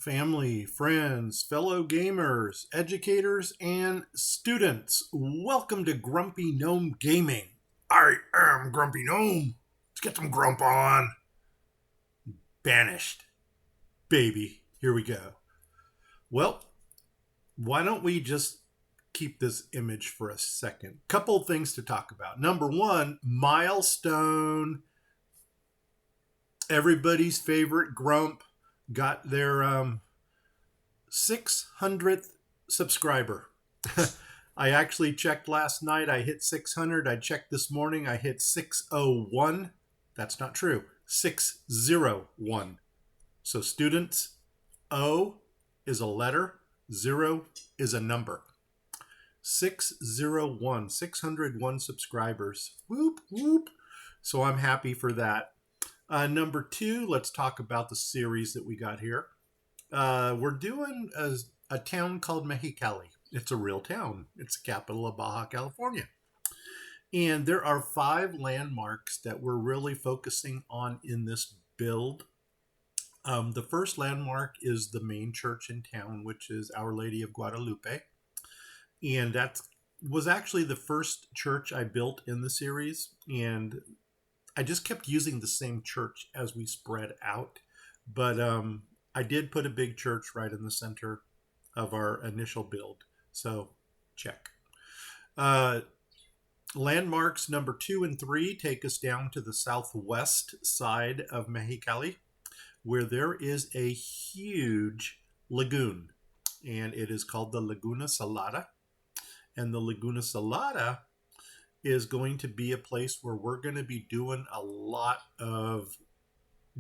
family, friends, fellow gamers, educators, and students. Welcome to Grumpy Gnome Gaming. I am Grumpy Gnome. Let's get some grump on. Banished. Baby. Here we go. Well, why don't we just keep this image for a second? Couple things to talk about. Number one, milestone. Everybody's favorite grump got their 600th subscriber. I actually checked last night. I hit 600. I checked this morning. I hit 601. That's not true. 601. So students, O is a letter, 0 is a number. 601, 601 subscribers. Whoop, whoop. So I'm happy for that. Number two, let's talk about the series that we got here. We're doing a town called Mexicali. It's a real town. It's the capital of Baja California. And there are 5 landmarks that we're really focusing on in this build. The first landmark is the main church in town, which is Our Lady of Guadalupe. And that was actually the first church I built in the series. And I just kept using the same church as we spread out. But I did put a big church right in the center of our initial build. So check. Landmarks number 2 and 3 take us down to the southwest side of Mexicali, where there is a huge lagoon. And it is called the Laguna Salada. And the Laguna Salada is going to be a place where we're going to be doing a lot of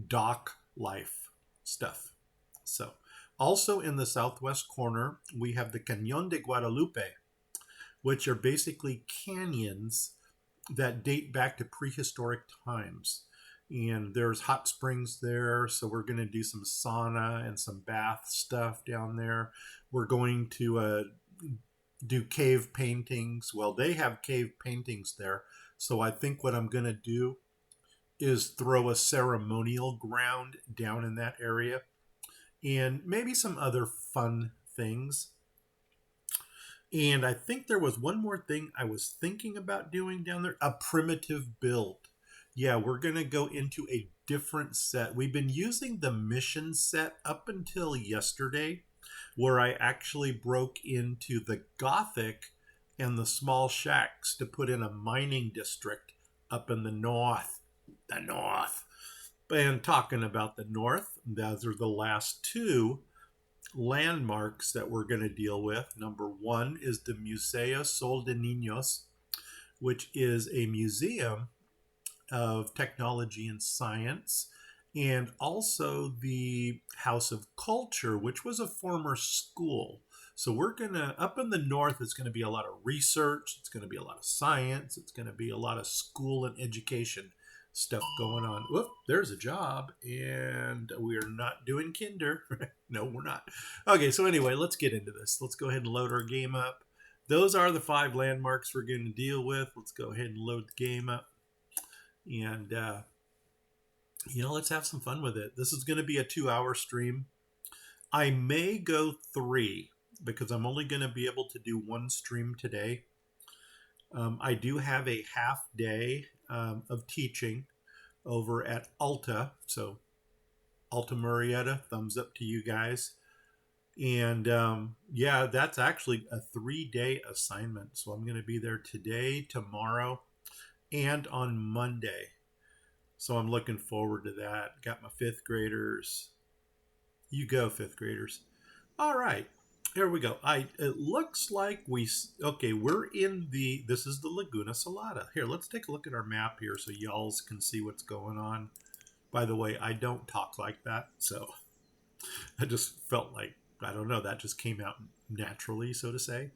dock life stuff. So, also in the southwest corner, we have the Cañón de Guadalupe, which are basically canyons that date back to prehistoric times. And there's hot springs there, so we're going to do some sauna and some bath stuff down there. We're going to do cave paintings. Well, they have cave paintings there. So I think what I'm going to do is throw a ceremonial ground down in that area and maybe some other fun things. And I think there was one more thing I was thinking about doing down there, a primitive build. Yeah, we're going to go into a different set. We've been using the mission set up until yesterday, where I actually broke into the Gothic and the small shacks to put in a mining district up in the north. The north. And talking about the north, those are the last 2 landmarks that we're going to deal with. Number 1 is the Museo Sol de Niños, which is a museum of technology and science, and also the House of Culture, which was a former school. So we're going to, up in the north, it's going to be a lot of research, it's going to be a lot of science, it's going to be a lot of school and education stuff going on. Whoop, there's a job, and we're not doing kinder. No, we're not. Okay, so anyway, let's get into this. Let's go ahead and load our game up. Those are the 5 landmarks we're going to deal with. Let's go ahead and load the game up. And, let's have some fun with it. This is going to be a 2-hour stream. I may go 3 because I'm only going to be able to do 1 stream today. I do have a half day of teaching over at Alta. So Alta Murrieta, thumbs up to you guys. And yeah, that's actually a 3-day assignment. So I'm going to be there today, tomorrow, and on Monday. So I'm looking forward to that. Got my 5th graders. You go, 5th graders. All right. Here we go. It looks like we're in this is the Laguna Salada. Here, let's take a look at our map here so y'all can see what's going on. By the way, I don't talk like that, so I just felt like, I don't know, that just came out naturally, so to say.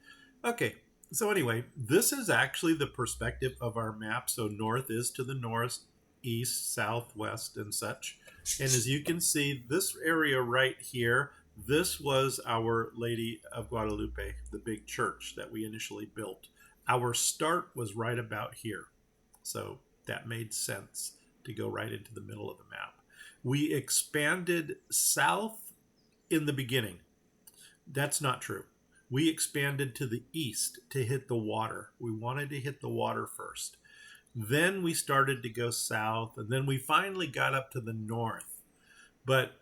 Okay, so anyway, this is actually the perspective of our map. So north is to the north, east, south, west, and such. And as you can see, this area right here, this was Our Lady of Guadalupe, the big church that we initially built. Our start was right about here. So that made sense to go right into the middle of the map. We expanded south in the beginning. That's not true. We expanded to the east to hit the water. We wanted to hit the water first. Then we started to go south, and then we finally got up to the north. But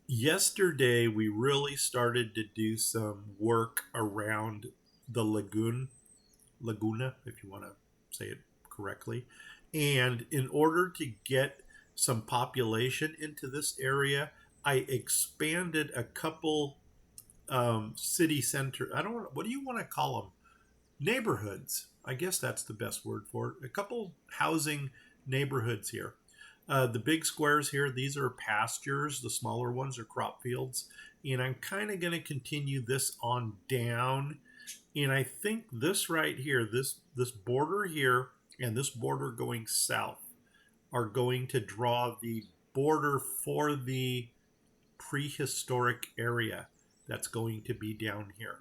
yesterday, we really started to do some work around the Laguna, if you want to say it correctly. And in order to get some population into this area, I expanded a couple city center. I don't know, what do you want to call them? Neighborhoods. I guess that's the best word for it. A couple housing neighborhoods here. The big squares here, these are pastures. The smaller ones are crop fields. And I'm kind of going to continue this on down. And I think this right here, this border here and this border going south are going to draw the border for the prehistoric area that's going to be down here.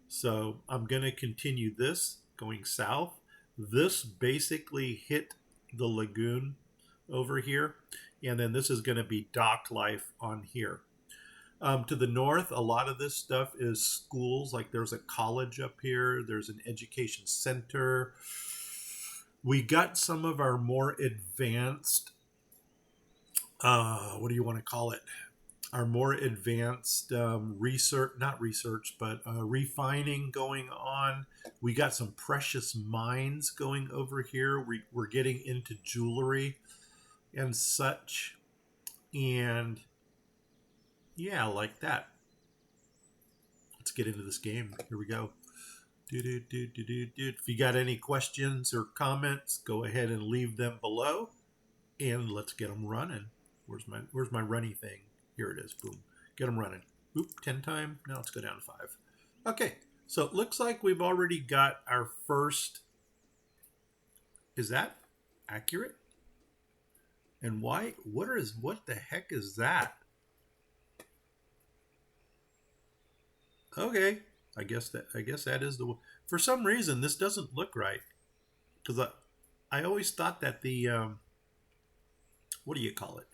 So I'm going to continue this going south. This basically hit the lagoon over here, and then this is going to be dock life on here. To the north, a lot of this stuff is schools. Like there's a college up here. There's an education center. We got some of our more advanced, what do you want to call it? Our more advanced refining going on. We got some precious mines going over here. We're getting into jewelry and such. And yeah, like that. Let's get into this game. Here we go. If you got any questions or comments, go ahead and leave them below. And let's get them running. Where's my runny thing? Here it is. Boom. Get them running. Oop, 10 time. Now let's go down to 5. Okay. So it looks like we've already got our first. Is that accurate? And why? What the heck is that? Okay. I guess that is the. For some reason, this doesn't look right. Because I always thought that the. What do you call it?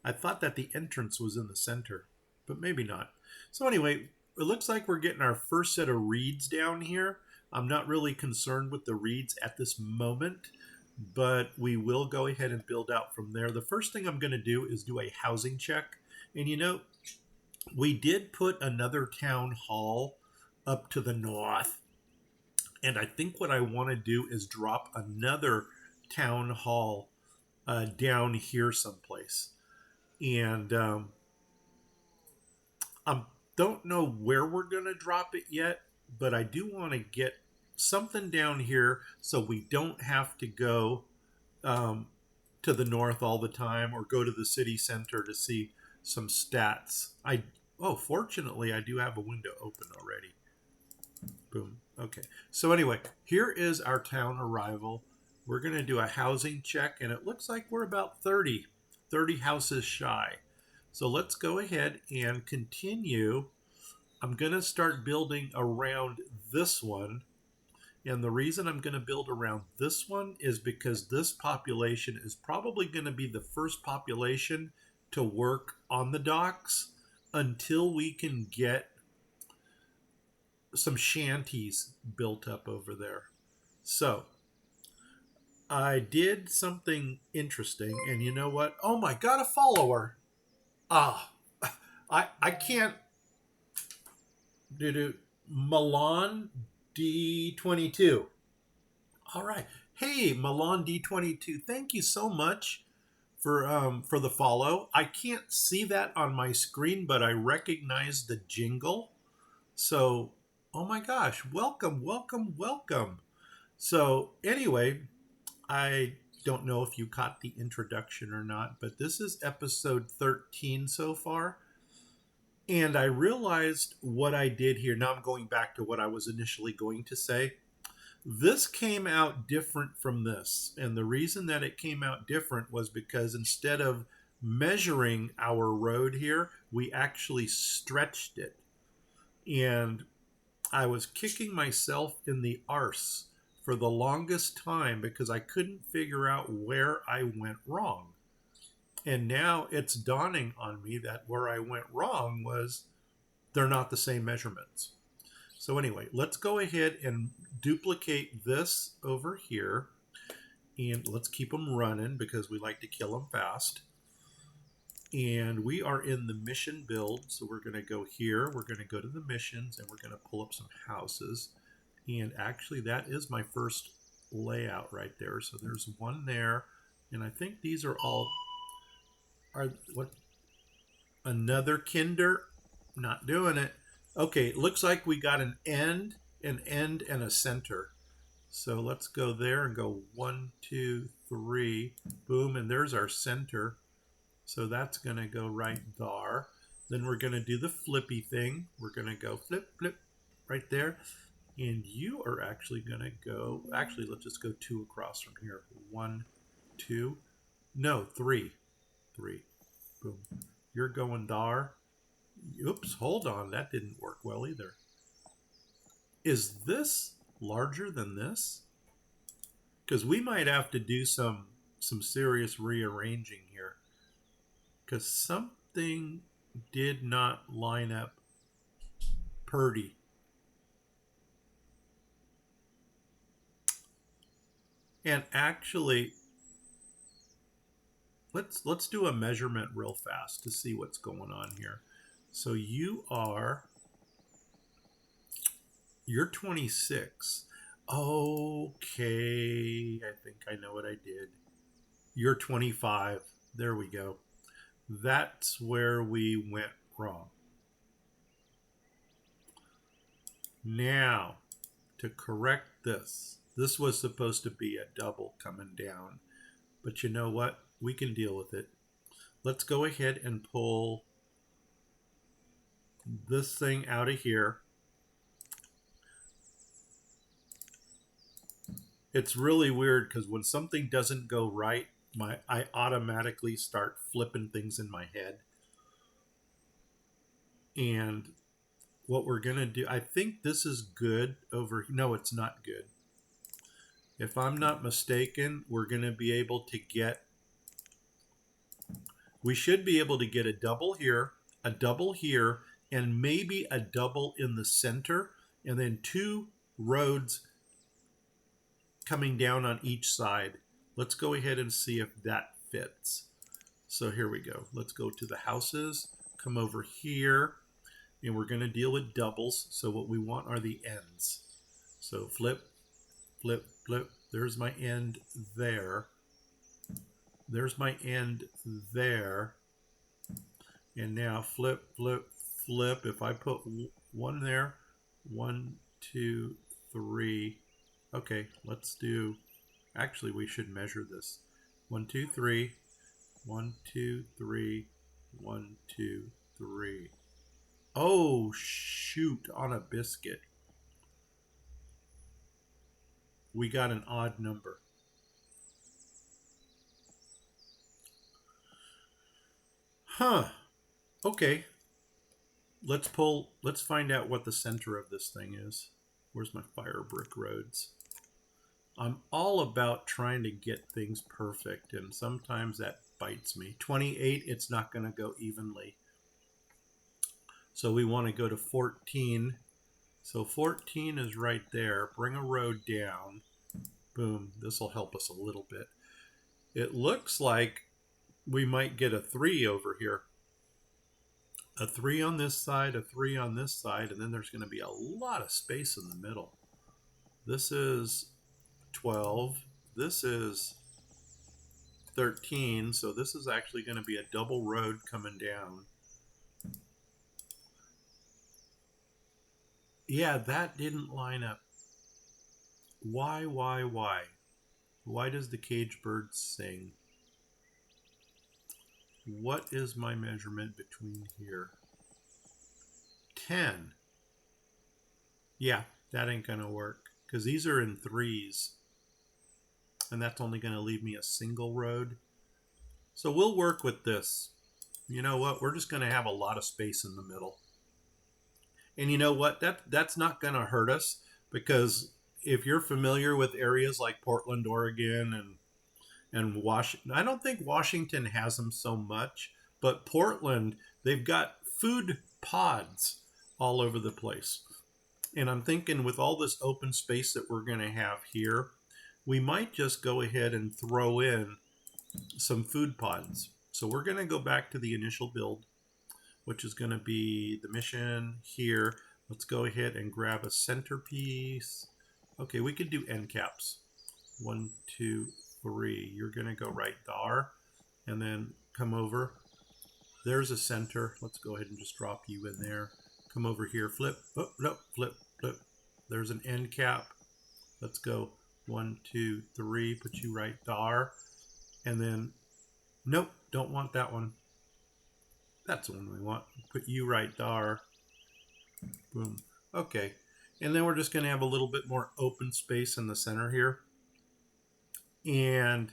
I thought that the entrance was in the center, but maybe not. So anyway, it looks like we're getting our first set of reeds down here. I'm not really concerned with the reeds at this moment, but we will go ahead and build out from there. The first thing I'm going to do is do a housing check. And you know, we did put another town hall up to the north. And I think what I want to do is drop another town hall down here someplace. And I don't know where we're going to drop it yet, but I do want to get something down here so we don't have to go to the north all the time or go to the city center to see some stats. Fortunately, I do have a window open already. Boom. Okay. So anyway, here is our town arrival. We're going to do a housing check, and it looks like we're about 30 houses shy. So let's go ahead and continue. I'm going to start building around this one. And the reason I'm going to build around this one is because this population is probably going to be the first population to work on the docks until we can get some shanties built up over there. So I did something interesting, and you know what? Oh my God, a follower. I can't do Milan D22. All right. Hey, Milan D22, thank you so much for the follow. I can't see that on my screen, but I recognize the jingle. So, oh my gosh, welcome. So anyway, I don't know if you caught the introduction or not, but this is episode 13 so far. And I realized what I did here. Now I'm going back to what I was initially going to say. This came out different from this. And the reason that it came out different was because instead of measuring our road here, we actually stretched it. And I was kicking myself in the arse for the longest time because I couldn't figure out where I went wrong. And now it's dawning on me that where I went wrong was they're not the same measurements. So anyway, let's go ahead and duplicate this over here. And let's keep them running because we like to kill them fast. And we are in the mission build. So we're going to go here. We're going to go to the missions and we're going to pull up some houses. And actually that is my first layout right there. So there's one there. And I think these are all, what? Another kinder? Not doing it. Okay, it looks like we got an end, and a center. So let's go there and go 1, 2, 3. Boom, and there's our center. So that's going to go right there. Then we're going to do the flippy thing. We're going to go flip, flip right there. And you are actually going to go, actually, let's just go 2 across from here. 1, 2, no, 3. 3. Boom. You're going there. Oops, hold on. That didn't work well either. Is this larger than this? Because we might have to do some serious rearranging here. Because something did not line up purdy. And actually, let's do a measurement real fast to see what's going on here. So you're 26. Okay, I think I know what I did. You're 25. There we go. That's where we went wrong. Now, to correct this was supposed to be a double coming down. But you know what? We can deal with it. Let's go ahead and pull this thing out of here. It's really weird because when something doesn't go right, I automatically start flipping things in my head. And what we're going to do, I think this is good over, no, it's not good. If I'm not mistaken, we're going to be able to get, we should be able to get a double here, and maybe a double in the center, and then 2 roads coming down on each side. Let's go ahead and see if that fits. So here we go. Let's go to the houses, come over here, and we're going to deal with doubles. So what we want are the ends. So flip, flip, flip. There's my end there. There's my end there. And now flip, flip, flip. If I put 1 there, 1, 2, 3. Okay, let's do, actually we should measure this. 1, 2, 3. 1, 2, 3. 1, 2, 3. Oh, shoot, on a biscuit. We got an odd number. Huh. Okay. Let's find out what the center of this thing is. Where's my fire brick roads? I'm all about trying to get things perfect, and sometimes that bites me. 28, it's not going to go evenly. So we want to go to 14. So 14 is right there. Bring a road down. Boom. This will help us a little bit. It looks like we might get a 3 over here. A 3 on this side, a 3 on this side, and then there's going to be a lot of space in the middle. This is 12. This is 13. So this is actually going to be a double road coming down. Yeah, that didn't line up. Why? Why does the cage bird sing? What is my measurement between here? 10. Yeah, that ain't going to work because these are in 3s. And that's only going to leave me a single road. So we'll work with this. You know what? We're just going to have a lot of space in the middle. And you know what? That's not going to hurt us because if you're familiar with areas like Portland, Oregon, And I don't think Washington has them so much, but Portland, they've got food pods all over the place. And I'm thinking with all this open space that we're going to have here, we might just go ahead and throw in some food pods. So we're going to go back to the initial build, which is going to be the mission here. Let's go ahead and grab a centerpiece. Okay, we can do end caps. 1, 2, 3. You're going to go right there and then come over. There's a center. Let's go ahead and just drop you in there. Come over here, flip. Oh, no, flip, flip. There's an end cap. Let's go 1, 2, 3. Put you right there. And then, nope, don't want that one. That's the one we want. Put you right there. Boom. Okay. And then we're just going to have a little bit more open space in the center here. And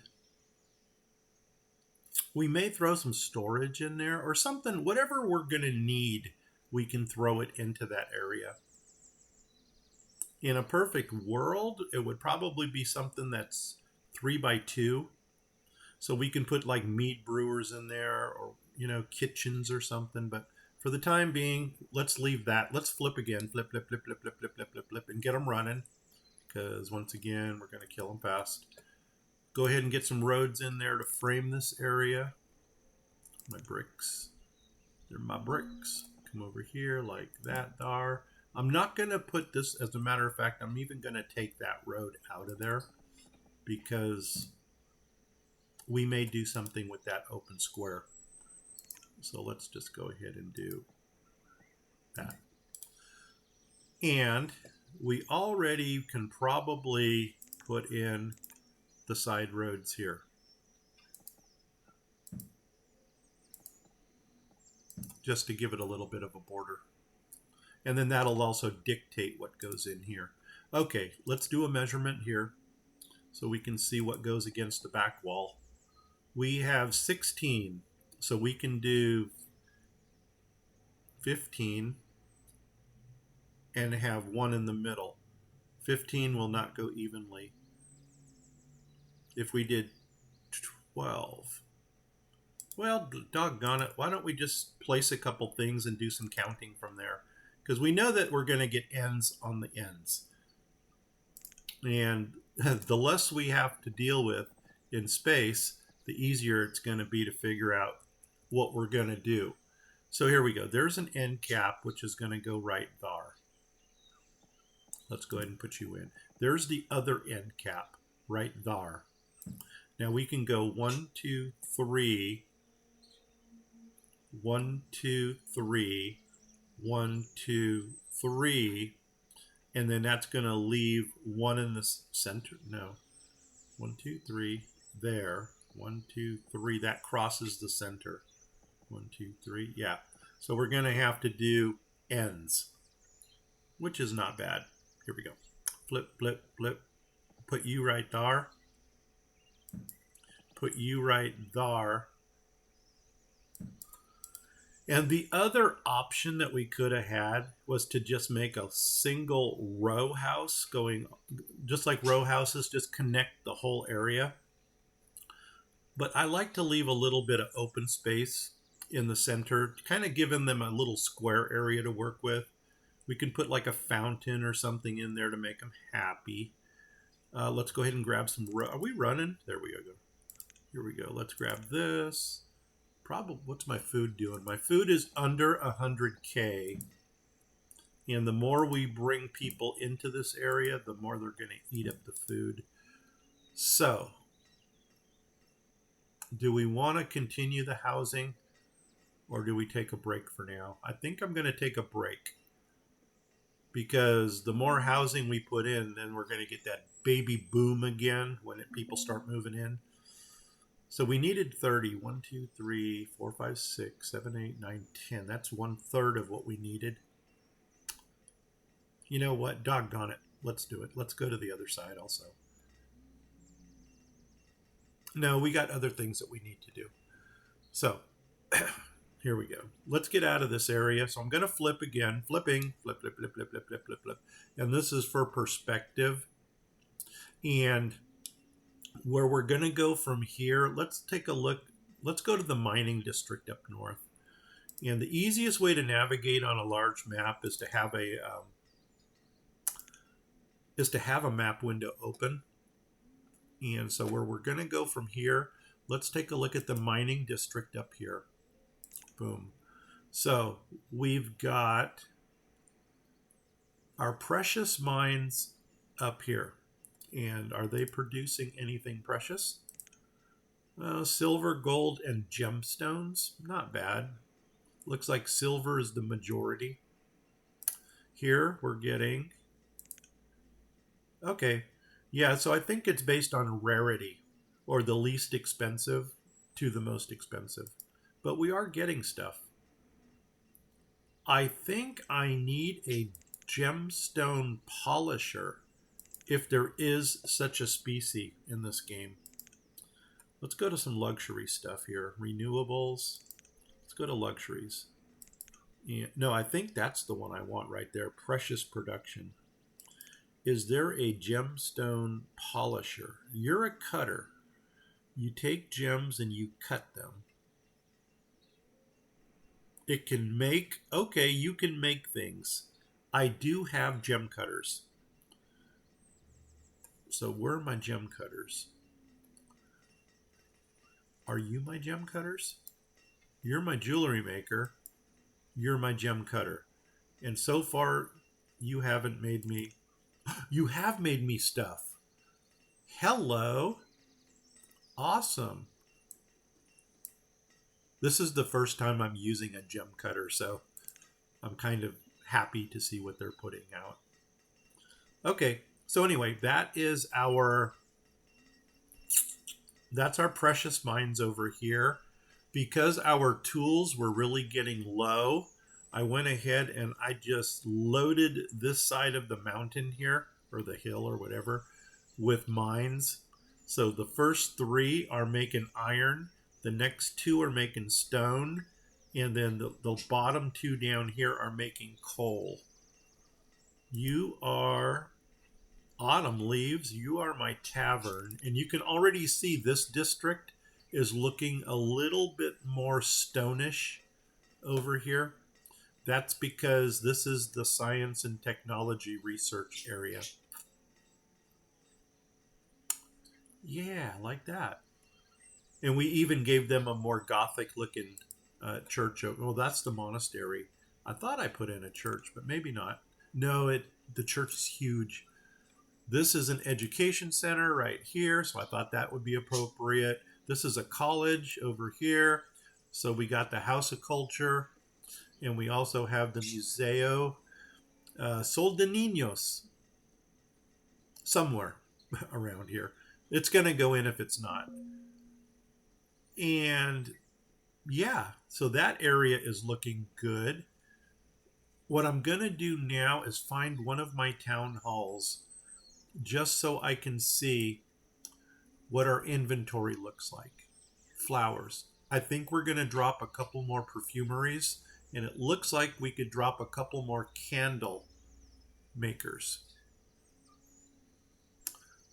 we may throw some storage in there or something. Whatever we're going to need, we can throw it into that area. In a perfect world, it would probably be something that's 3 by 2. So we can put like mead brewers in there or, kitchens or something. But for the time being, let's leave that. Let's flip again. Flip, flip, flip, flip, flip, flip, flip, flip, flip, and get them running. Because once again, we're going to kill them fast. Go ahead and get some roads in there to frame this area. My bricks. They're my bricks. Come over here like that there. I'm not going to put this, as a matter of fact, I'm even going to take that road out of there because we may do something with that open square. So let's just go ahead and do that. And we already can probably put in the side roads here. Just to give it a little bit of a border. And then that'll also dictate what goes in here. Okay, let's do a measurement here so we can see what goes against the back wall. We have 16, so we can do 15 and have one in the middle. 15 will not go evenly. If we did 12, well, doggone it, why don't we just place a couple things and do some counting from there? Because we know that we're going to get ends on the ends. And the less we have to deal with in space, the easier it's going to be to figure out what we're going to do. So here we go. There's an end cap, which is going to go right there. Let's go ahead and put you in. There's the other end cap right there. Now we can go 1, 2, 3, 1, 2, 3, 1, 2, 3, and then that's going to leave one in the center. No, 1, 2, 3 there. 1, 2, 3. That crosses the center. 1, 2, 3. Yeah. So we're going to have to do ends, which is not bad. Here we go. Flip, flip, flip. Put you right there. Put you right there. And the other option that we could have had was to just make a single row house going, just like row houses, just connect the whole area. But I like to leave a little bit of open space in the center, kind of giving them a little square area to work with. We can put like a fountain or something in there to make them happy. Let's go ahead and grab some. Are we running? There we go. Here we go. Let's grab this. Probably, what's my food doing? My food is under 100K. And the more we bring people into this area, the more they're going to eat up the food. So, do we want to continue the housing or do we take a break for now? I think I'm going to take a break because the more housing we put in, then we're going to get that baby boom again when people start moving in. So we needed 30. 1, 2, 3, 4, 5, 6, 7, 8, 9, 10. That's 1/3 of what we needed. You know what? Doggone it. Let's do it. Let's go to the other side also. No, we got other things that we need to do. So here we go. Let's get out of this area. So I'm going to flip again. Flipping. Flip, flip, flip, flip, flip, flip, flip, flip. And this is for perspective. And Where we're going to go from here, let's take a look. Let's go to the mining district up north. And the easiest way to navigate on a large map is to have a map window open. And so where we're going to go from here, let's take a look at the mining district up here. Boom. So we've got our precious mines up here. And are they producing anything precious? Silver, gold, and gemstones. Not bad. Looks like silver is the majority. Here we're getting... Okay. Yeah, so I think it's based on rarity, or the least expensive to the most expensive. But we are getting stuff. I think I need a gemstone polisher, if there is such a species in this game. Let's go to some luxury stuff here. Renewables. Let's go to luxuries. Yeah, no, I think that's the one I want right there. Precious production. Is there a gemstone polisher? You're a cutter. You take gems and you cut them. It can make... Okay, you can make things. I do have gem cutters. So where are my gem cutters? Are you my gem cutters? You're my jewelry maker. You're my gem cutter. And so far, you haven't made me... You have made me stuff. Hello. Awesome. This is the first time I'm using a gem cutter, so I'm kind of happy to see what they're putting out. Okay, so anyway, that's our precious mines over here. Because our tools were really getting low, I went ahead and I just loaded this side of the mountain here, or the hill or whatever, with mines. So the first 3 are making iron, the next 2 are making stone, and then the bottom 2 down here are making coal. You are Autumn Leaves, you are my tavern, and you can already see this district is looking a little bit more stonish over here. That's because this is the science and technology research area. Yeah, like that. And we even gave them a more gothic looking church. Well, that's the monastery. I thought I put in a church, but maybe not. No, the church is huge. This is an education center right here, so I thought that would be appropriate. This is a college over here. So we got the House of Culture, and we also have the Museo Sol de Niños somewhere around here. It's going to go in if it's not. And yeah, so that area is looking good. What I'm going to do now is find one of my town halls just so I can see what our inventory looks like. Flowers. I think we're going to drop a couple more perfumeries, and it looks like we could drop a couple more candle makers.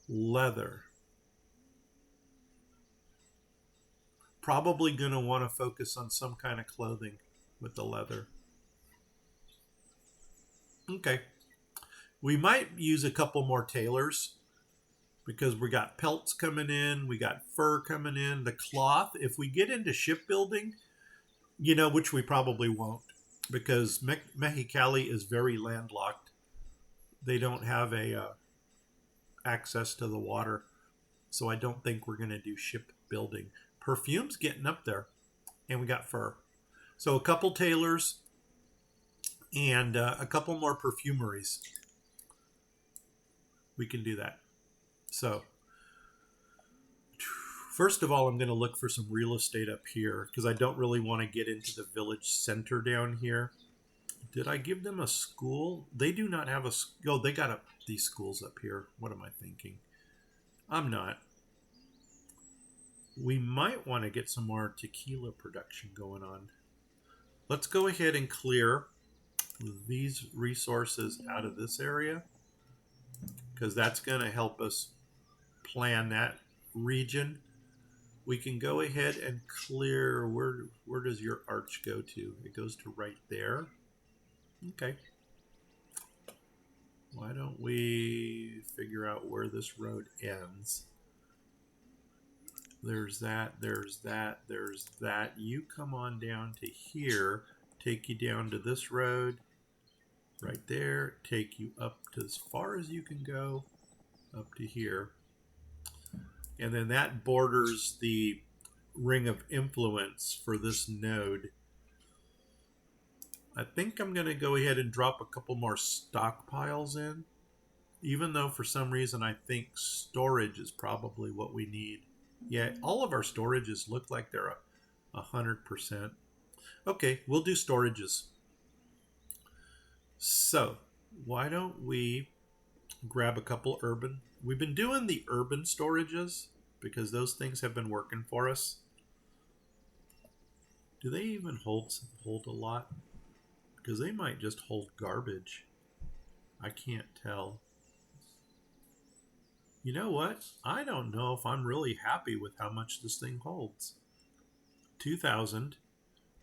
Leather. Probably going to want to focus on some kind of clothing with the leather. Okay. We might use a couple more tailors because we got pelts coming in, we got fur coming in, the cloth. If we get into shipbuilding, which we probably won't, because Mexicali is very landlocked. They don't have access to the water, so I don't think we're going to do shipbuilding. Perfume's getting up there, and we got fur. So a couple tailors and a couple more perfumeries. We can do that. So, first of all, I'm going to look for some real estate up here because I don't really want to get into the village center down here. Did I give them a school? They do not have a... Oh, they got these schools up here. What am I thinking? I'm not. We might want to get some more tequila production going on. Let's go ahead and clear these resources out of this area because that's going to help us plan that region, we can go ahead and clear. Where does your arch go to? It goes to right there. Okay. Why don't we figure out where this road ends? There's that, there's that, there's that. You come on down to here, take you down to this road right there, take you up to as far as you can go, up to here. And then that borders the ring of influence for this node. I think I'm going to go ahead and drop a couple more stockpiles in, even though for some reason I think storage is probably what we need. Yeah, all of our storages look like they're 100%. Okay, we'll do storages. So, why don't we grab a couple urban? We've been doing the urban storages because those things have been working for us. Do they even hold a lot? Because they might just hold garbage. I can't tell. You know what? I don't know if I'm really happy with how much this thing holds. 2,000,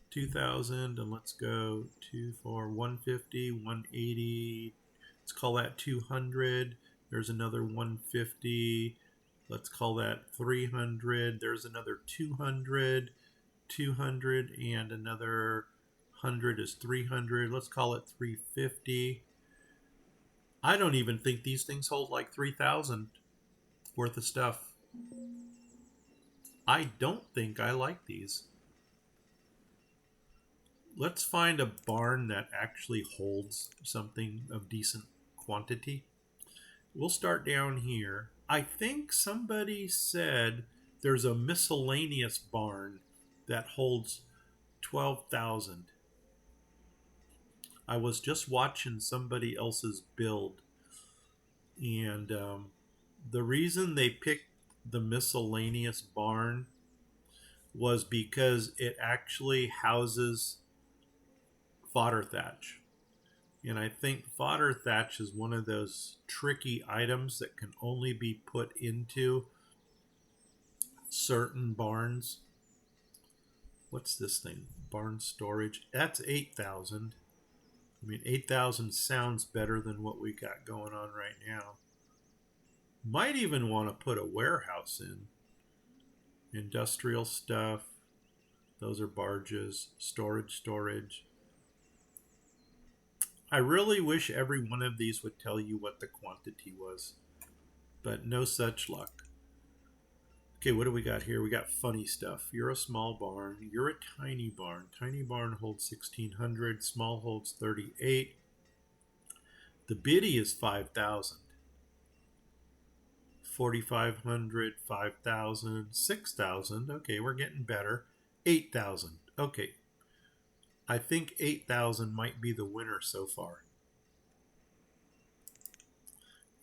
2,000, and let's go 2, 4, 150, 180. Let's call that 200. There's another 150. Let's call that 300. There's another 200. 200 and another 100 is 300. Let's call it 350. I don't even think these things hold like 3,000 worth of stuff. I don't think I like these. Let's find a barn that actually holds something of decent quantity. We'll start down here. I think somebody said there's a miscellaneous barn that holds 12,000. I was just watching somebody else's build, and the reason they picked the miscellaneous barn was because it actually houses fodder thatch. And I think fodder thatch is one of those tricky items that can only be put into certain barns. What's this thing? Barn storage. That's 8,000. I mean, 8,000 sounds better than what we got going on right now. Might even want to put a warehouse in. Industrial stuff. Those are barges. Storage. I really wish every one of these would tell you what the quantity was, but no such luck. Okay, what do we got here? We got funny stuff. You're a small barn. You're a tiny barn. Tiny barn holds 1,600. Small holds 38. The biddy is 5,000. 4,500, 5,000, 6,000. Okay, we're getting better. 8,000. Okay. I think 8,000 might be the winner so far.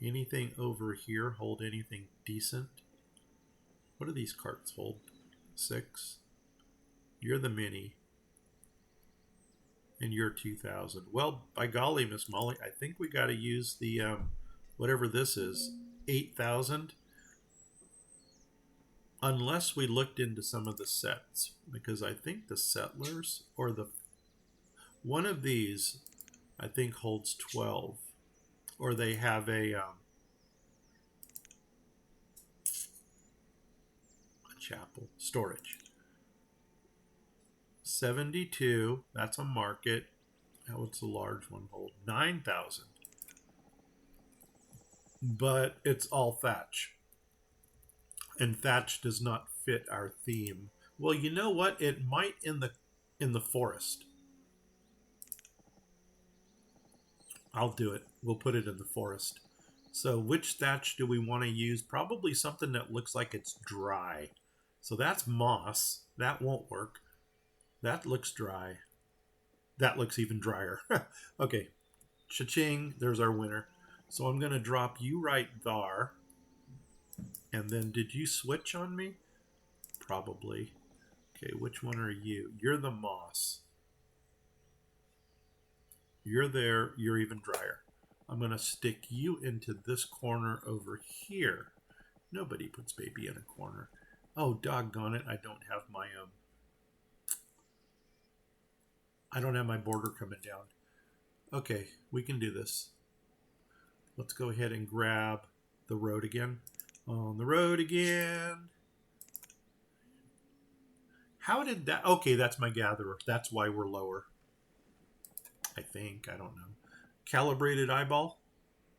Anything over here hold anything decent? What do these carts hold? 6. You're the mini. And you're 2,000. Well, by golly, Miss Molly, I think we got to use the, whatever this is, 8,000. Unless we looked into some of the sets. Because I think the settlers, or the one of these, I think holds 12. Or they have a chapel storage. 72, that's a market. What's the large one hold? 9,000. But it's all thatch. And thatch does not fit our theme. Well, you know what? It might in the forest. I'll do it. We'll put it in the forest. So which thatch do we want to use? Probably something that looks like it's dry. So that's moss. That won't work. That looks dry. That looks even drier. Okay. Cha-ching. There's our winner. So I'm going to drop you right there. And then did you switch on me? Probably. Okay, which one are you? You're the moss. You're there. You're even drier. I'm going to stick you into this corner over here. Nobody puts baby in a corner. Oh, doggone it! I don't have my border coming down. Okay, we can do this. Let's go ahead and grab the road again. On the road again. How did that? Okay, that's my gatherer. That's why we're lower. I think. I don't know. Calibrated eyeball?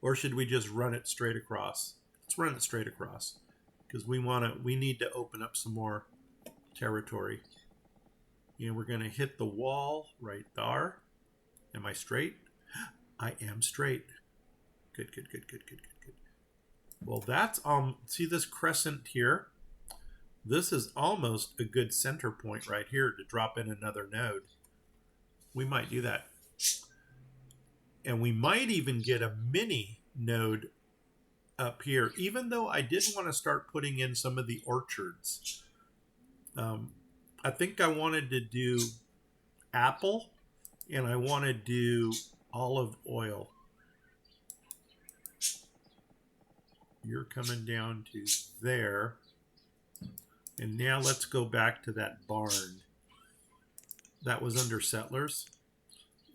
Or should we just run it straight across? Let's run it straight across. Because we need to open up some more territory. And we're going to hit the wall right there. Am I straight? I am straight. Good. Well, that's, see this crescent here? This is almost a good center point right here to drop in another node. We might do that. And we might even get a mini node up here, even though I did want to start putting in some of the orchards. I think I wanted to do apple, and I want to do olive oil. You're coming down to there. And now let's go back to that barn. That was under settlers.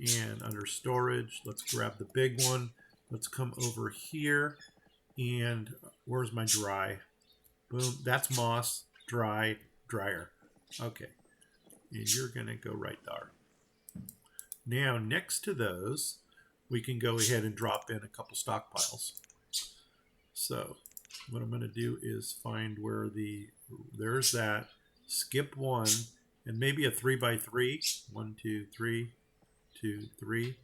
And under storage, let's grab the big one. Let's come over here. And where's my dry? Boom. That's moss, dry, dryer. Okay. And you're going to go right there. Now, next to those, we can go ahead and drop in a couple stockpiles. So, what I'm going to do is find where there's that, skip one, and maybe a 3x3. 1, 2, 3, 2, 3.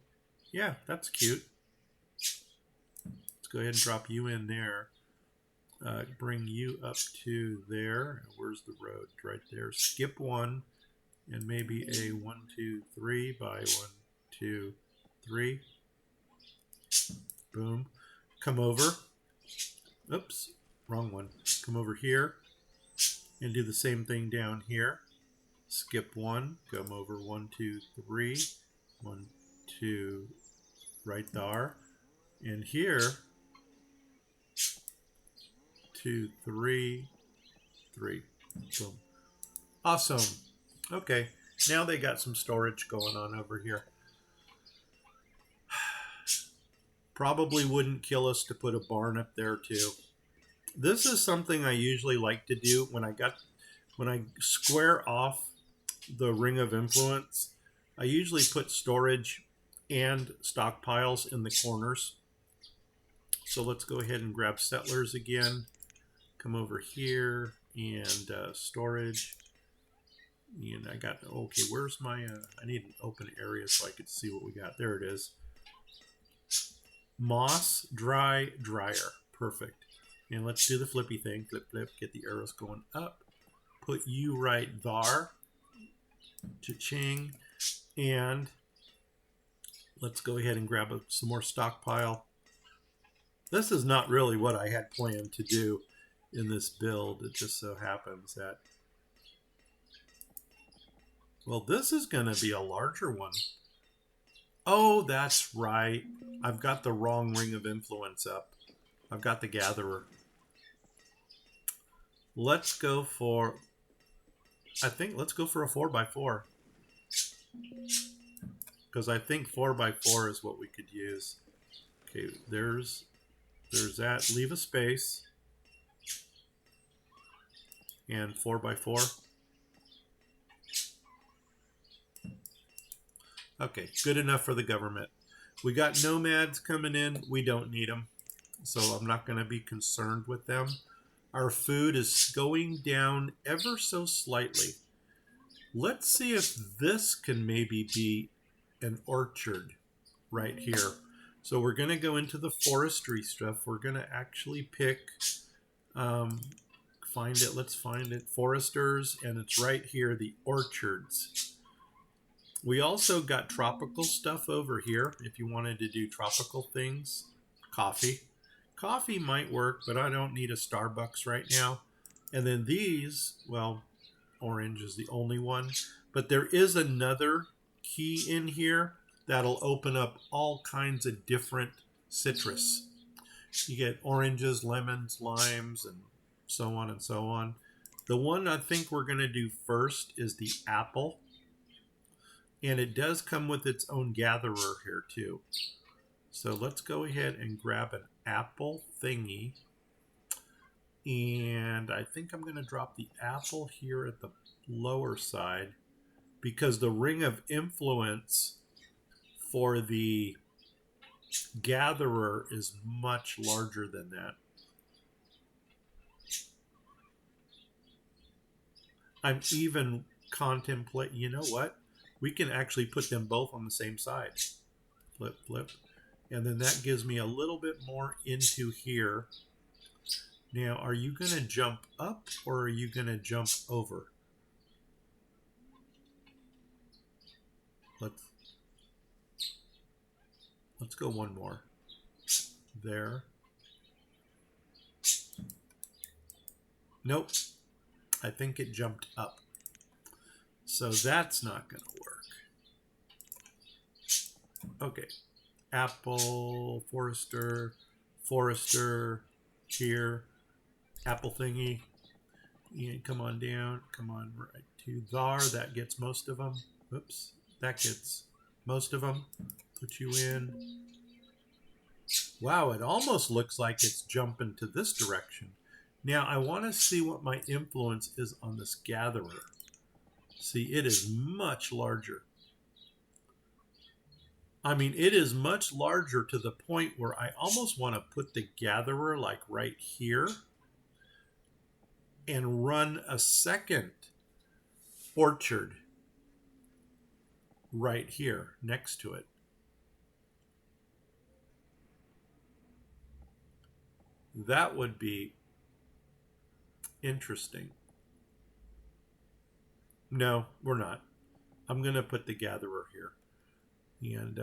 Yeah, that's cute. Let's go ahead and drop you in there. Bring you up to there. Where's the road? Right there. Skip one, and maybe a 1, 2, 3 by 1, 2, 3. Boom. Come over. Oops, wrong one. Come over here and do the same thing down here. Skip one. Come over 1, 2, 3. 1, 2, right there. And here, 2, 3, 3. Boom. Awesome. Okay, now they got some storage going on over here. Probably wouldn't kill us to put a barn up there too. This is something I usually like to do when I square off the ring of influence. I usually put storage and stockpiles in the corners. So let's go ahead and grab settlers again. Come over here and storage. And I got, okay, where's my, I need an open area so I could see what we got. There it is. Moss, dry, dryer. Perfect. And let's do the flippy thing. Flip, flip, get the arrows going up. Put you right there. Cha-ching. And let's go ahead and grab some more stockpile. This is not really what I had planned to do in this build. It just so happens that, well, this is going to be a larger one. Oh, that's right. I've got the wrong ring of influence up. I've got the gatherer. Let's go for, let's go for a 4x4. Because I think 4x4 is what we could use. Okay, there's that. Leave a space. And 4x4. Okay, good enough for the government. We got nomads coming in. We don't need them. So I'm not going to be concerned with them. Our food is going down ever so slightly. Let's see if this can maybe be an orchard right here. So we're going to go into the forestry stuff. We're going to actually pick, find it. Let's find it. Foresters, and it's right here, the orchards. We also got tropical stuff over here if you wanted to do tropical things. Coffee. Coffee might work, but I don't need a Starbucks right now. And then these, well, orange is the only one. But there is another key in here that'll open up all kinds of different citrus. You get oranges, lemons, limes, and so on and so on. The one I think we're going to do first is the apple. And it does come with its own gatherer here too. So let's go ahead and grab an apple thingy. And I think I'm going to drop the apple here at the lower side because the ring of influence for the gatherer is much larger than that. I'm even contemplating, you know what? We can actually put them both on the same side. Flip, flip. And then that gives me a little bit more into here. Now, are you going to jump up or are you going to jump over? Let's go one more. There. Nope. I think it jumped up. So that's not going to work. Okay. Apple, forester, here, apple thingy. And come on down. Come on right to there. That gets most of them. Oops. That gets most of them. Put you in. Wow, it almost looks like it's jumping to this direction. Now, I want to see what my influence is on this gatherer. See, it is much larger. I mean, it is much larger to the point where I almost want to put the gatherer like right here and run a second orchard right here next to it. That would be interesting. No, we're not. I'm going to put the gatherer here. And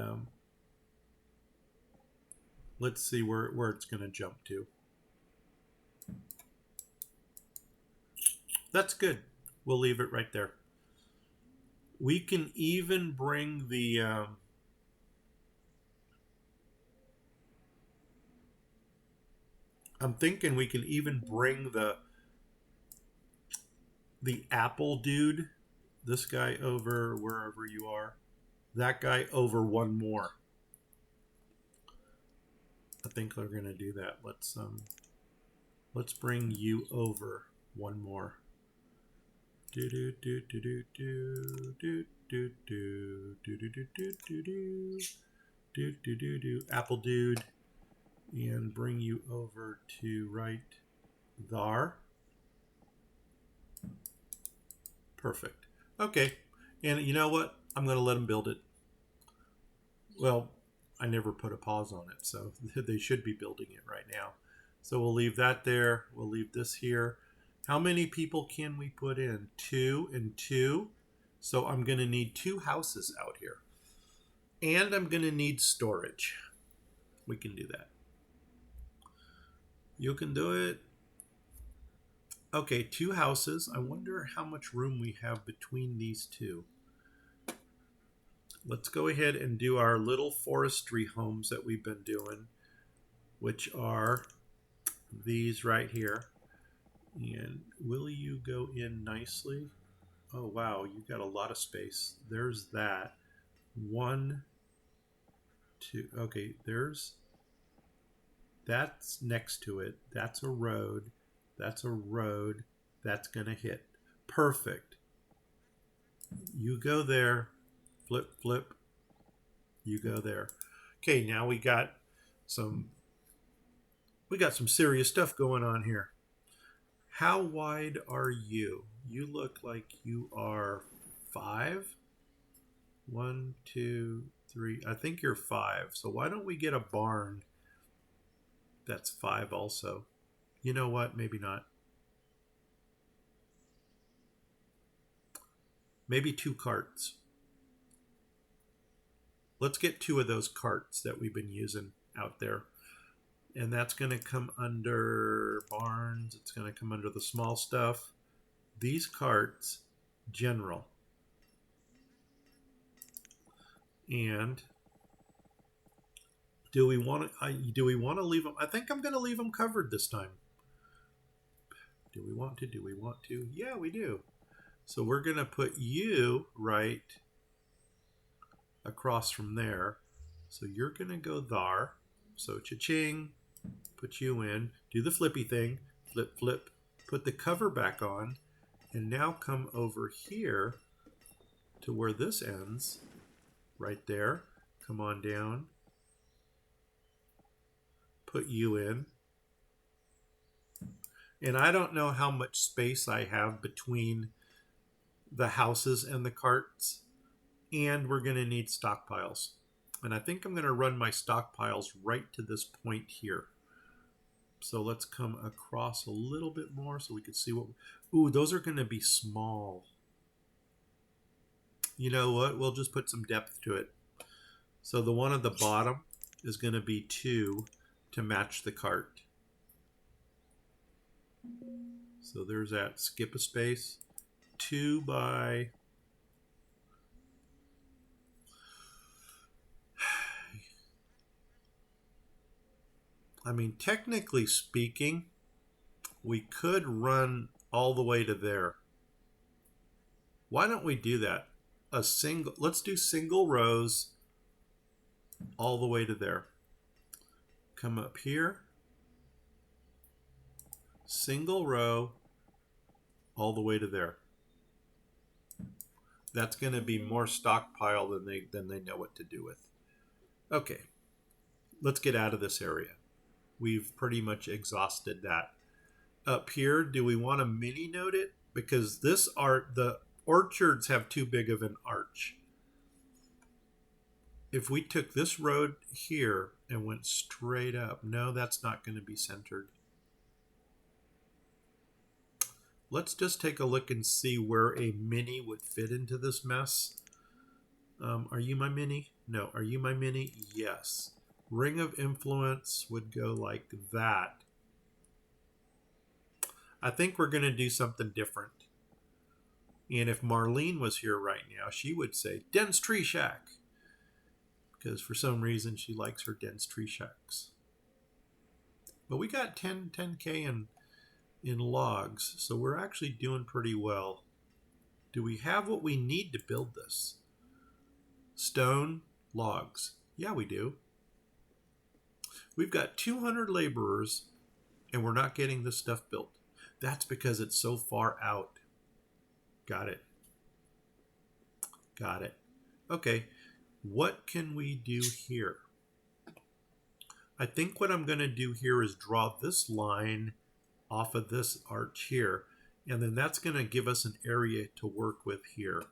let's see where it's going to jump to. That's good. We'll leave it right there. We can even bring the... I'm thinking we can even bring the apple dude, this guy over wherever you are, that guy over one more. I think we're going to do that. Let's bring you over one more. Do do do do do do do do do do do do do do do do do apple dude, and bring you over to right there. Perfect. Okay, and you know what? I'm going to let them build it. Well, I never put a pause on it, so they should be building it right now. So we'll leave that there. We'll leave this here. How many people can we put in? 2 and 2. So I'm going to need 2 houses out here. And I'm going to need storage. We can do that. You can do it. Okay, 2 houses. I wonder how much room we have between these 2. Let's go ahead and do our little forestry homes that we've been doing, which are these right here. And will you go in nicely? Oh, wow, you got a lot of space. There's that. 1, 2. Okay, that's next to it. That's a road. That's a road. That's going to hit. Perfect. You go there. Flip, flip. You go there. Okay, now we got some serious stuff going on here. How wide are you? You look like you are 5. 1, 2, 3. I think you're 5. So why don't we get a barn that's 5 also? You know what? Maybe not. Maybe 2 carts. Let's get 2 of those carts that we've been using out there. And that's going to come under barns. It's going to come under the small stuff. These carts, general. And do we want to leave them? I think I'm going to leave them covered this time. Do we want to? Do we want to? Yeah, we do. So we're going to put you right across from there. So you're going to go there. So cha-ching, put you in. Do the flippy thing. Flip, flip. Put the cover back on. And now come over here to where this ends. Right there. Come on down. Put you in. And I don't know how much space I have between the houses and the carts. And we're going to need stockpiles. And I think I'm going to run my stockpiles right to this point here. So let's come across a little bit more so we can see what... Ooh, those are going to be small. You know what? We'll just put some depth to it. So the one at the bottom is going to be 2 to match the cart. So there's that. Skip a space. 2 by... I mean, technically speaking, we could run all the way to there. Why don't we do that? Let's do single rows all the way to there. Come up here. Single row all the way to there. That's going to be more stockpile than they know what to do with. Okay, let's get out of this area. We've pretty much exhausted that. Up here, do we want to mini note it? Because the orchards have too big of an arch. If we took this road here and went straight up, no, that's not going to be centered. Let's just take a look and see where a mini would fit into this mess. Are you my mini? No. Are you my mini? Yes. Ring of influence would go like that. I think we're going to do something different. And if Marlene was here right now, she would say, dense tree shack. Because for some reason she likes her dense tree shacks. But we got 10K in logs, so we're actually doing pretty well. Do we have what we need to build this? Stone, logs. Yeah, we do. We've got 200 laborers, and we're not getting this stuff built. That's because it's so far out. Got it. Got it. Okay, what can we do here? I think what I'm going to do here is draw this line off of this arch here, and then that's going to give us an area to work with here.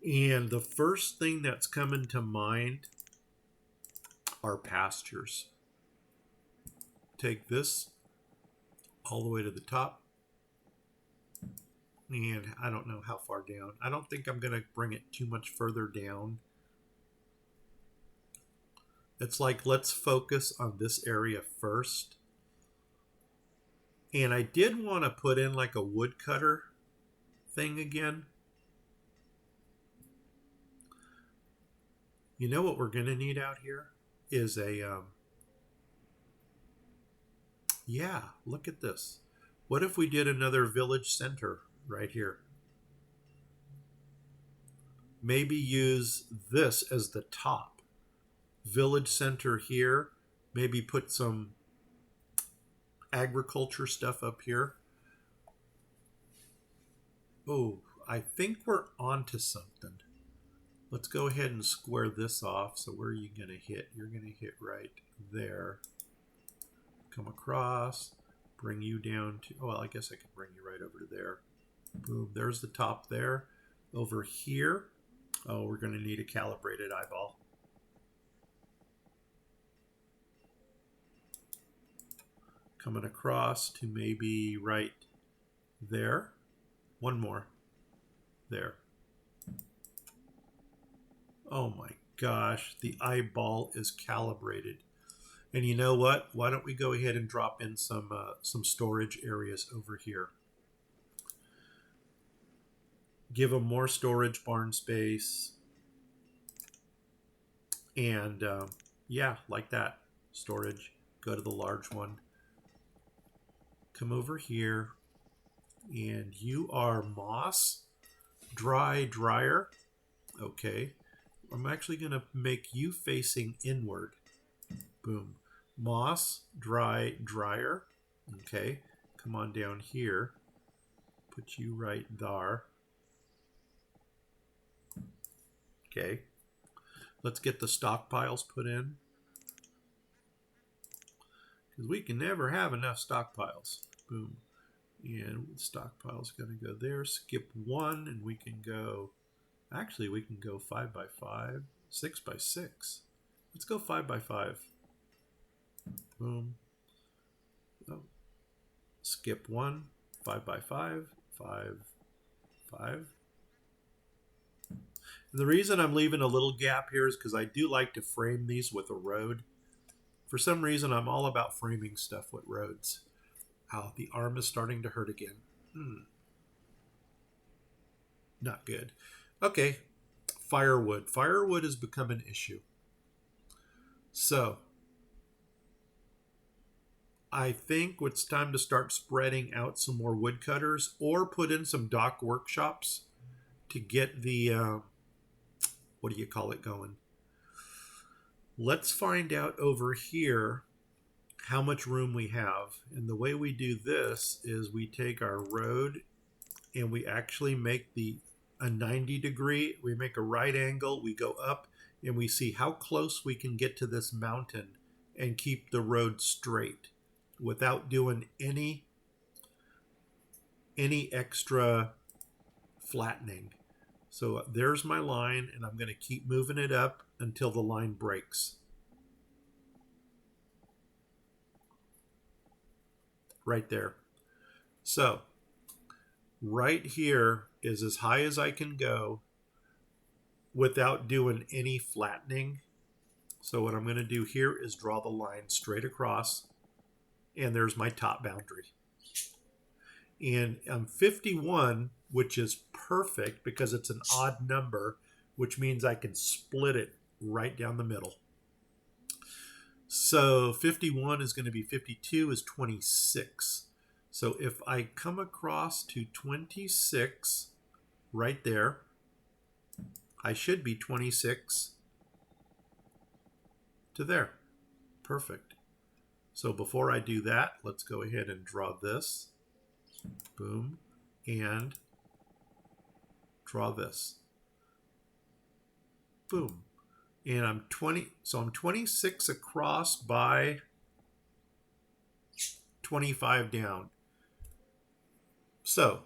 And the first thing that's coming to mind are pastures. Take this all the way to the top, and I don't know how far down. I don't think I'm going to bring it too much further down. It's like, let's focus on this area first. And I did want to put in like a woodcutter thing again. You know what we're going to need out here is a, yeah, look at this. What if we did another village center right here? Maybe use this as the top. Village center here. Maybe put some agriculture stuff up here. Oh, I think we're onto something. Let's go ahead and square this off. So where are you going to hit? You're going to hit right there. Come across, bring you down to, oh, well, I guess I could bring you right over to there. Boom, there's the top there. Over here, oh, we're going to need a calibrated eyeball. Coming across to maybe right there. One more. There. Oh my gosh, the eyeball is calibrated. And you know what? Why don't we go ahead and drop in some storage areas over here. Give them more storage barn space. And yeah, like that. Storage. Go to the large one. come over here, and you are moss, dryer. Okay. I'm actually going to make you facing inward. Boom. Moss, dryer. Okay. Come on down here. Put you right there. Okay. Let's get the stockpiles put in, because we can never have enough stockpiles. Boom. And the stockpile's going to go there. Skip 1, and we can go... Actually, we can go 5 by 5, 6 by 6. Let's go 5 by 5. Boom. Oh. Skip 1, 5 by 5, 5, 5. And the reason I'm leaving a little gap here is because I do like to frame these with a road. For some reason, I'm all about framing stuff with roads. Ow, the arm is starting to hurt again. Not good. Okay, firewood. Firewood has become an issue. So, I think it's time to start spreading out some more woodcutters, or put in some dock workshops to get the, what do you call it, going. Let's find out over here how much room we have. And the way we do this is we take our road and we actually make a 90 degree. We make a right angle. We go up and we see how close we can get to this mountain and keep the road straight without doing any extra flattening. So there's my line, and I'm going to keep moving it up until the line breaks. Right there. So right here is as high as I can go without doing any flattening. So what I'm going to do here is draw the line straight across, and there's my top boundary. And I'm 51, which is perfect because it's an odd number, which means I can split it right down the middle. So 51 is going to be 52 is 26. So if I come across to 26 right there, I should be 26 to there. Perfect. So before I do that, let's go ahead and draw this. Boom. And draw this. Boom. And I'm 26 across by 25 down. So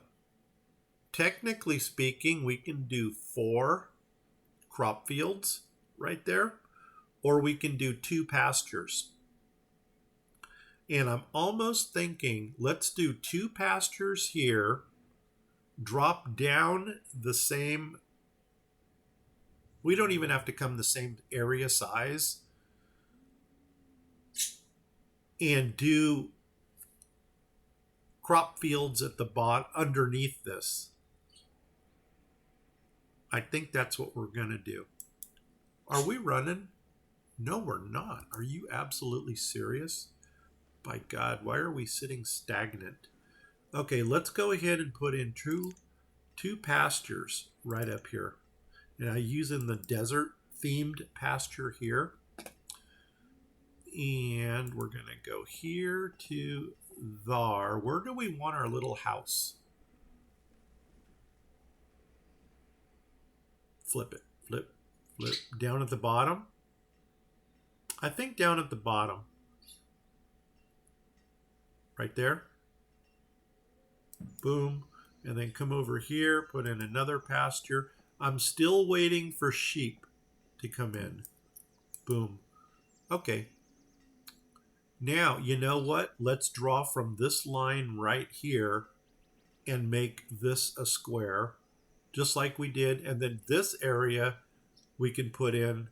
technically speaking, we can do 4 crop fields right there, or we can do 2 pastures. And I'm almost thinking, let's do 2 pastures here, drop down the same. We don't even have to come the same area size, and do crop fields at the bottom underneath this. I think that's what we're going to do. Are we running? No, we're not. Are you absolutely serious? By God, why are we sitting stagnant? Okay, let's go ahead and put in two pastures right up here. And I'm using the desert themed pasture here. And we're going to go here to there. Where do we want our little house? Flip it. Flip. Down at the bottom. I think down at the bottom. Right there. Boom. And then come over here, put in another pasture. I'm still waiting for sheep to come in. Boom. Okay. Now, you know what? Let's draw from this line right here and make this a square, just like we did. And then this area, we can put in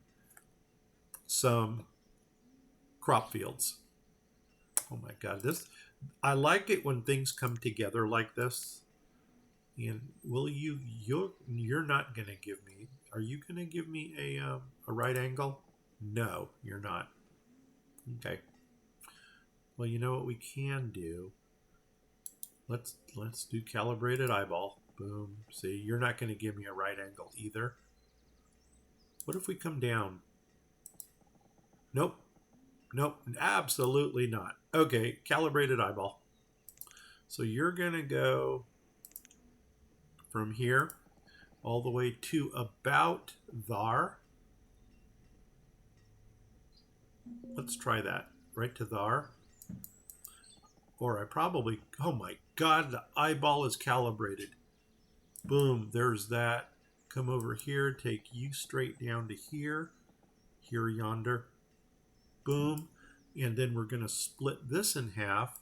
some crop fields. Oh my God, I like it when things come together like this. And you're not going to give me, are you going to give me a right angle? No, you're not. Okay. Well, you know what we can do Let's do calibrated eyeball. Boom. See, you're not going to give me a right angle either. What if we come down? Nope. Nope. Absolutely not. Okay, calibrated eyeball. So you're going to go from here all the way to about there. Let's try that. Right to there. Or I probably, oh my God, the eyeball is calibrated. Boom, there's that. Come over here, take you straight down to here. Here, yonder. Boom. And then we're going to split this in half,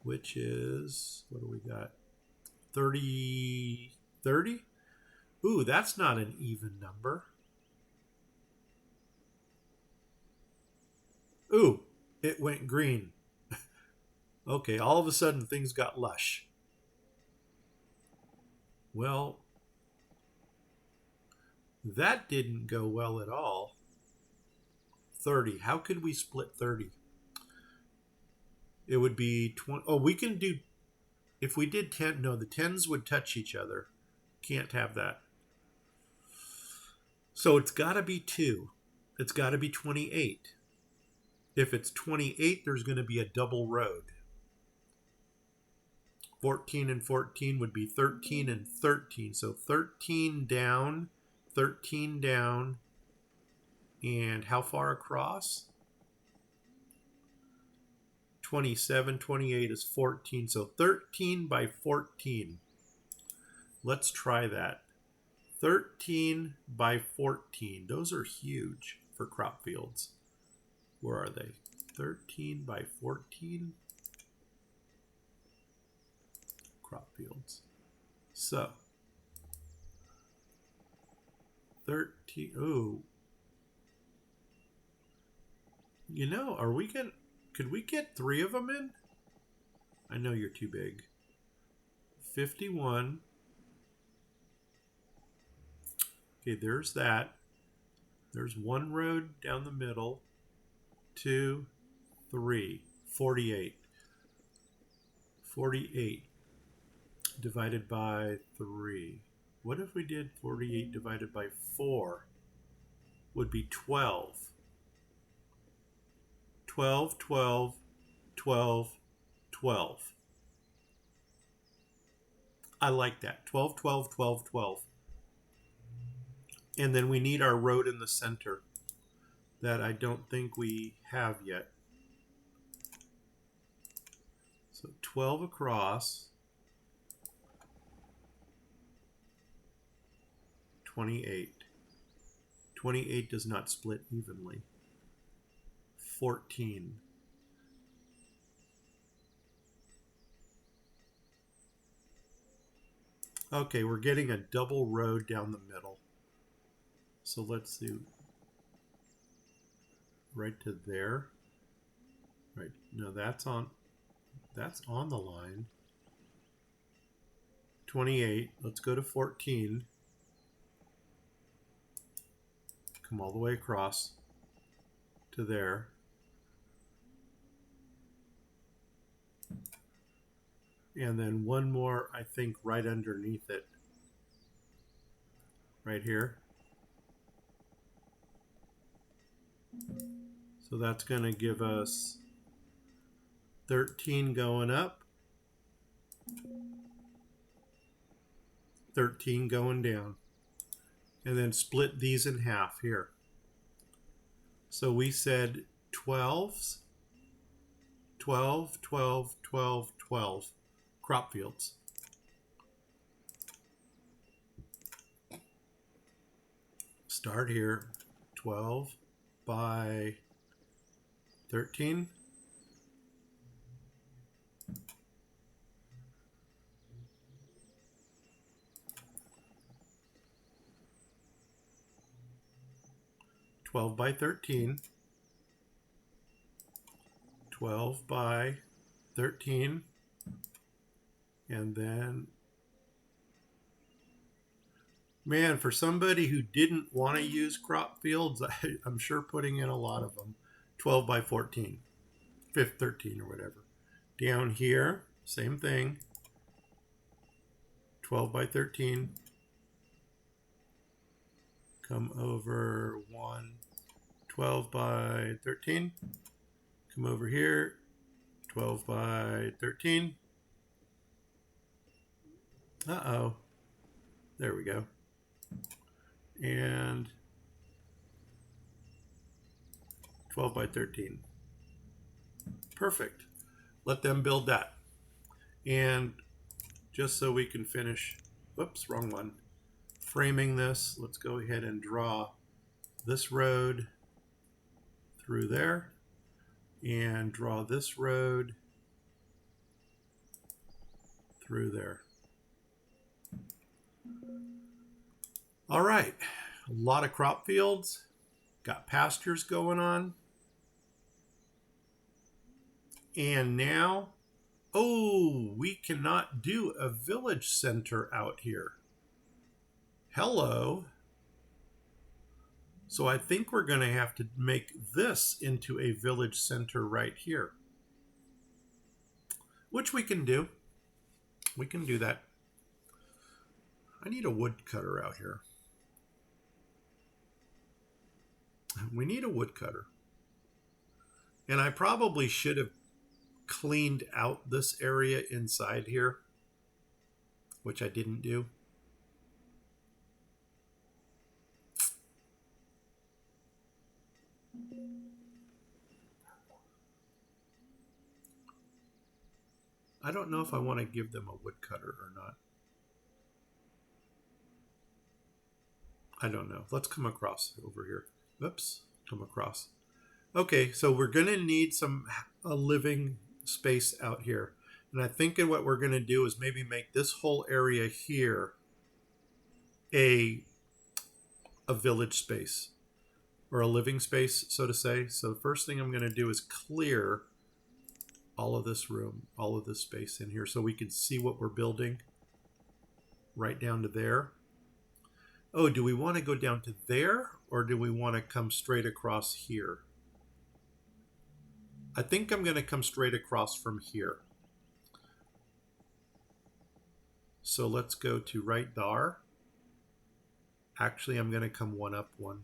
which is, what do we got? 30, 30? Ooh, that's not an even number. Ooh, it went green. Okay, all of a sudden things got lush. Well, that didn't go well at all. 30. How could we split 30? It would be 20. Oh, we can do, if we did 10, no, the 10s would touch each other. Can't have that. So it's got to be 2. It's got to be 28. If it's 28, there's going to be a double road. 14 and 14 would be 13 and 13. So 13 down, 13 down, and how far across? 27, 28 is 14. So 13 by 14. Let's try that. 13 by 14. Those are huge for crop fields. Where are they? 13 by 14. Crop fields. So 13. Oh, you know, are we gonna? Could we get 3 of them in? I know you're too big. 51. Okay, there's that. There's one road down the middle. 2, 3, 48. 48 divided by 3. What if we did 48 divided by 4? Would be 12. 12, 12, 12, 12. I like that. 12, 12, 12, 12. And then we need our road in the center that I don't think we have yet. So 12 across, 28. 28 does not split evenly. 14. Okay, we're getting a double road down the middle. So let's do right to there. Right, no, that's on the line. 28, let's go to 14. Come all the way across to there. And then one more, I think, right underneath it. Right here. So that's going to give us 13 going up, 13 going down. And then split these in half here. So we said 12s, 12, 12, 12, 12 crop fields. Start here, 12 by 13. By 13, 12 by 13, and then, man, for somebody who didn't want to use crop fields, I'm sure putting in a lot of them. 12 by 14, 13 or whatever. Down here, same thing. 12 by 13. Come over 1, 12 by 13. Come over here, 12 by 13. Uh-oh. There we go. And 12 by 13. Perfect. Let them build that. And just so we can finish, whoops, wrong one. Framing this, let's go ahead and draw this road through there and draw this road through there. All right, a lot of crop fields, got pastures going on. And now, oh, we cannot do a village center out here. Hello. So I think we're going to have to make this into a village center right here. Which we can do. We can do that. I need a woodcutter out here. We need a woodcutter. And I probably should have cleaned out this area inside here, which I didn't do. I don't know if I want to give them a woodcutter or not. I don't know. Let's come across over here. Oops, come across. Okay, so we're going to need a living space out here. And I think what we're going to do is maybe make this whole area here a village space or a living space, so to say. So the first thing I'm going to do is clear all of this room, all of this space in here so we can see what we're building right down to there. Oh, do we want to go down to there or do we want to come straight across here? I think I'm going to come straight across from here. So let's go to right there. Actually, I'm going to come one up one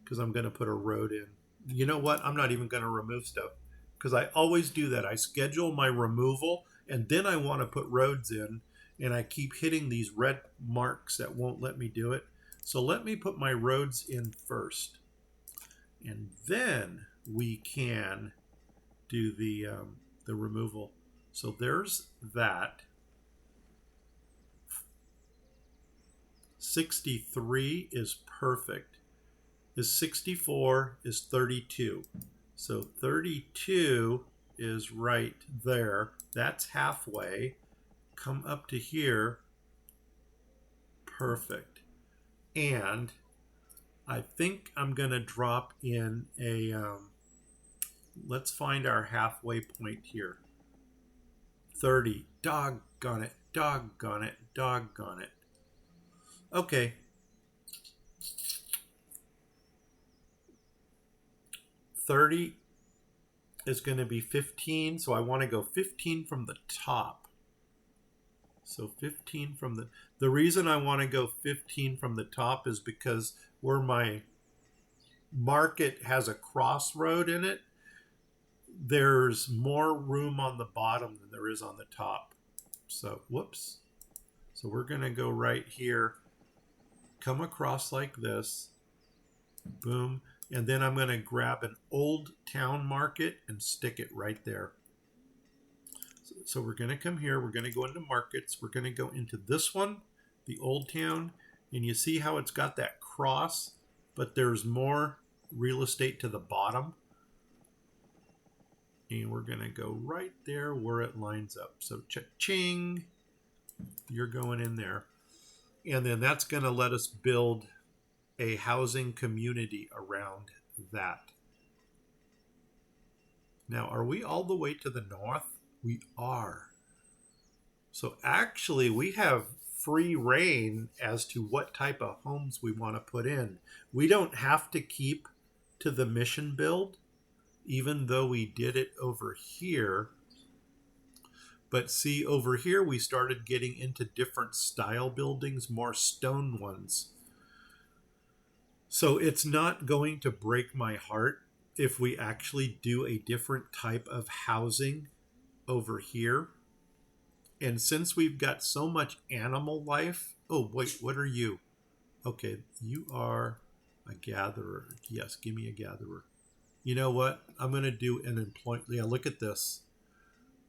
because I'm going to put a road in. You know what? I'm not even going to remove stuff because I always do that. I schedule my removal and then I want to put roads in and I keep hitting these red marks that won't let me do it. So let me put my roads in first and then we can do the removal. So there's that. 63 is perfect. 64 is 32. So 32 is right there. That's halfway. Come up to here. Perfect. And I think I'm going to drop in a, let's find our halfway point here. 30. Doggone it. Doggone it. Doggone it. Okay. 30 is going to be 15. So I want to go 15 from the top. So 15 from the reason I want to go 15 from the top is because where my market has a crossroad in it, there's more room on the bottom than there is on the top. So, whoops. So we're going to go right here, come across like this, boom, and then I'm going to grab an old town market and stick it right there. So we're going to come here, we're going to go into markets, we're going to go into this one, the old town, and you see how it's got that cross, but there's more real estate to the bottom. And we're going to go right there where it lines up. So cha-ching, you're going in there. And then that's going to let us build a housing community around that. Now, are we all the way to the north? We are. So actually, we have free reign as to what type of homes we want to put in. We don't have to keep to the mission build, even though we did it over here. But see, over here we started getting into different style buildings, more stone ones. So it's not going to break my heart if we actually do a different type of housing over here. And since we've got so much animal life, oh, wait, what are you? Okay, you are a gatherer. Yes, give me a gatherer. You know what? I'm going to do an employment. Yeah, look at this.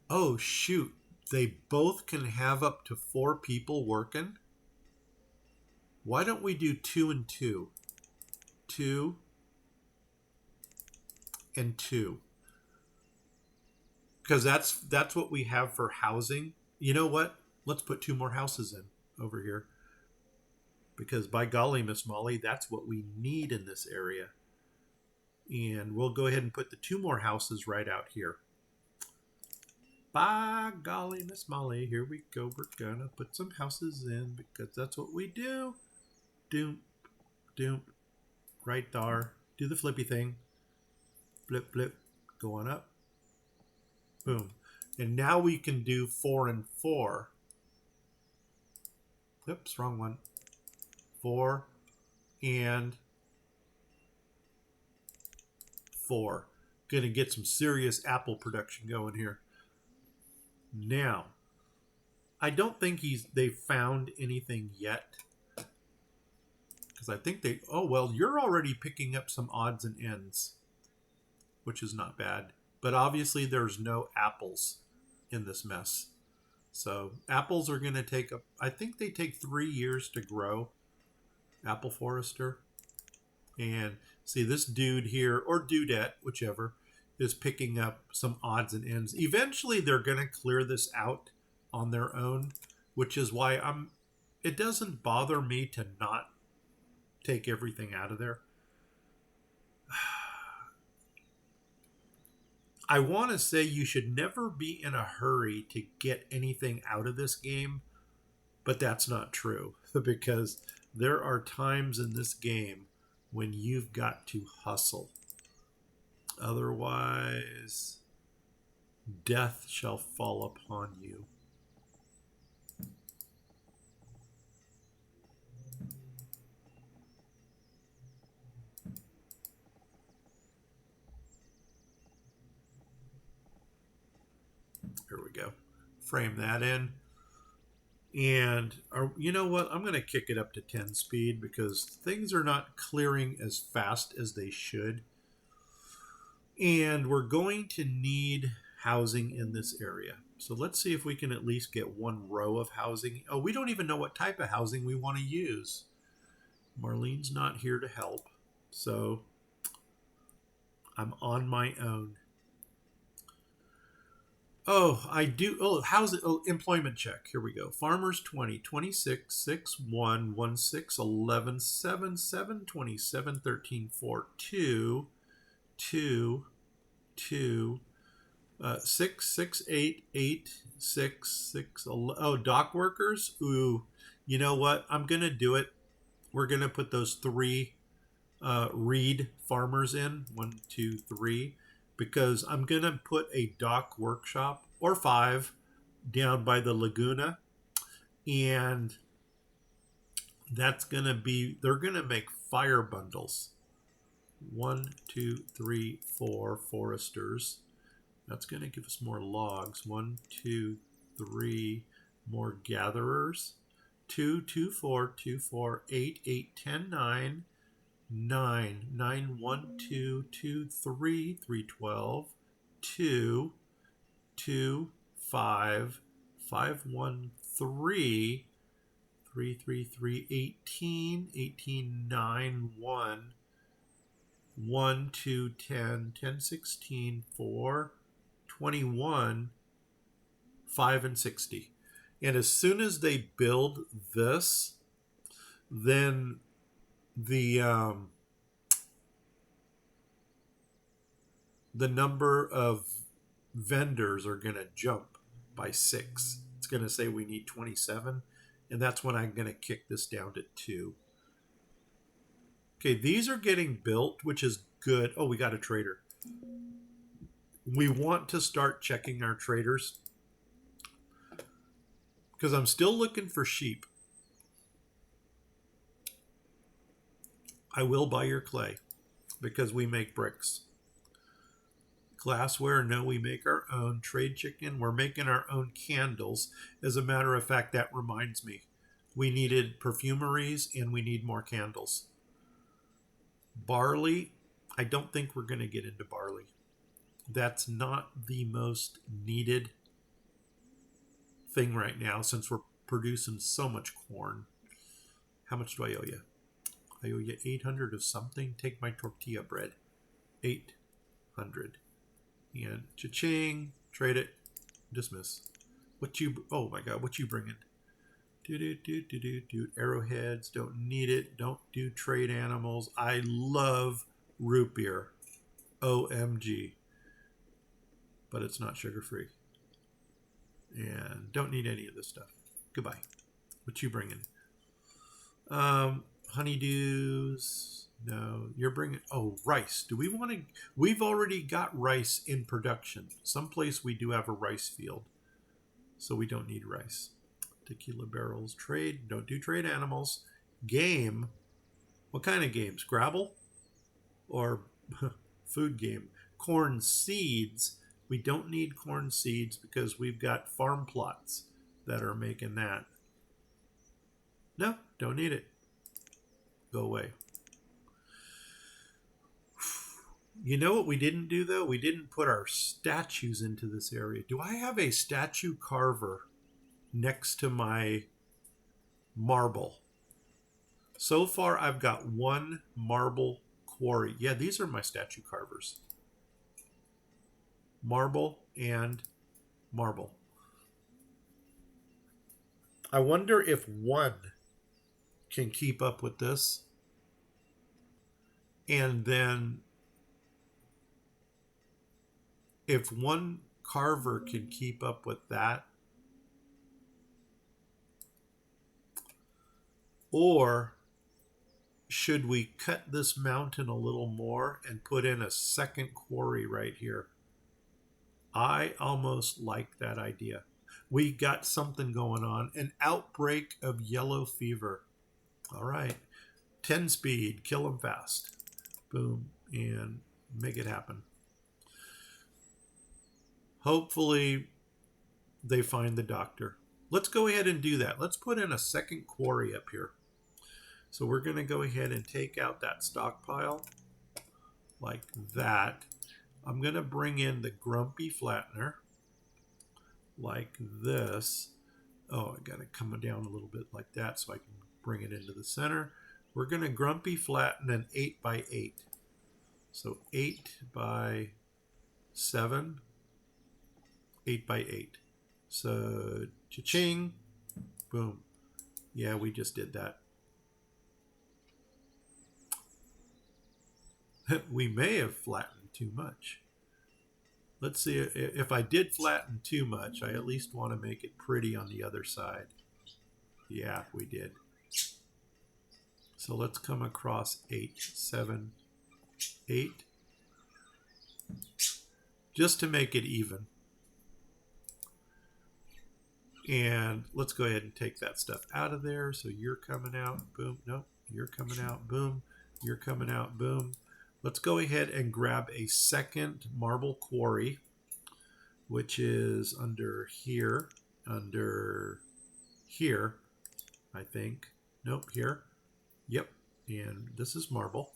Oh, shoot. They both can have up to 4 people working. Why don't we do 2 and 2? 2 and 2. Because that's what we have for housing. You know what? Let's put 2 more houses in over here. Because by golly, Miss Molly, that's what we need in this area. And we'll go ahead and put the 2 more houses right out here. By golly, Miss Molly, here we go. We're gonna put some houses in because that's what we do. Doom, doom, right there. Do the flippy thing. Flip, flip, go on up. Boom. And now we can do 4 and 4. Oops, wrong one. 4 and 4. Gonna get some serious apple production going here. Now, I don't think they found anything yet. Because I think they, oh, well, you're already picking up some odds and ends, which is not bad. But obviously there's no apples in this mess. So apples are going to take, I think they take 3 years to grow. Apple forester. And see this dude here, or dudette, whichever, is picking up some odds and ends. Eventually they're going to clear this out on their own, which is why it doesn't bother me to not take everything out of there. I want to say you should never be in a hurry to get anything out of this game, but that's not true because there are times in this game when you've got to hustle. Otherwise, death shall fall upon you. Here we go. Frame that in. And you know what? I'm going to kick it up to 10 speed because things are not clearing as fast as they should. And we're going to need housing in this area. So let's see if we can at least get 1 row of housing. Oh, we don't even know what type of housing we want to use. Marlene's not here to help. So I'm on my own. Oh, I do. Oh, how's it? Oh, employment check. Here we go. Farmers 20, 26, 6, 1, 16, 11, 7, 7, 27, 13, 4, 2, 2, 2, 6, 6, 8, 8, 6, 6, 11. Oh, dock workers. Ooh, you know what? I'm going to do it. We're going to put those 3 reed farmers in. 1, 2, 3. Because I'm going to put a dock workshop, or 5, down by the Laguna. And that's going to be, they're going to make fire bundles. 1, 2, 3, 4 foresters. That's going to give us more logs. 1, 2, 3 more gatherers. 2, 2, 4, 2, 4, 8, 8, 10, 9. 9, 9, 1, 2, 2, 3, 3, 12, 2, 2, 5, 5, 1, 3, 3, 3, 3, 18, 18, 9, 1, 1, 2, 10, 10, 16, 4, 21, 5, and 60. And as soon as they build this, then the number of vendors are going to jump by 6. It's going to say we need 27, and that's when I'm going to kick this down to 2. Okay, these are getting built, which is good. Oh, we got a trader. We want to start checking our traders because I'm still looking for sheep. I will buy your clay because we make bricks. Glassware, no, we make our own. Trade chicken, we're making our own candles. As a matter of fact, that reminds me. We needed perfumeries and we need more candles. Barley, I don't think we're going to get into barley. That's not the most needed thing right now since we're producing so much corn. How much do I owe you? I owe you 800 of something. Take my tortilla bread. 800. And cha-ching. Trade it. Dismiss. What you... Oh my god, what you bringing? Do. Arrowheads. Don't need it. Don't do trade animals. I love root beer. OMG. But it's not sugar-free. And don't need any of this stuff. Goodbye. What you bringing? Honeydews. No, you're bringing... Oh, rice. Do we want to... We've already got rice in production. Someplace we do have a rice field. So we don't need rice. Tequila barrels. Trade. Don't do trade animals. Game. What kind of games? Scrabble? Or food game? Corn seeds. We don't need corn seeds because we've got farm plots that are making that. No, don't need it. Go away. You know what we didn't do, though? We didn't put our statues into this area. Do I have a statue carver next to my marble? So far, I've got one marble quarry. Yeah, these are my statue carvers. Marble and marble. I wonder if one can keep up with this. And then if one carver can keep up with that, or should we cut this mountain a little more and put in a second quarry right here? I almost like that idea. We got something going on. An outbreak of yellow fever. All right. 10 speed. Kill them fast. Boom. And make it happen. Hopefully they find the doctor. Let's go ahead and do that. Let's put in a second quarry up here. So we're going to go ahead and take out that stockpile like that. I'm going to bring in the grumpy flattener like this. Oh, I got to come down a little bit like that so I can bring it into the center. We're going to grumpy flatten an 8 by 8. So 8 by 7, 8 by 8. So cha-ching, boom. Yeah, we just did that. We may have flattened too much. Let's see, if I did flatten too much, I at least want to make it pretty on the other side. Yeah, we did. So let's come across 8, 7, 8. Just to make it even. And let's go ahead and take that stuff out of there. So you're coming out, boom. Nope, you're coming out, boom. You're coming out, boom. Let's go ahead and grab a second marble quarry, which is under here, I think. Nope, here. Yep, and this is marble.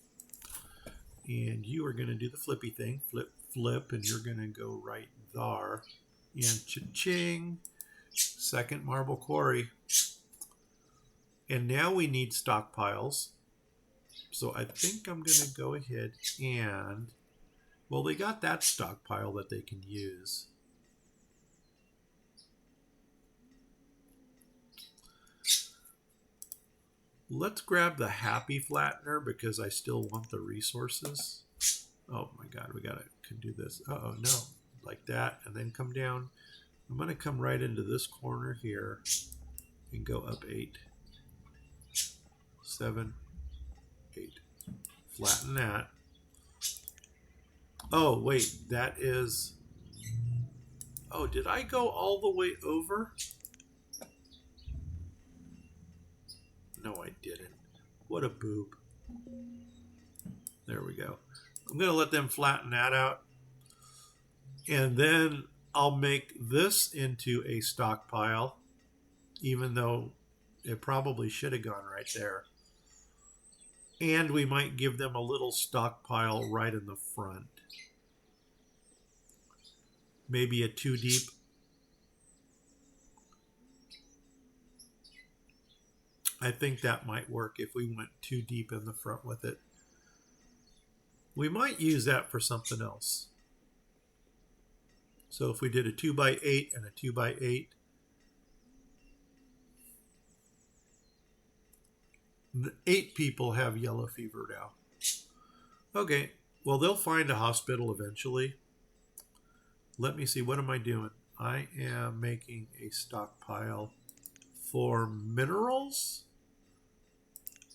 And you are going to do the flippy thing, flip, and you're going to go right there. And cha-ching, second marble quarry. And now we need stockpiles. So I think I'm going to go ahead and, well, they got that stockpile that they can use. Let's grab the happy flattener because I still want the resources. Oh my God, we can do this. Uh-oh, no, like that, and then come down. I'm going to come right into this corner here and go up 8, 7, 8. Flatten that. Oh, wait, that is... Oh, did I go all the way over? didn't. What a boob. There we go. I'm going to let them flatten that out. And then I'll make this into a stockpile, even though it probably should have gone right there. And we might give them a little stockpile right in the front. Maybe a 2 deep. I think that might work if we went 2 deep in the front with it. We might use that for something else. So if we did a 2x8 and a 2x8, the 8 people have yellow fever now. Okay, well, they'll find a hospital eventually. Let me see, what am I doing? I am making a stockpile for minerals.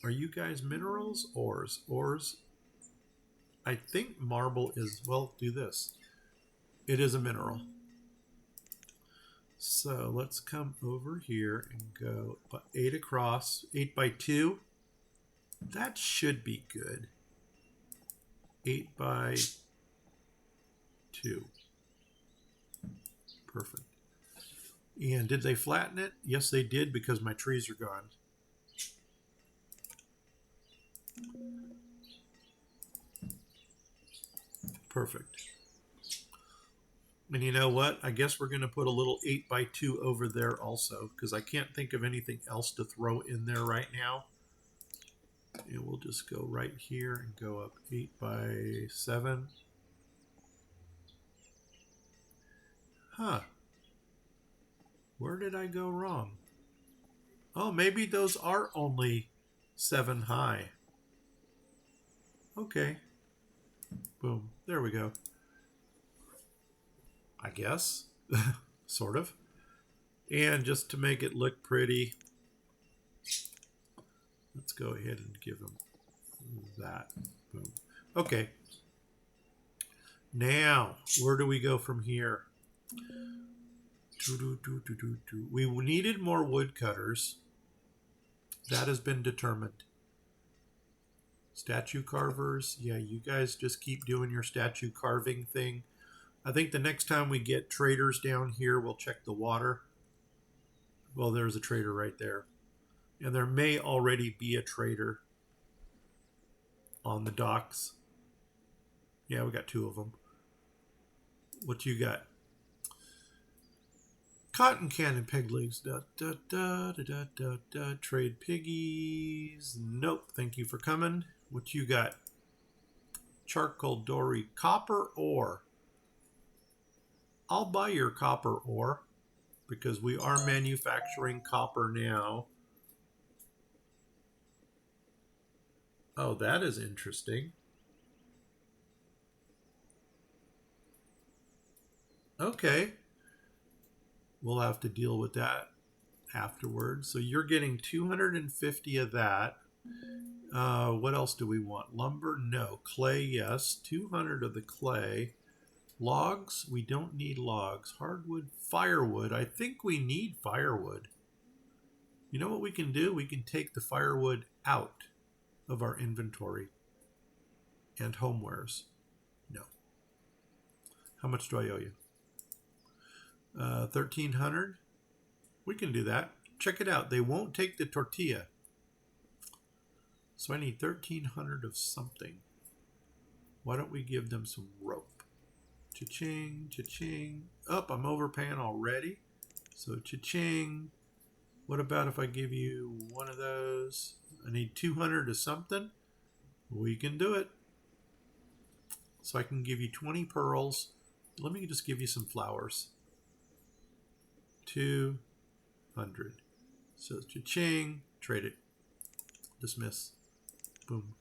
Are you guys minerals? Ores. Ores. I think marble is, well, do this. It is a mineral. So let's come over here and go 8 across, 8x2. That should be good. 8x2. Perfect. And did they flatten it? Yes, they did, because my trees are gone. Perfect. And you know what? I guess we're going to put a little 8x2 over there also, because I can't think of anything else to throw in there right now. And we'll just go right here and go up 8x7. Huh. Where did I go wrong? Oh, maybe those are only 7 high. Okay. Boom. There we go. I guess. Sort of. And just to make it look pretty, let's go ahead and give them that. Boom. Okay. Now, where do we go from here? We needed more woodcutters. That has been determined. Statue carvers. Yeah, you guys just keep doing your statue carving thing. I think the next time we get traders down here, we'll check the water. Well, there's a trader right there. And there may already be a trader on the docks. Yeah, we got 2 of them. What you got? Cotton cannon peg legs. Trade piggies. Nope. Thank you for coming. What you got? Charcoal dory. Copper ore. I'll buy your copper ore because we are manufacturing copper now. Oh, that is interesting. Okay. We'll have to deal with that afterwards. So you're getting 250 of that. What else do we want? Lumber? No. Clay? Yes. 200 of the clay. Logs? We don't need logs. Hardwood? Firewood? I think we need firewood. You know what we can do? We can take the firewood out of our inventory. And homewares? No. How much do I owe you? 1,300. We can do that. Check it out. They won't take the tortilla. So I need 1,300 of something. Why don't we give them some rope? Cha-ching, cha-ching. Oh, I'm overpaying already. So cha-ching. What about if I give you one of those? I need 200 of something. We can do it. So I can give you 20 pearls. Let me just give you some flowers. 200. So cha-ching. Trade it. Dismiss. Boom.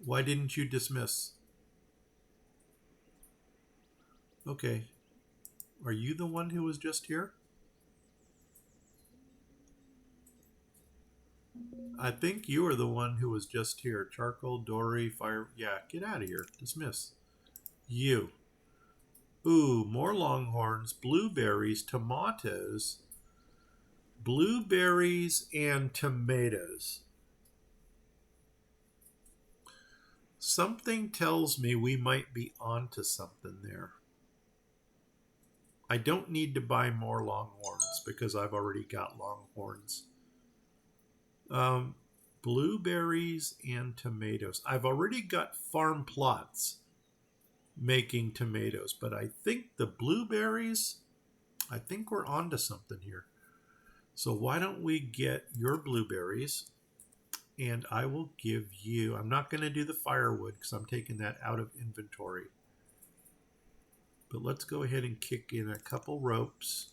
Why didn't you dismiss? Okay. Are you the one who was just here? I think you are the one who was just here. Charcoal, dory, fire. Yeah, get out of here. Dismiss. You. Ooh, more longhorns, blueberries, tomatoes, Blueberries and tomatoes. Something tells me we might be onto something there. I don't need to buy more longhorns because I've already got longhorns. Blueberries and tomatoes. I've already got farm plots making tomatoes, but I think the blueberries, I think we're onto something here. So why don't we get your blueberries, and I will give you, I'm not going to do the firewood because I'm taking that out of inventory. But let's go ahead and kick in a couple ropes.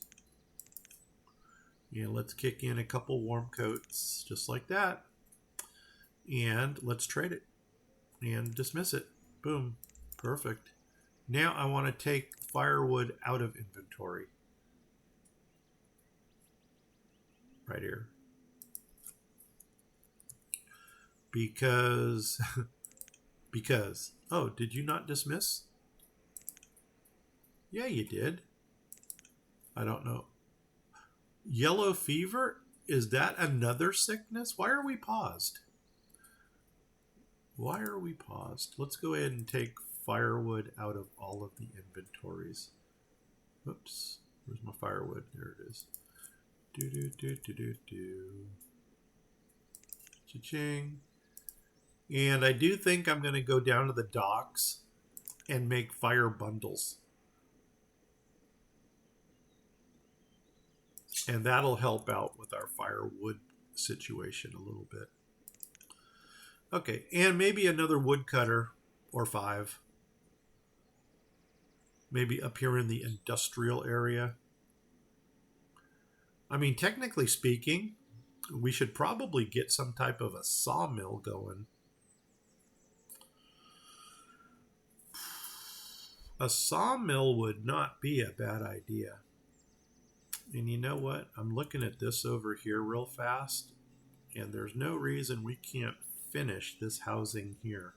And let's kick in a couple warm coats, just like that. And let's trade it and dismiss it. Boom. Perfect. Now I want to take firewood out of inventory. Right here. Because, oh, did you not dismiss? Yeah, you did. I don't know. Yellow fever? Is that another sickness? Why are we paused? Why are we paused? Let's go ahead and take firewood out of all of the inventories. Oops. Where's my firewood? There it is. Cha-ching. And I do think I'm going to go down to the docks and make fire bundles. And that'll help out with our firewood situation a little bit. Okay, and maybe another woodcutter or 5. Maybe up here in the industrial area. I mean, technically speaking, we should probably get some type of a sawmill going. A sawmill would not be a bad idea. And you know what? I'm looking at this over here real fast, and there's no reason we can't finish this housing here.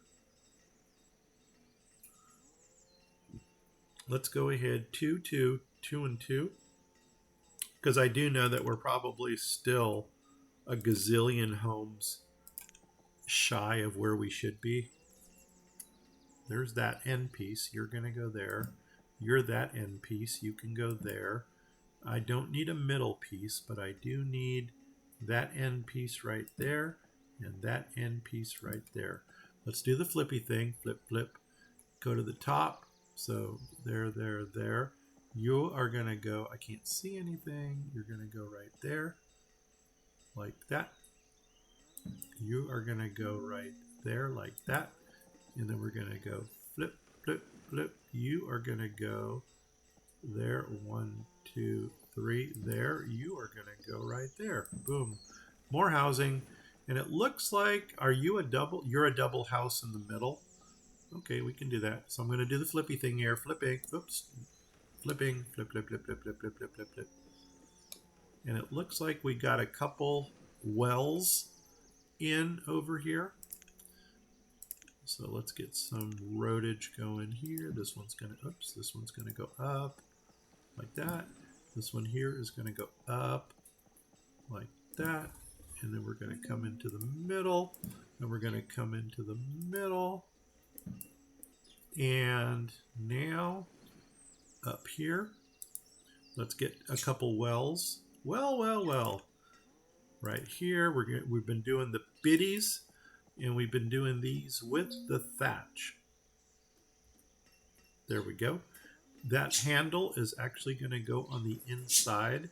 Let's go ahead 2, 2, 2, and 2. Because I do know that we're probably still a gazillion homes shy of where we should be. There's that end piece. You're going to go there. You're that end piece. You can go there. I don't need a middle piece, but I do need that end piece right there and that end piece right there. Let's do the flippy thing. Flip, flip. Go to the top. So there, there, there. You are going to go, I can't see anything. You're going to go right there. Like that. You are going to go right there like that. And then we're going to go flip, flip, flip. You are going to go there. 1, 2, 3. There. You are going to go right there. Boom. More housing. And it looks like, are you a double? You're a double house in the middle. Okay, we can do that. So I'm going to do the flippy thing here. Flipping. Oops. Flipping. Flip, flip, flip, flip, flip, flip, flip, flip, flip. And it looks like we got a couple wells in over here. So let's get some roadage going here. This one's going to, oops, this one's going to go up like that. This one here is going to go up like that. And then we're going to come into the middle. And we're going to come into the middle. And now up here, let's get a couple wells. Well. Right here, we've been doing the biddies. And we've been doing these with the thatch. There we go. That handle is actually going to go on the inside.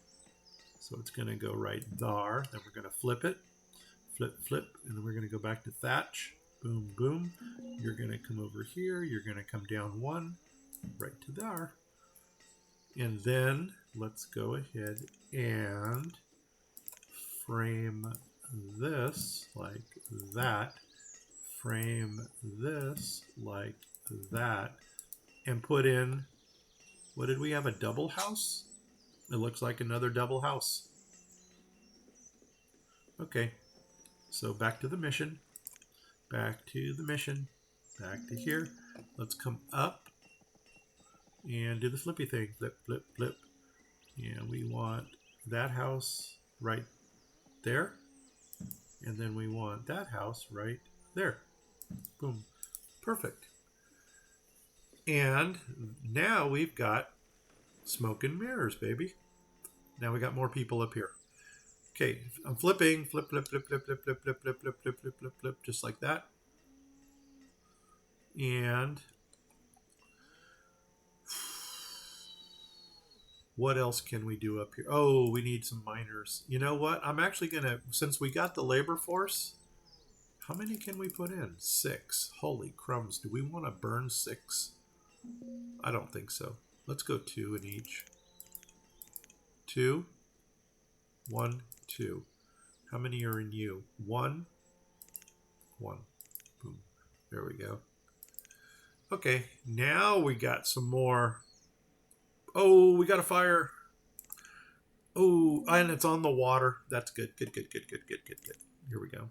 So it's going to go right there. Then we're going to flip it. Flip, flip. And then we're going to go back to thatch. Boom, boom. You're going to come over here. You're going to come down 1. Right to there. And then let's go ahead and frame this like that, frame this like that, and put in, what did we have, a double house? It looks like another double house. Okay, so back to the mission, back to the mission, back to here. Let's come up and do the flippy thing, flip, flip, flip. And we want that house right there. And then we want that house right there. Boom. Perfect. And now we've got smoke and mirrors, baby. Now we got more people up here. Okay, I'm flipping. Flip, flip, flip, flip, flip, flip, flip, flip, flip, flip, flip, flip, flip, just like that. And what else can we do up here? Oh, we need some miners. You know what? I'm actually going to, since we got the labor force, how many can we put in? 6. Holy crumbs. Do we want to burn 6? I don't think so. Let's go 2 in each. 2. 1, 2. How many are in you? 1. 1. Boom. There we go. Okay, now we got some more. Oh, we got a fire. Oh, and it's on the water. That's good. Good, good, good, good, good, good, good. Here we go.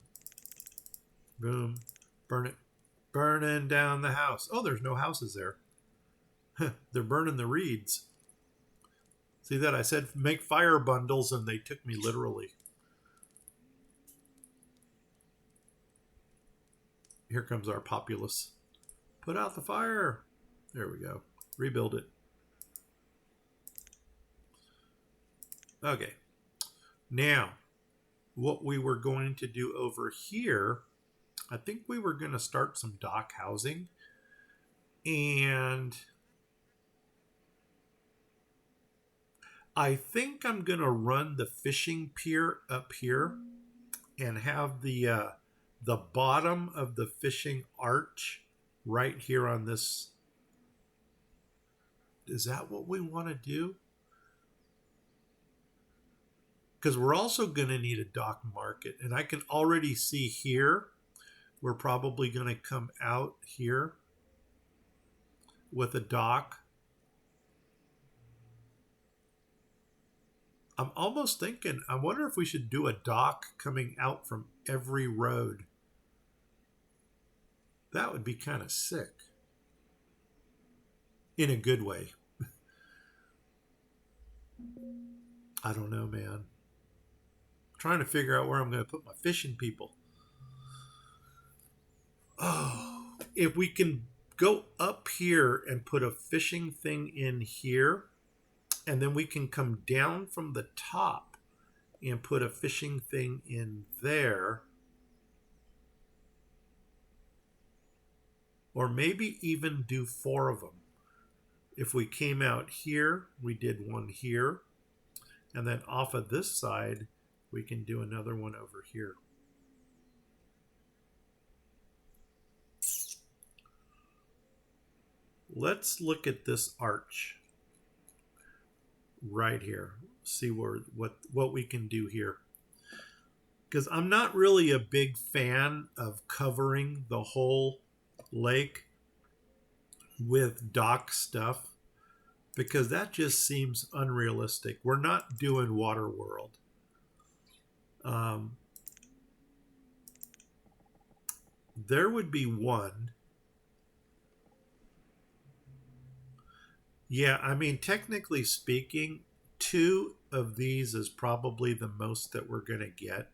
Boom. Burn it. Burning down the house. Oh, there's no houses there. They're burning the reeds. See that? I said make fire bundles, and they took me literally. Here comes our populace. Put out the fire. There we go. Rebuild it. Okay. Now, what we were going to do over here, I think we were going to start some dock housing. And I think I'm going to run the fishing pier up here and have the bottom of the fishing arch right here on this. Is that what we want to do? Because we're also going to need a dock market. And I can already see here, we're probably going to come out here with a dock. I'm almost thinking, I wonder if we should do a dock coming out from every road. That would be kind of sick. In a good way. I don't know, man. I'm trying to figure out where I'm going to put my fishing people. Oh, if we can go up here and put a fishing thing in here, and then we can come down from the top and put a fishing thing in there. Or maybe even do 4 of them. If we came out here, we did one here. And then off of this side, we can do another one over here. Let's look at this arch right here. See what we can do here. Because I'm not really a big fan of covering the whole lake with dock stuff, because that just seems unrealistic. We're not doing Water World. There would be one. Yeah, I mean, technically speaking, 2 of these is probably the most that we're going to get.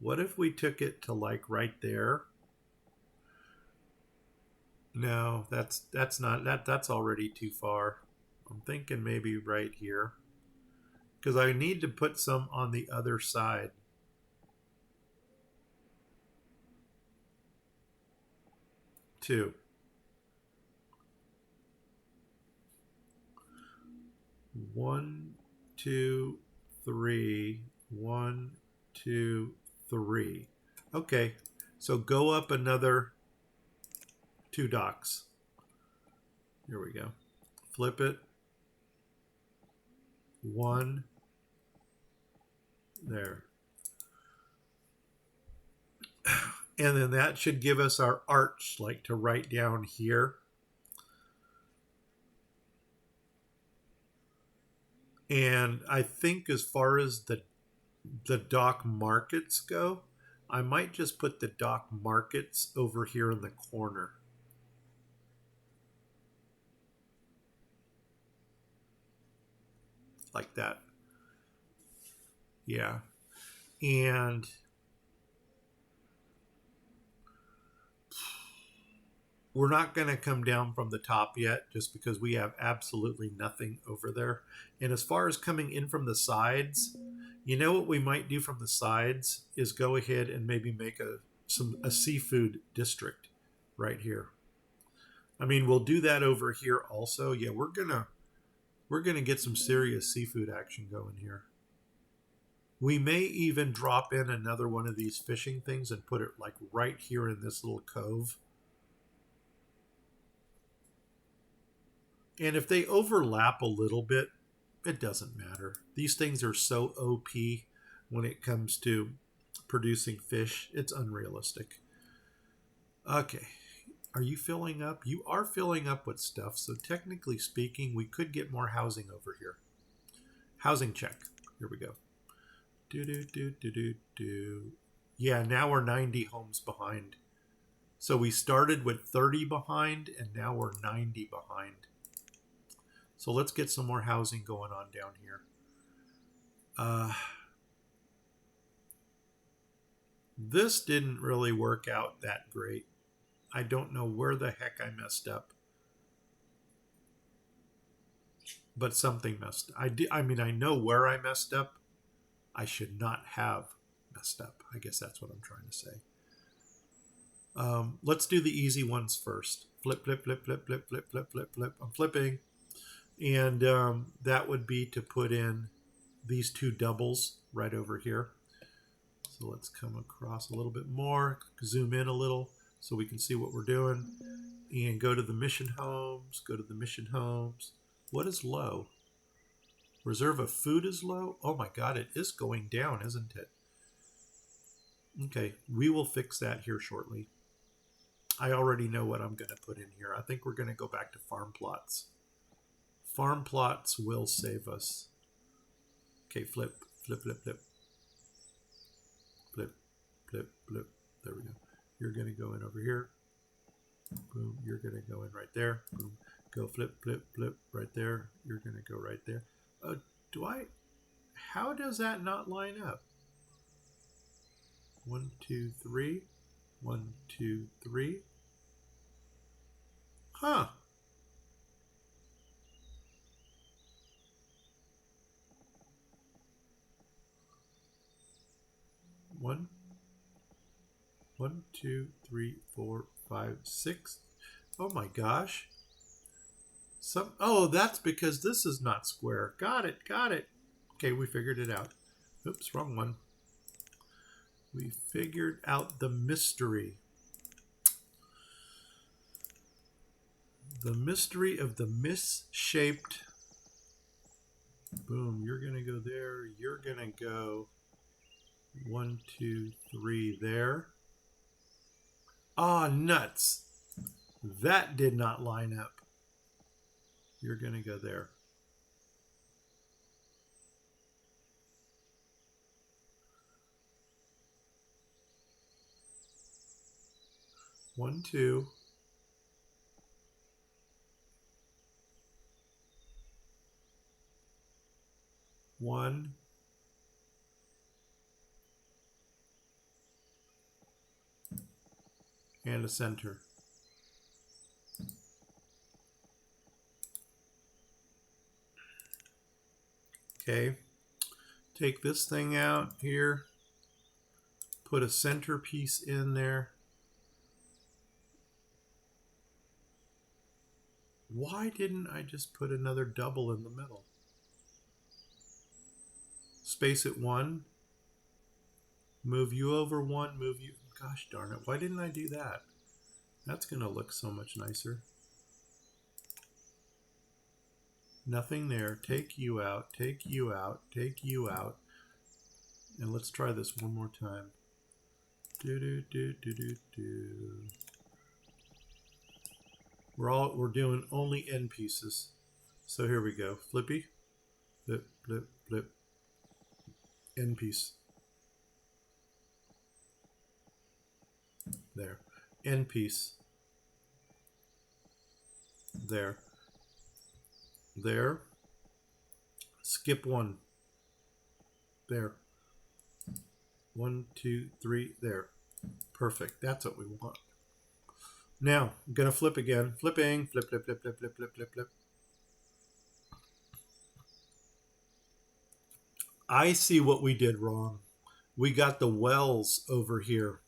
What if we took it to like right there? No, that's already too far. I'm thinking maybe right here, because I need to put some on the other side. Two. 1, 2, 3. 1, 2, 3. Okay, so go up another 2 docks. Here we go. Flip it. 1. There. And then that should give us our arch, like to right down here. And I think as far as the dock markets go, I might just put the dock markets over here in the corner. like that. Yeah. And we're not going to come down from the top yet just because we have absolutely nothing over there. And as far as coming in from the sides, you know what we might do from the sides is go ahead and maybe make a seafood district right here. I mean, we'll do that over here also. Yeah, we're gonna get some serious seafood action going here. We may even drop in another one of these fishing things and put it like right here in this little cove. And if they overlap a little bit, it doesn't matter. These things are so OP when it comes to producing fish. It's unrealistic. Okay. Are you filling up? You are filling up with stuff. So technically speaking, we could get more housing over here. Housing check. Here we go. Yeah, now we're 90 homes behind. So we started with 30 behind, and now we're 90 behind. So let's get some more housing going on down here. This didn't really work out that great. I don't know where the heck I messed up. But something messed up. I mean, I know where I messed up. I should not have messed up. I guess that's what I'm trying to say. Let's do the easy ones first. Flip, flip, flip, flip, flip, flip, flip, flip, flip. I'm flipping. And that would be to put in these two doubles right over here. So let's come across a little bit more, zoom in a little so we can see what we're doing. And go to the mission homes, go to the mission homes. What is low? Reserve of food is low? Oh my God, it is going down, isn't it? Okay, we will fix that here shortly. I already know what I'm going to put in here. I think we're going to go back to farm plots. Farm plots will save us. Okay, flip, flip, flip, flip. Flip, flip, flip. There we go. You're going to go in over here. Boom, you're going to go in right there. Boom, go flip, flip, flip right there. You're going to go right there. How does that not line up? 1, 2, 3. 1, 2, 3. Huh. One, 2, 3, 4, 5, 6. Oh my gosh. That's because this is not square. Got it, got it. Okay, we figured it out. Oops, wrong one. We figured out the mystery. The mystery of the misshaped. Boom, you're going to go there. You're going to go 1, 2, 3 there. Ah, nuts. That did not line up. You're going to go there. One, two. One. And a center. Okay. Take this thing out here. Put a centerpiece in there. Why didn't I just put another double in the middle? Space it 1. Move you over 1. Move you. Gosh darn it. Why didn't I do that? That's going to look so much nicer. Nothing there. Take you out. Take you out. Take you out. And let's try this one more time. We're doing only end pieces. So here we go. Flippy. Flip, flip, flip. End piece. There. End piece. There. There. skip one. There. 1, 2, 3, there. Perfect. That's what we want. Now, I'm going to flip again. Flipping. Flip, flip, flip, flip, flip, flip, flip, flip. I see what we did wrong. We got the wells over here.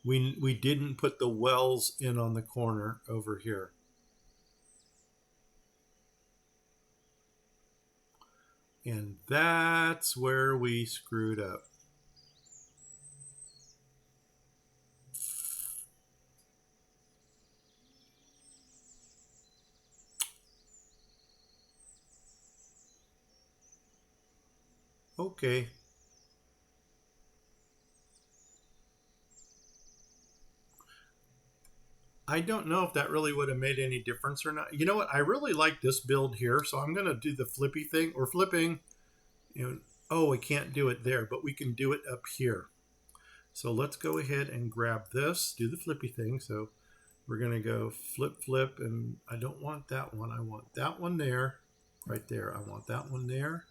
We didn't put the wells in on the corner over here. And that's where we screwed up. Okay. I don't know if that really would have made any difference or not. You know what? I really like this build here, so I'm going to do the flippy thing. We're flipping. Oh, we can't do it there, but we can do it up here. So let's go ahead and grab this, do the flippy thing. So we're going to go flip, flip, and I don't want that one. I want that one there, right there. I want that one there,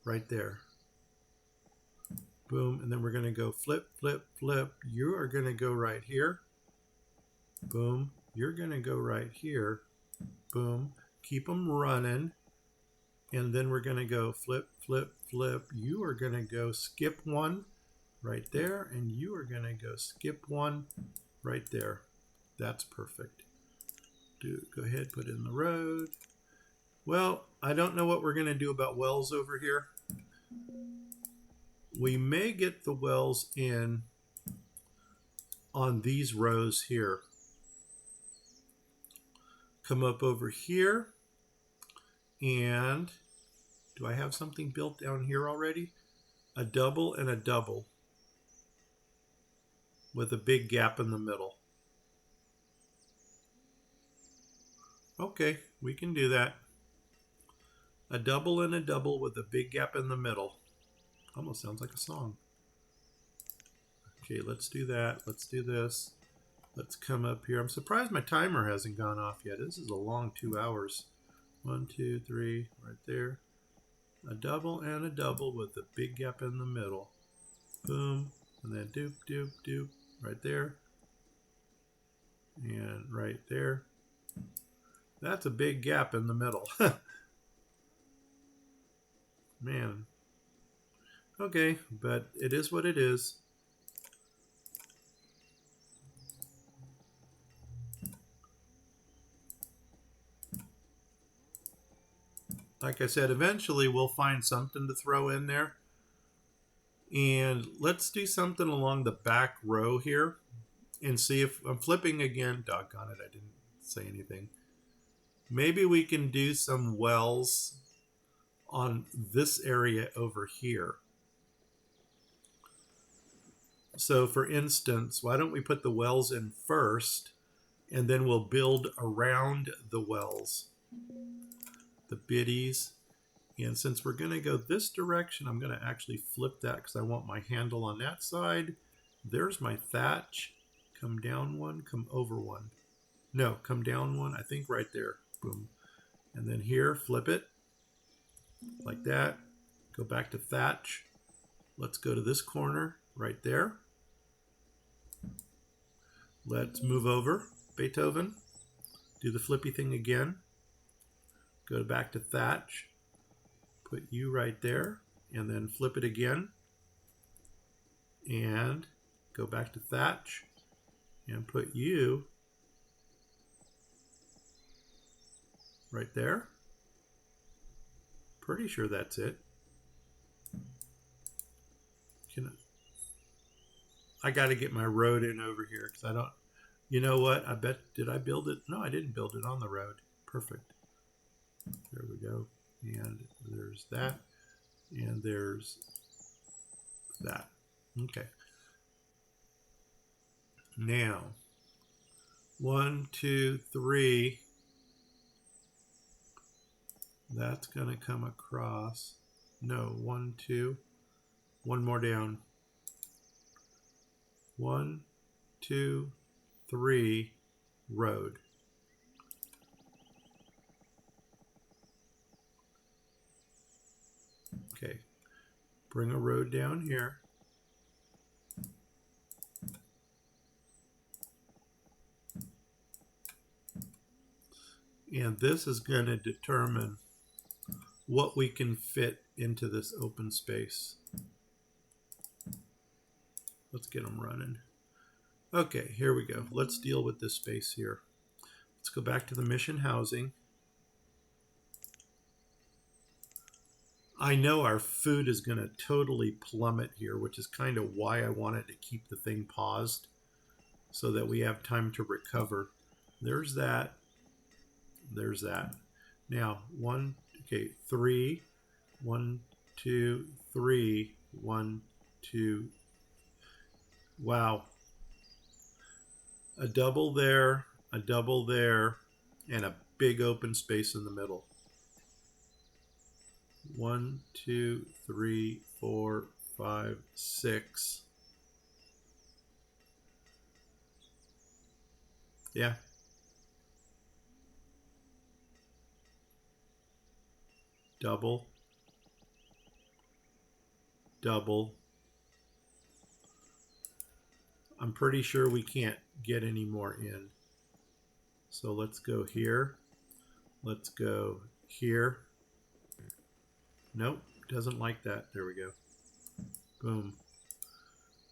right there. Boom, and then we're going to go flip, flip, flip. You are going to go right here. Boom, you're going to go right here. Boom, keep them running. And then we're going to go flip, flip, flip. You are going to go skip one right there, and you are going to go skip one right there. That's perfect. Go ahead, put in the road. Well, I don't know what we're going to do about wells over here. We may get the wells in on these rows here. Come up over here, and do I have something built down here already? A double and a double with a big gap in the middle. Okay, we can do that. A double and a double with a big gap in the middle. Almost sounds like a song. Okay, let's do that. Let's do this. Let's come up here. I'm surprised my timer hasn't gone off yet. This is a long 2 hours. 1, 2, 3, right there. A double and a double with a big gap in the middle. Boom. And then doop, doop, doop. Right there. And right there. That's a big gap in the middle. Man. Okay, but it is what it is. Like I said, eventually we'll find something to throw in there. And let's do something along the back row here and see if I'm flipping again. Doggone it, I didn't say anything. Maybe we can do some wells on this area over here. So for instance, why don't we put the wells in first, and then we'll build around the wells, the biddies. And since we're going to go this direction, I'm going to actually flip that because I want my handle on that side. There's my thatch. Come down one, come over one. No, come down one, I think right there. Boom. And then here, flip it like that. Go back to thatch. Let's go to this corner right there. Let's move over, Beethoven. Do the flippy thing again. Go back to thatch. Put you right there, and then flip it again. And go back to thatch, and put you right there. Pretty sure that's it. I got to get my road in over here because I don't. You know what? I bet, did I build it? No, I didn't build it on the road. Perfect. There we go. And there's that. And there's that. Okay. Now, 1, 2, 3. That's going to come across. No, 1, 2. One more down. 1, 2, 3, road. Bring a road down here. And this is going to determine what we can fit into this open space. Let's get them running. Okay, here we go. Let's deal with this space here. Let's go back to the mission housing. I know our food is going to totally plummet here, which is kind of why I wanted to keep the thing paused so that we have time to recover. There's that. There's that. Now, 3, 1, 2, 3, 1, 2. Wow. A double there, and a big open space in the middle. 1, 2, 3, 4, 5, 6. Yeah. Double. I'm pretty sure we can't get any more in. So let's go here. Let's go here. Nope, doesn't like that. There we go. Boom.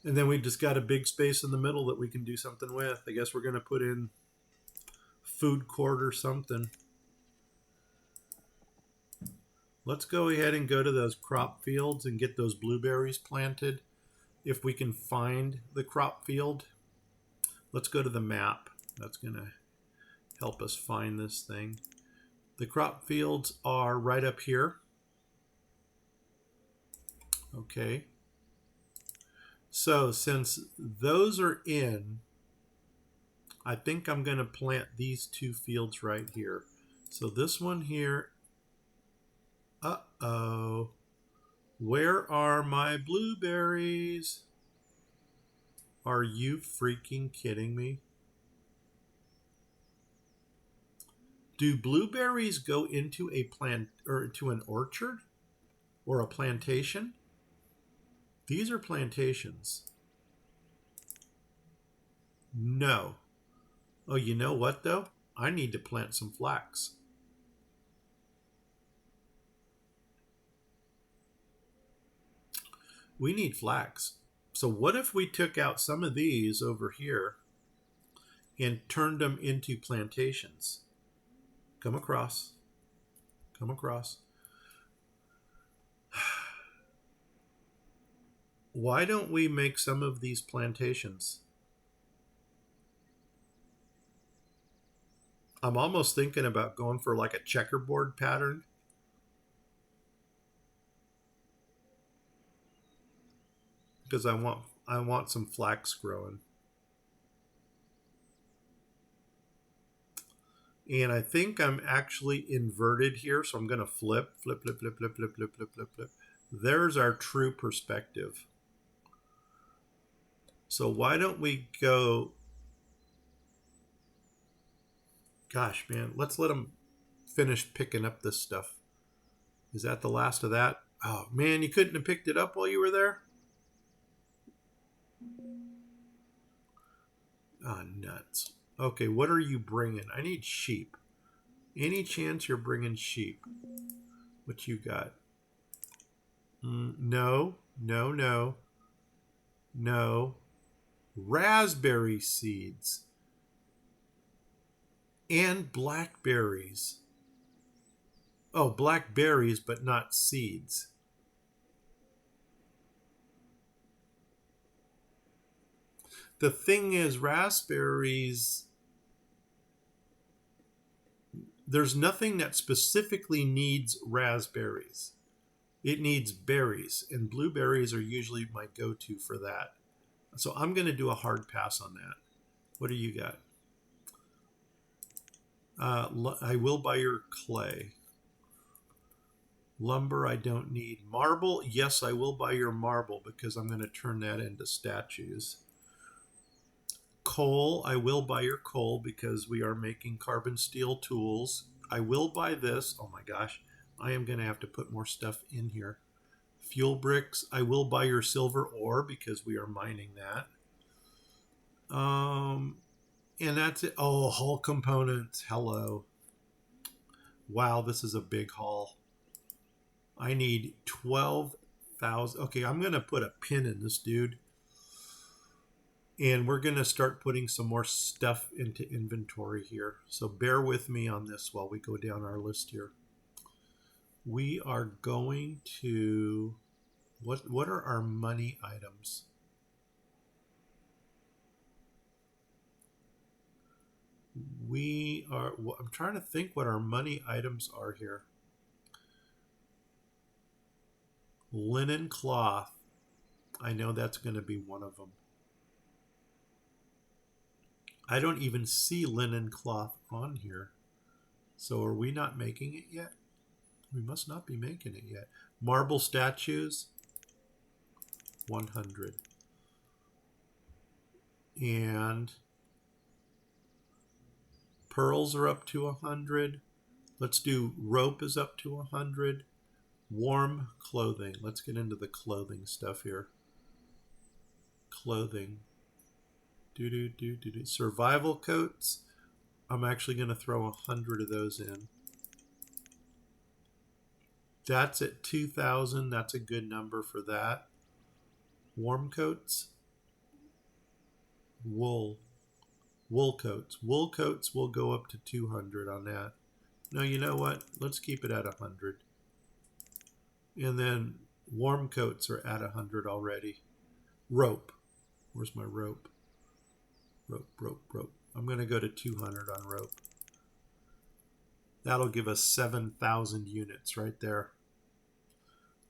And then we just got a big space in the middle that we can do something with. I guess we're going to put in food court or something. Let's go ahead and go to those crop fields and get those blueberries planted. If we can find the crop field, let's go to the map. That's going to help us find this thing. The crop fields are right up here. Okay. So since those are in, I think I'm going to plant these 2 fields right here. So this one here. Uh-oh. Where are my blueberries? Are you freaking kidding me? Do blueberries go into a plant or into an orchard or a plantation? These are plantations. No. Oh, you know what though? I need to plant some flax. We need flax. So what if we took out some of these over here and turned them into plantations? Come across. Come across. Why don't we make some of these plantations? I'm almost thinking about going for like a checkerboard pattern. Because I want some flax growing. And I think I'm actually inverted here, so I'm going to flip. There's our true perspective. So why don't we go... Gosh, man, let's let them finish picking up this stuff. Is that the last of that? Oh, man, you couldn't have picked it up while you were there? Ah, nuts. Okay, what are you bringing? I need sheep. Any chance you're bringing sheep? What you got? No. Raspberry seeds. And blackberries. Oh, blackberries, but not seeds. The thing is, raspberries, there's nothing that specifically needs raspberries. It needs berries, and blueberries are usually my go-to for that. So I'm going to do a hard pass on that. What do you got? I will buy your clay. Lumber, I don't need. Marble, yes, I will buy your marble because I'm going to turn that into statues. Coal, I will buy your coal because we are making carbon steel tools. I will buy this. Oh my gosh, I am going to have to put more stuff in here. Fuel bricks. I will buy your silver ore because we are mining that. And that's it. Oh, hull components. Hello. Wow, this is a big haul. I need 12,000. Okay, I'm going to put a pin in this dude. And we're going to start putting some more stuff into inventory here. So bear with me on this while we go down our list here. We are going to... What are our money items? I'm trying to think what our money items are here. Linen cloth. I know that's going to be one of them. I don't even see linen cloth on here. So are we not making it yet? We must not be making it yet. Marble statues, 100. And pearls are up to 100. Let's do rope is up to 100. Warm clothing. Let's get into the clothing stuff here. Clothing. Survival coats. I'm actually going to throw 100 of those in. That's at 2,000. That's a good number for that. Warm coats. Wool coats. Wool coats will go up to 200 on that. No, you know what? Let's keep it at 100. And then warm coats are at 100 already. Rope. Where's my rope? Rope. I'm going to go to 200 on rope. That'll give us 7,000 units right there.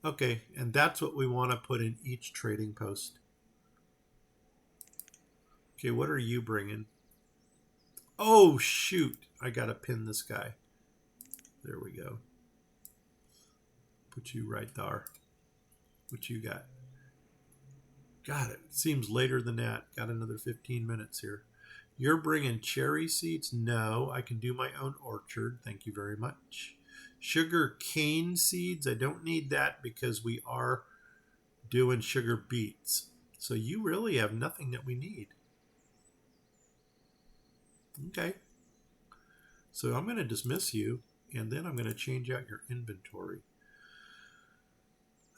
Okay, and that's what we want to put in each trading post. Okay, what are you bringing? Oh, shoot. I got to pin this guy. There we go. Put you right there. What you got? God, it seems later than that. Got another 15 minutes here. You're bringing cherry seeds? No, I can do my own orchard. Thank you very much. Sugar cane seeds? I don't need that because we are doing sugar beets. So you really have nothing that we need. Okay. So I'm going to dismiss you, and then I'm going to change out your inventory.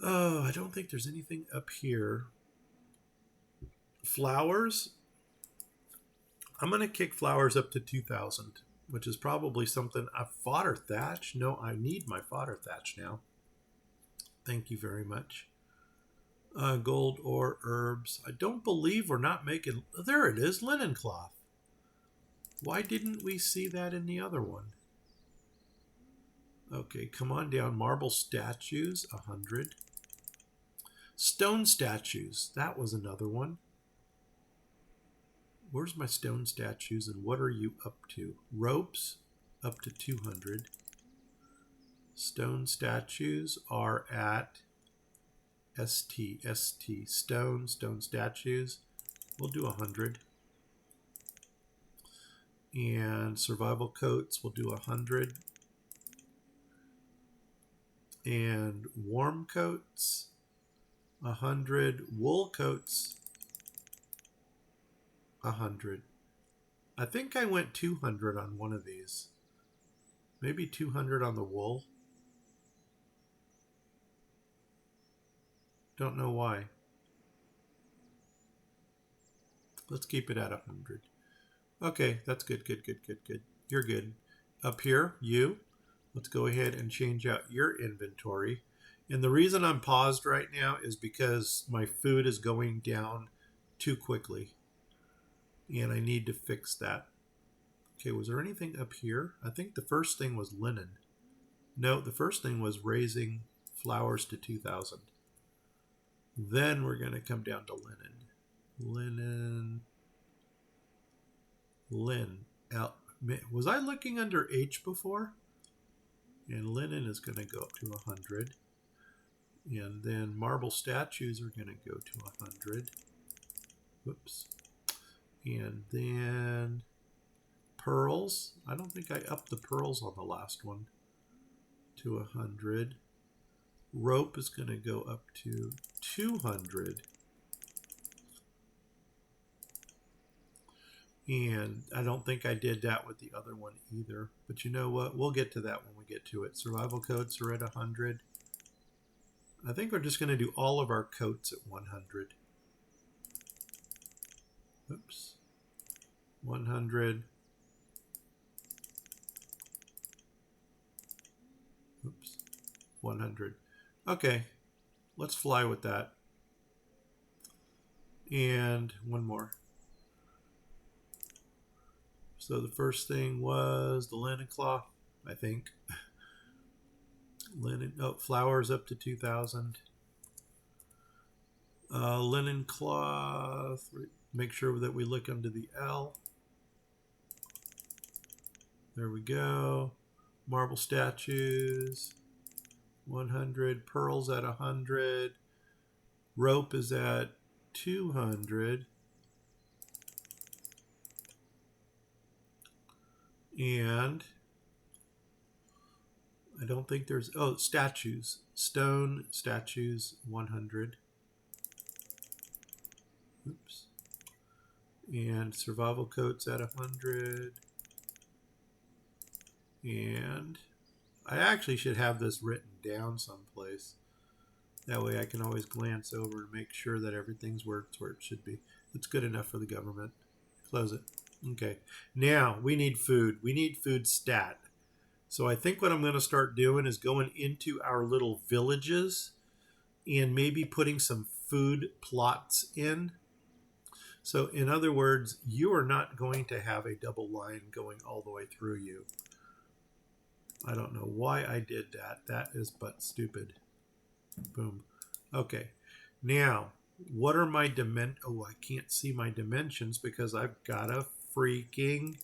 Oh, I don't think there's anything up here. Flowers? I'm going to kick flowers up to 2,000, which is probably something. Fodder thatch? No, I need my fodder thatch now. Thank you very much. Gold or herbs. I don't believe we're not making... There it is, linen cloth. Why didn't we see that in the other one? Okay, come on down. Marble statues, 100. Stone statues. That was another one. Where's my stone statues and what are you up to? Ropes, up to 200. Stone statues are at ST. Stone statues. We'll do 100. And survival coats, we'll do 100. And warm coats, 100. Wool coats, 100. I think I went 200 on one of these. Maybe 200 on the wool. Don't know why. Let's keep it at 100. Okay, that's good. You're good. Up here, you. Let's go ahead and change out your inventory. And the reason I'm paused right now is because my food is going down too quickly. And I need to fix that. Okay, was there anything up here? I think the first thing was linen. No, the first thing was raising flowers to 2,000. Then we're going to come down to linen. Was I looking under H before? And linen is going to go up to 100. And then marble statues are going to go to 100. Whoops. And then pearls. I don't think I upped the pearls on the last one to 100. Rope is going to go up to 200. And I don't think I did that with the other one either. But you know what? We'll get to that when we get to it. Survival coats are at 100. I think we're just going to do all of our coats at 100. Oops. 100. Oops. 100. Okay. Let's fly with that. And one more. So the first thing was the linen cloth, I think. Linen, oh, flowers up to 2,000. Linen cloth, make sure that we look under the L. There we go. Marble statues, 100. Pearls at 100. Rope is at 200. And I don't think there's, oh, statues. Stone statues, 100. Oops. And survival coats at 100. And I actually should have this written down someplace. That way I can always glance over and make sure that everything's where it should be. It's good enough for the government. Close it. Okay. Now we need food. We need food stat. So I think what I'm going to start doing is going into our little villages and maybe putting some food plots in. So in other words, you are not going to have a double line going all the way through you. I don't know why I did that. That is but stupid. Boom. Okay. Now, what are my oh, I can't see my dimensions because I've got a freaking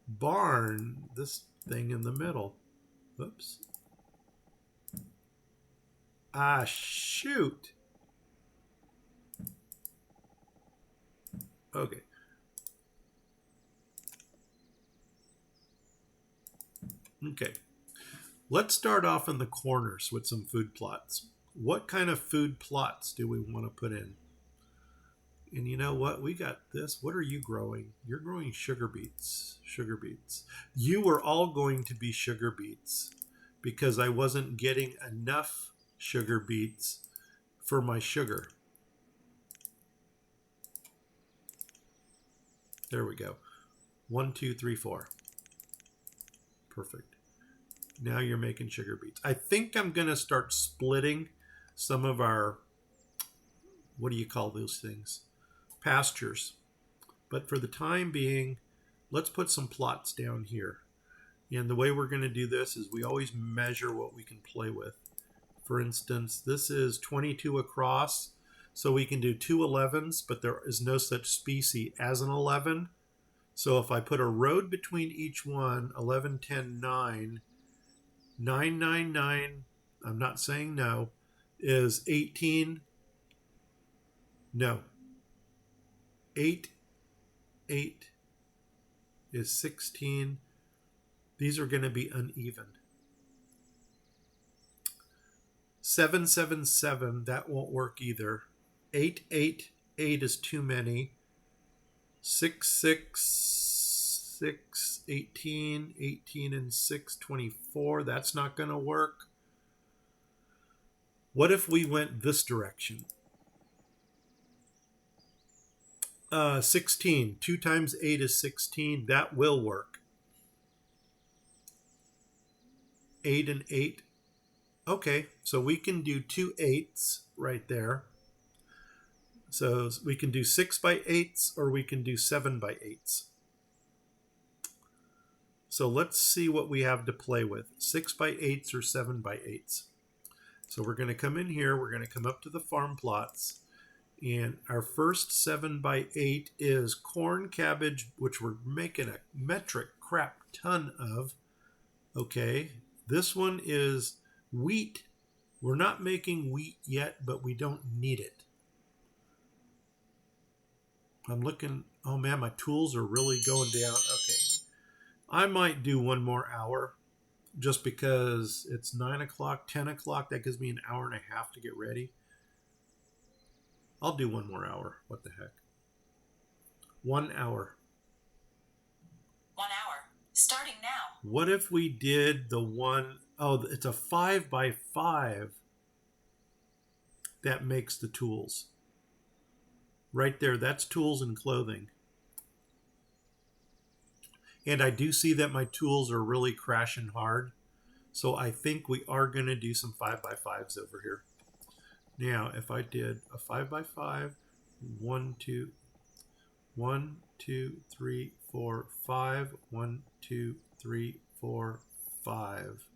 barn, this thing in the middle. Oops. Ah, shoot. Okay. Okay. Let's start off in the corners with some food plots. What kind of food plots do we want to put in? And you know what? We got this. What are you growing? You're growing sugar beets. Sugar beets. You were all going to be sugar beets because I wasn't getting enough sugar beets for my sugar. There we go. 1, 2, 3, 4. Perfect. Now you're making sugar beets. I think I'm going to start splitting some of our, what do you call those things? Pastures. But for the time being, let's put some plots down here. And the way we're going to do this is we always measure what we can play with. For instance, this is 22 across, so we can do 2 11s, but there is no such species as an 11. So if I put a road between each one, 11, 10, 9, 9, 9, 9, I'm not saying no, is 18. No. 8, 8 is 16. These are going to be uneven. 7, 7, 7, that won't work either. 8, 8, 8 is too many. 6, 6, 6, 18, 18 and 6, 24. That's not going to work. What if we went this direction? 16. 2 times 8 is 16. That will work. 8 and 8. Okay, so we can do 2 8s right there. So we can do 6 by 8s or we can do 7 by 8s. So let's see what we have to play with. 6 by 8s or 7 by 8s. So we're going to come in here. We're going to come up to the farm plots. And our first 7 by 8 is corn, cabbage, which we're making a metric crap ton of. Okay, this one is wheat. We're not making wheat yet, but we don't need it. I'm looking, oh man, my tools are really going down. Okay, I might do one more hour. just because it's 9 o'clock, 10 o'clock. That gives me an hour and a half to get ready. I'll do 1 more hour. What the heck? 1 hour. 1 hour. Starting now. What if we did the one, oh, it's a 5x5 that makes the tools. Right there, that's tools and clothing. And I do see that my tools are really crashing hard. So I think we are going to do some 5x5s over here. Now, if I did a 5x5, 1, 2, 1, 2, 3, 4, 5, 1, 2, 3, 4, 5.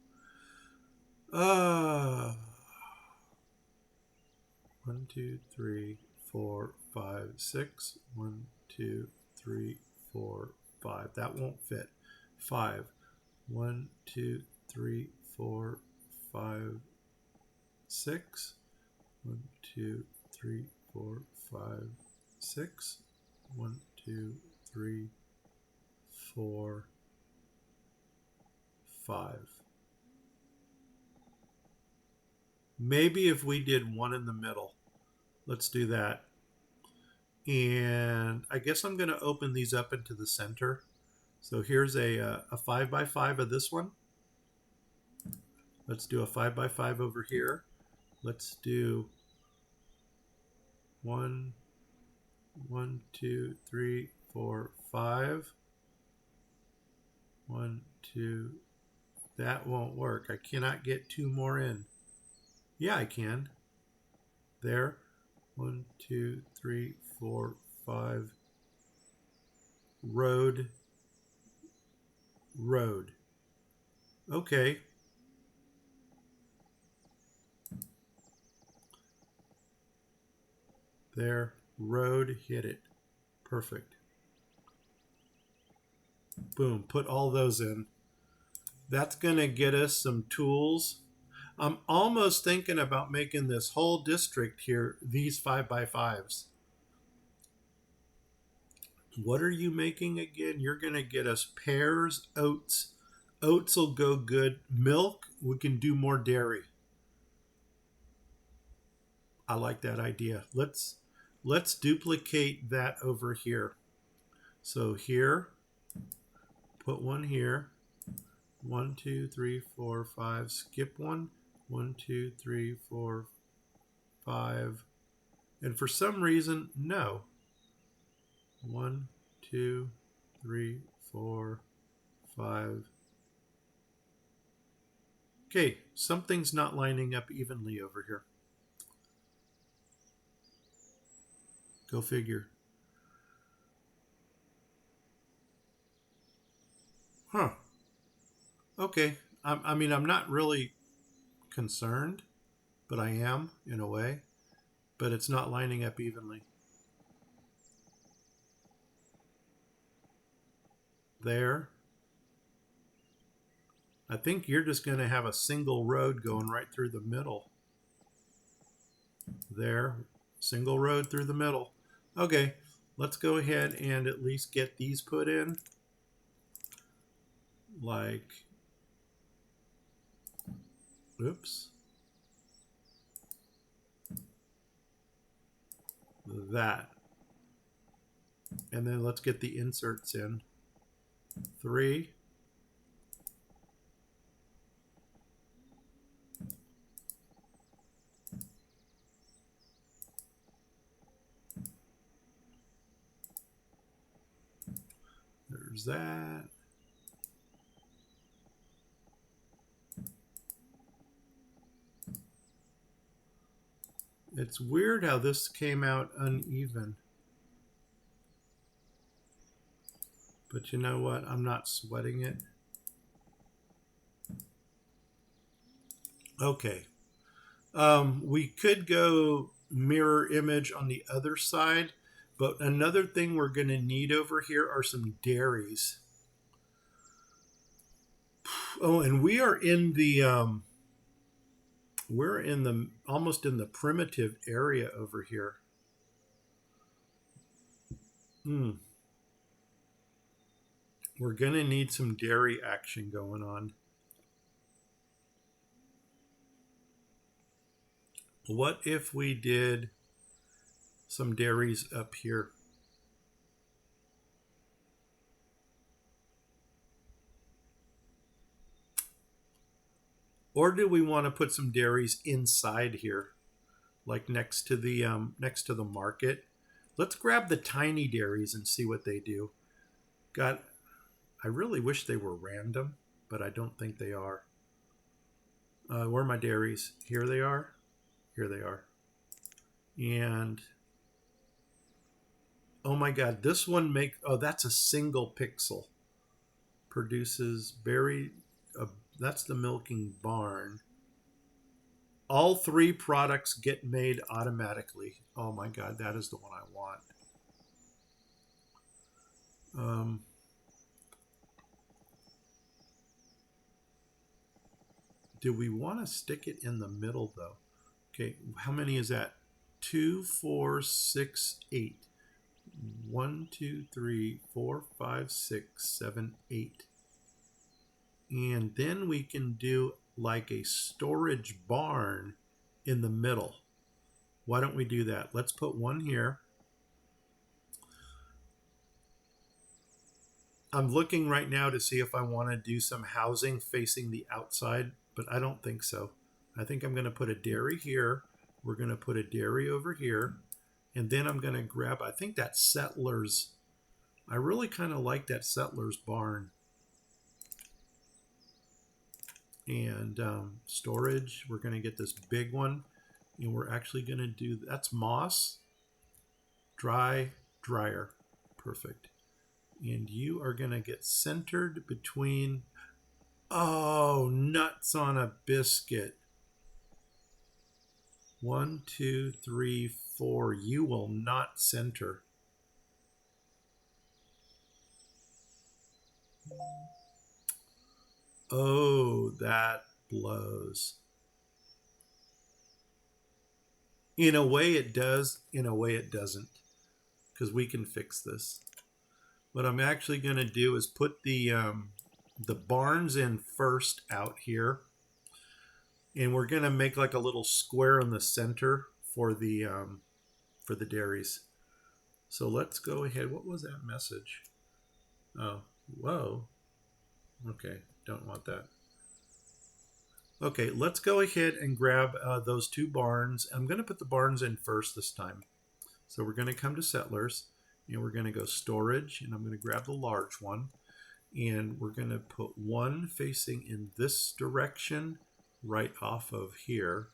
1, 2, 3, 4, 5, 6. 1, 2, 3, 4, 5. That won't fit. 5. 1, 2, 3, 4, 5, 6. 1, 2, 3, 4, 5, 6. 1, 2, 3, 4, 5. Maybe if we did one in the middle. Let's do that. And I guess I'm going to open these up into the center. So here's a 5x5 of this one. Let's do a 5x5 over here. Let's do 1, 2, 3, 4, 5. 1, 2. That won't work. I cannot get 2 more in. Yeah, I can. There. 1, 2, 3, 4, 5. Road. Road. Okay. There. Road. Hit it. Perfect. Boom. Put all those in. That's going to get us some tools. I'm almost thinking about making this whole district here these 5x5s. What are you making again? You're going to get us pears, oats. Oats will go good. Milk, we can do more dairy. I like that idea. Let's duplicate that over here. So here, put one here. 1, 2, 3, 4, 5. Skip one. 1, 2, 3, 4, 5. And for some reason, no. 1, 2, 3, 4, 5. Okay, something's not lining up evenly over here. Go figure. Huh. Okay. I mean, I'm not really concerned, but I am in a way. But it's not lining up evenly. There. I think you're just going to have a single road going right through the middle. There. Single road through the middle. Okay. Let's go ahead and at least get these put in. Like, oops. That. And then let's get the inserts in. 3. There's that. It's weird how this came out uneven. But you know what? I'm not sweating it. Okay. We could go mirror image on the other side, but another thing we're going to need over here are some dairies. Oh, and we are in the almost in the primitive area over here. We're going to need some dairy action going on. What if we did some dairies up here? Or do we want to put some dairies inside here, like next to the market? Let's grab the tiny dairies and see what they do. God, I really wish they were random, but I don't think they are. Where are my dairies? Here they are. Here they are. And oh my God, this one that's a single pixel. Produces berry. That's the milking barn. All three products get made automatically. Oh my God, that is the one I want. Do we want to stick it in the middle though? Okay, how many is that? 2, 4, 6, 8. 1, 2, 3, 4, 5, 6, 7, 8. And then we can do like a storage barn in the middle. Why don't we do that? Let's put one here. I'm looking right now to see if I want to do some housing facing the outside, but I don't think so. I think I'm going to put a dairy here. We're going to put a dairy over here. And then I'm going to grab, I think that Settlers. I really kind of like that Settlers barn. And storage, we're going to get this big one. And we're actually going to do, that's moss, dryer. Perfect. And you are going to get centered between, oh, nuts on a biscuit. 1, 2, 3, 4. You will not center. Oh, that blows. In a way it does, in a way it doesn't, because we can fix this. What I'm actually going to do is put the barns in first out here, and we're going to make like a little square in the center for the dairies. So let's go ahead. What was that message? Oh, whoa. Okay, don't want that. Okay, let's go ahead and grab those two barns. I'm going to put the barns in first this time. So we're going to come to Settlers, and we're going to go Storage, and I'm going to grab the large one. And we're going to put one facing in this direction right off of here.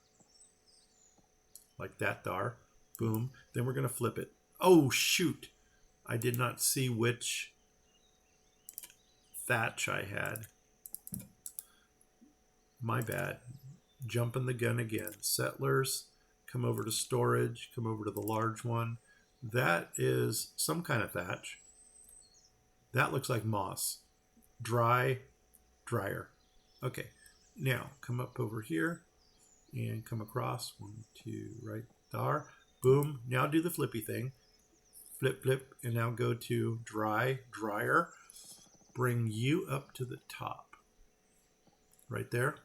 Like that there. Boom. Then we're going to flip it. Oh, shoot. I did not see which thatch I had. My bad. Jumping the gun again. Settlers, come over to Storage, come over to the large one. That is some kind of thatch. That looks like moss. Dryer. Okay, now come up over here and come across. 1, 2, right there. Boom. Now do the flippy thing. Flip, and now go to dryer. Bring you up to the top. Right there.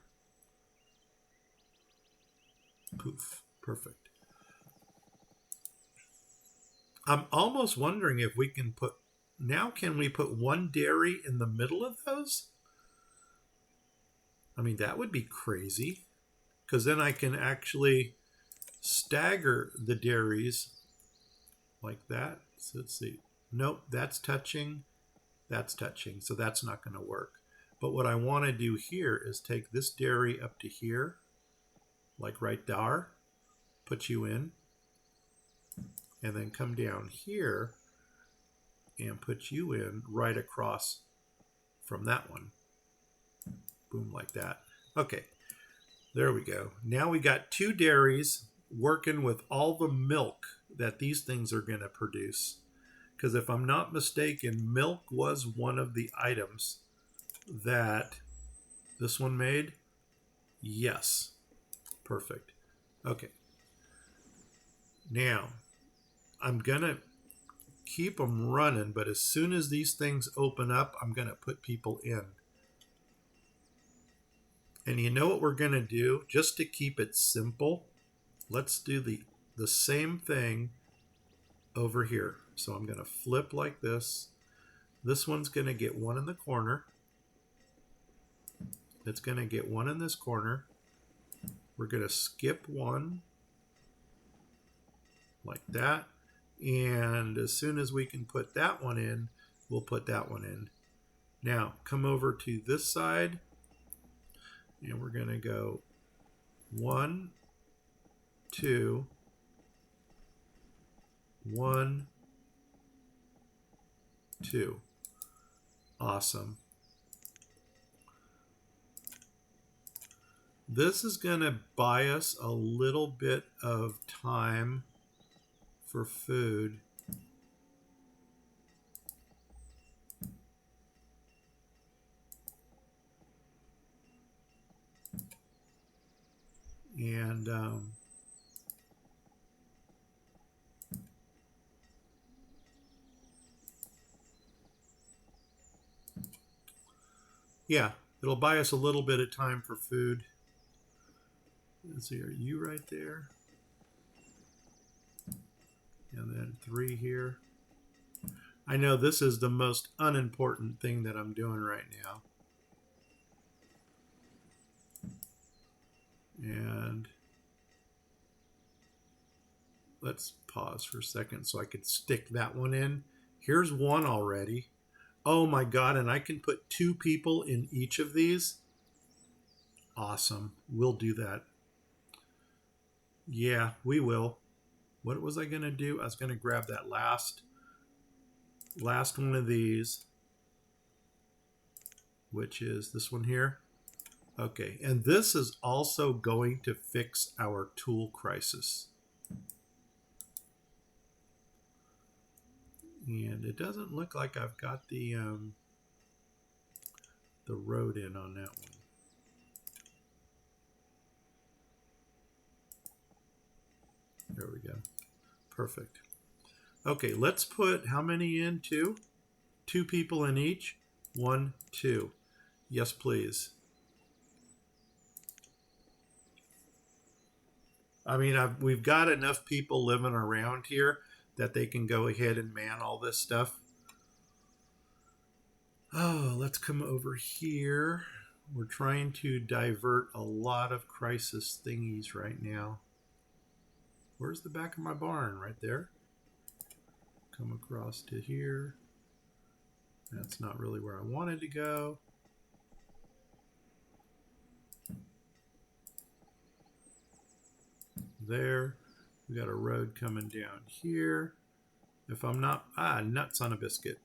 Poof. Perfect. I'm almost wondering if we can put, now can we put one dairy in the middle of those? I mean, that would be crazy, because then I can actually stagger the dairies like that. So let's see. Nope, that's touching. That's touching. So that's not going to work. But what I want to do here is take this dairy up to here, like right there, put you in, and then come down here and put you in right across from that one. Boom, like that. Okay, there we go. Now we got two dairies working with all the milk that these things are going to produce. Because if I'm not mistaken, milk was one of the items that this one made. Yes. Perfect. Okay. Now, I'm going to keep them running, but as soon as these things open up, I'm going to put people in. And you know what we're going to do, just to keep it simple? let's do the same thing over here. So I'm going to flip like this. This one's going to get one in the corner. It's going to get one in this corner. We're going to skip one like that. And as soon as we can put that one in, we'll put that one in. Now come over to this side and we're going to go 1, 2, 1, 2. Awesome. This is going to buy us a little bit of time for food. And yeah, it'll buy us a little bit of time for food. Let's see, are you right there? And then 3 here. I know this is the most unimportant thing that I'm doing right now. And let's pause for a second so I could stick that one in. Here's one already. Oh my God, and I can put 2 people in each of these. Awesome, we'll do that. Yeah, we will. What was I gonna do? I was gonna grab that last one of these, which is this one here. Okay, and this is also going to fix our tool crisis. And it doesn't look like I've got the road in on that one. There we go. Perfect. Okay, let's put how many in? 2? 2 people in each. 1, 2. Yes, please. I mean, we've got enough people living around here that they can go ahead and man all this stuff. Oh, let's come over here. We're trying to divert a lot of crisis thingies right now. Where's the back of my barn? Right there. Come across to here. That's not really where I wanted to go. There. We got a road coming down here. If I'm not... nuts on a biscuit.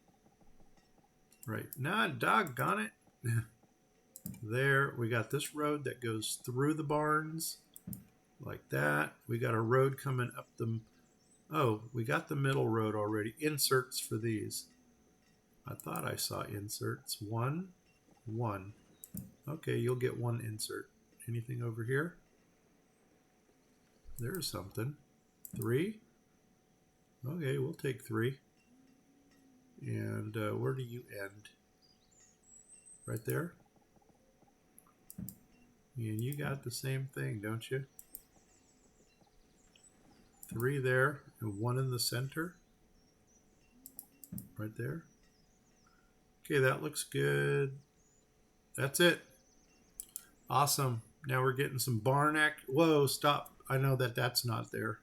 Right. Nah, doggone it. There. We got this road that goes through the barns. Like that. We got a road coming up the... Oh, we got the middle road already. Inserts for these. I thought I saw inserts. 1, 1. Okay, you'll get 1 insert. Anything over here? There's something. 3. Okay, we'll take 3. And where do you end? Right there? And you got the same thing, don't you? 3 there, and 1 in the center. Right there. Okay, that looks good. That's it. Awesome. Now we're getting some barn act. Whoa, stop. I know that that's not there.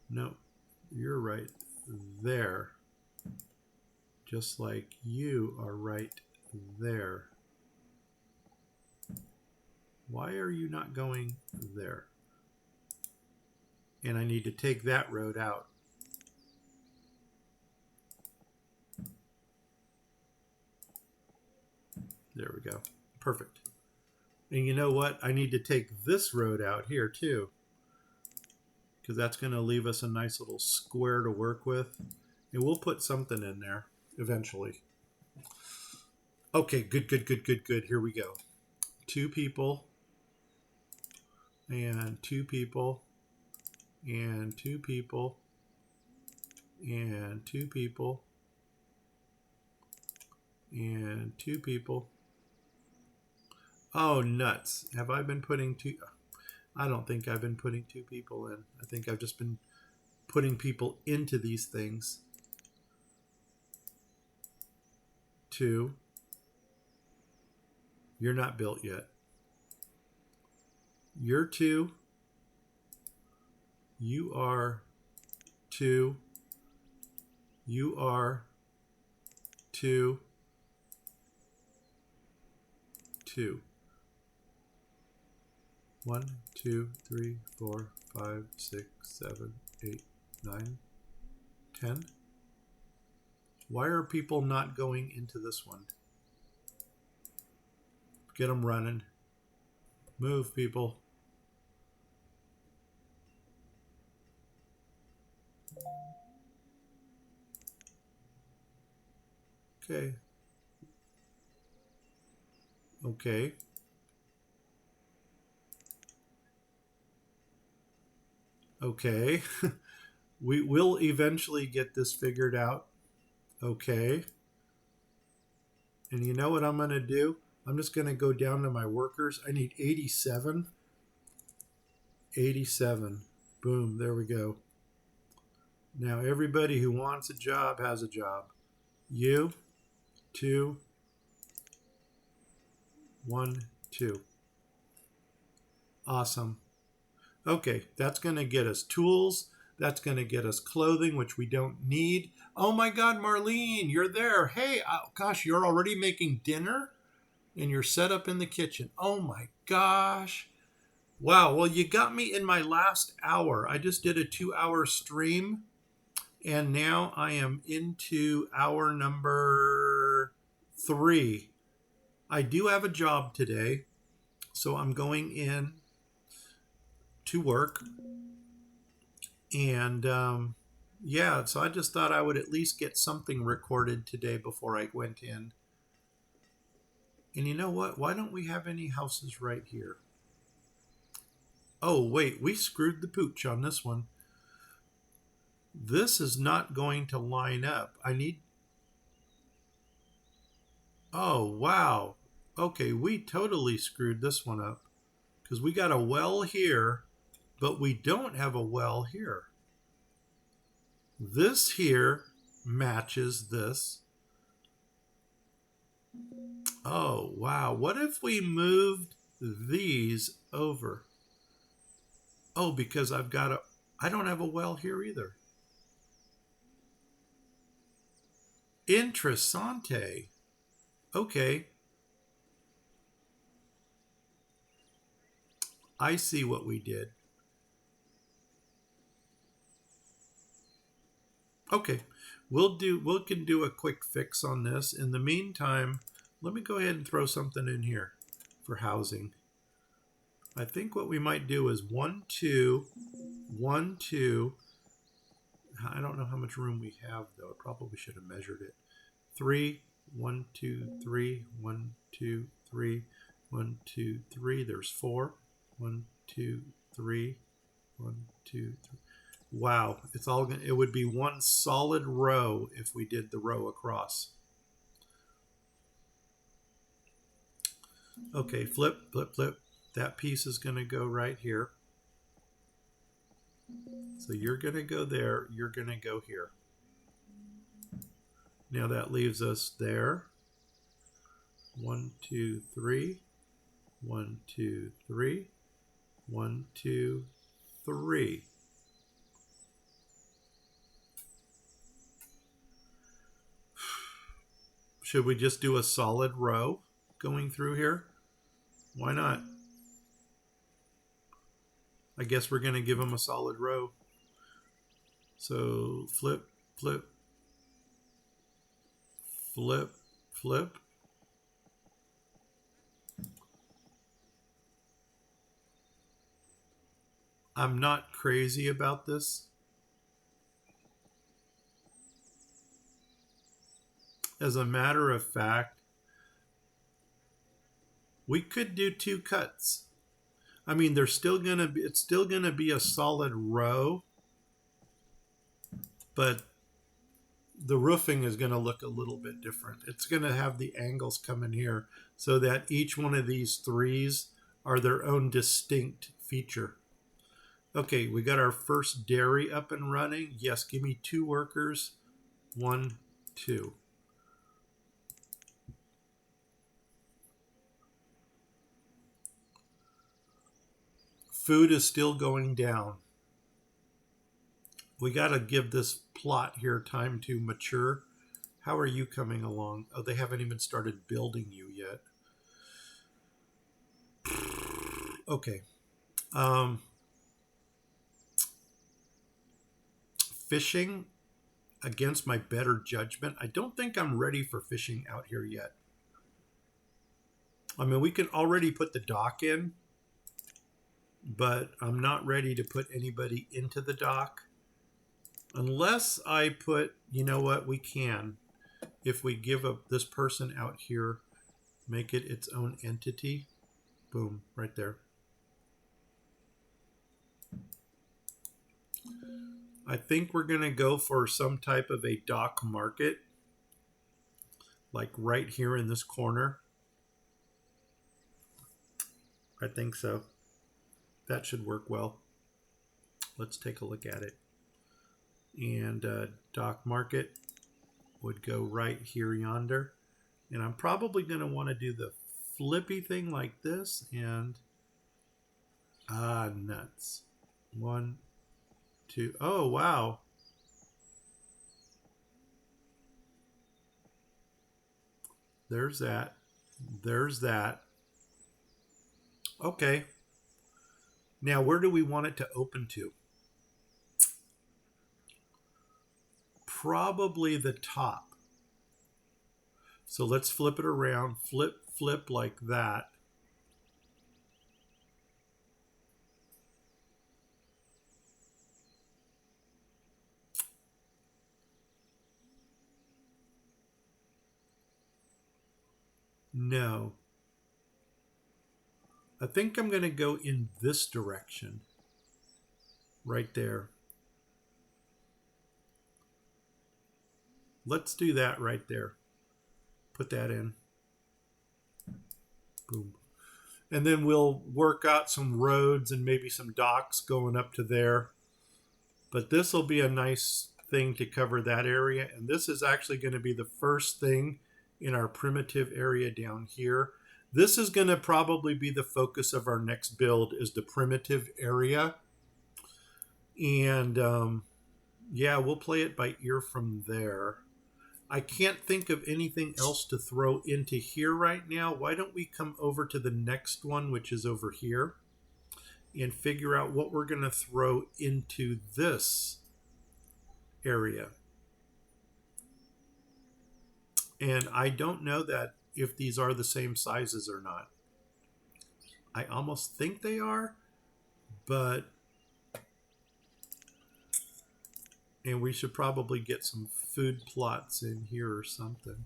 No, you're right there. Just like you are right there. Why are you not going there? And I need to take that road out. There we go. Perfect. And you know what? I need to take this road out here too, because that's going to leave us a nice little square to work with. And we'll put something in there eventually. Okay, good, good, good, good, good. Here we go. 2 people. And 2 people. And 2 people. And 2 people. And 2 people. Oh, nuts. Have I been putting 2? I don't think I've been putting 2 people in. I think I've just been putting people into these things. 2. You're not built yet. You're 2. You are 2. You are 2. 2. 1, 2, 3, 4, 5, 6, 7, 8, 9, 10. Why are people not going into this one? Get them running. Move, people. Okay. Okay. Okay. We will eventually get this figured out. Okay. And you know what I'm going to do? I'm just going to go down to my workers. I need 87. 87. Boom. There we go. Now everybody who wants a job has a job. You, 2, 1, 2. Awesome. Okay, that's going to get us tools. That's going to get us clothing, which we don't need. Oh my God, Marlene, you're there. Hey, gosh, you're already making dinner and you're set up in the kitchen. Oh my gosh. Wow, well, you got me in my last hour. I just did a 2-hour stream and now I am into hour number 3. I do have a job today, so I'm going in to work. And yeah, so I just thought I would at least get something recorded today before I went in. And you know what? Why don't we have any houses right here? Oh, wait, we screwed the pooch on this one. This is not going to line up. I need... Oh, wow. Okay, we totally screwed this one up. Because we got a well here, but we don't have a well here. This here matches this. Oh, wow. What if we moved these over? Oh, because I don't have a well here either. Interessante. Okay. I see what we did. Okay. We can do a quick fix on this. In the meantime, let me go ahead and throw something in here for housing. I think what we might do is 1, 2, 1, 2. I don't know how much room we have, though. I probably should have measured it. 3, 1, 2, 3, 1, 2, 3, 1, 2, 3. There's 4. 1, 2, 3, 1, 2, 3. Wow, it would be one solid row if we did the row across. Okay, flip, flip, flip. That piece is going to go right here. So you're going to go there. You're going to go here. Now that leaves us there. 1, 2, 3. 1, 2, 3. 1, 2, 3. Should we just do a solid row going through here? Why not? I guess we're going to give them a solid row. So flip, flip, flip, flip. I'm not crazy about this. As a matter of fact, we could do 2 cuts. I mean, it's still gonna be a solid row, but the roofing is gonna look a little bit different. It's gonna have the angles come in here so that each one of these 3s are their own distinct feature. Okay, we got our first dairy up and running. Yes, give me 2 workers. 1, 2. Food is still going down. We got to give this plot here time to mature. How are you coming along? Oh, they haven't even started building you yet. Okay. Fishing against my better judgment. I don't think I'm ready for fishing out here yet. I mean, we can already put the dock in, but I'm not ready to put anybody into the dock. Unless I put, you know what, we can. If we give up this person out here, make it its own entity. Boom, right there. I think we're going to go for some type of a dock market, like right here in this corner. I think so. That should work well. Let's take a look at it. And dock market would go right here yonder. And I'm probably going to want to do the flippy thing like this. And nuts. 1, 2. Oh, wow. There's that. There's that. Okay. Now, where do we want it to open to? Probably the top. So let's flip it around. Flip, flip like that. No. I think I'm going to go in this direction. Right there. Let's do that right there. Put that in. Boom. And then we'll work out some roads and maybe some docks going up to there. But this will be a nice thing to cover that area. And this is actually going to be the first thing in our primitive area down here. This is going to probably be the focus of our next build, is the primitive area. And yeah, we'll play it by ear from there. I can't think of anything else to throw into here right now. Why don't we come over to the next one, which is over here, and figure out what we're going to throw into this area. And I don't know that if these are the same sizes or not. I almost think they are, but... And we should probably get some food plots in here or something.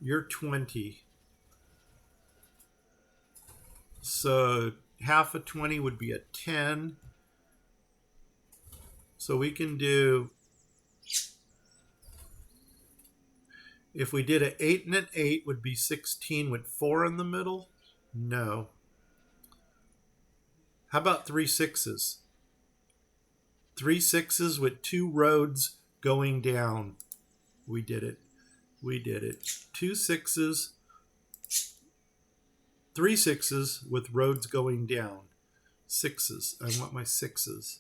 You're 20. So half of 20 would be a 10. So we can do... If we did an 8 and an 8 would be 16 with 4 in the middle? No. How about 3 6s? 3 6s with 2 roads going down. We did it. We did it. 2 6s. 3 6s with roads going down. 6s. I want my 6s.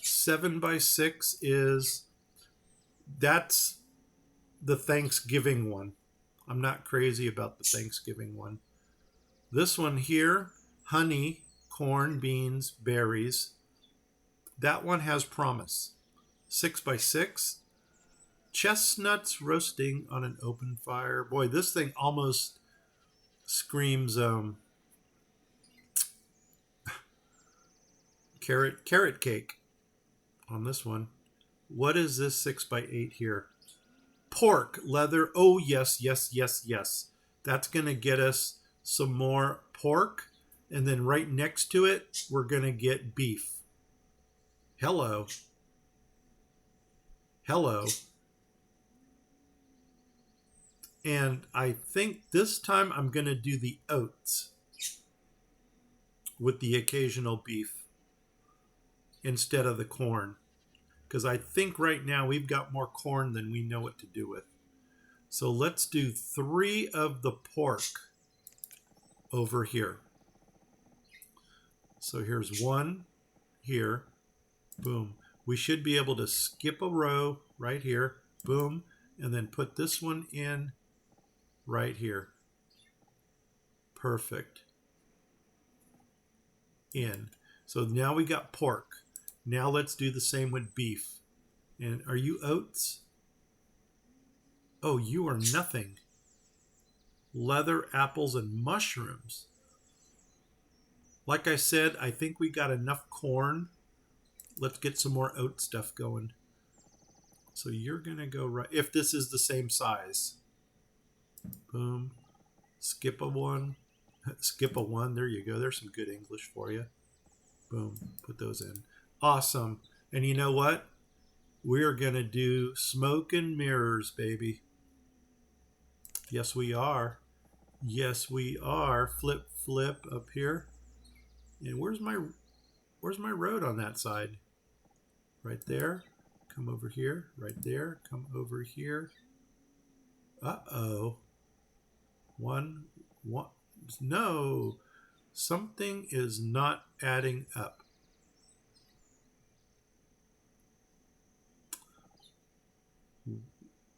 7 by 6 is... That's the Thanksgiving one. I'm not crazy about the Thanksgiving one. This one here, honey, corn, beans, berries. That one has promise. 6 by 6. Chestnuts roasting on an open fire. Boy, this thing almost screams carrot cake on this one. What is this 6 by 8 here? Pork, leather. Oh, yes, yes, yes, yes. That's going to get us some more pork. And then right next to it, we're going to get beef. Hello. Hello. And I think this time I'm going to do the oats. with the occasional beef instead of the corn. Because I think right now we've got more corn than we know what to do with. So let's do 3 of the pork over here. So here's 1 here. Boom. We should be able to skip a row right here. Boom. And then put this one in right here. Perfect. In. So now we got pork. Now let's do the same with beef. And are you oats? Oh, you are nothing. Leather, apples, and mushrooms. Like I said, I think we got enough corn. Let's get some more oat stuff going. So you're going to go right, if this is the same size. Boom. Skip a 1. Skip a 1. There you go. There's some good English for you. Boom. Put those in. Awesome. And you know what? We're going to do smoke and mirrors, baby. Yes, we are. Yes, we are. Flip, flip up here. And where's my road on that side? Right there. Come over here. Right there. Come over here. Uh-oh. One. No. Something is not adding up.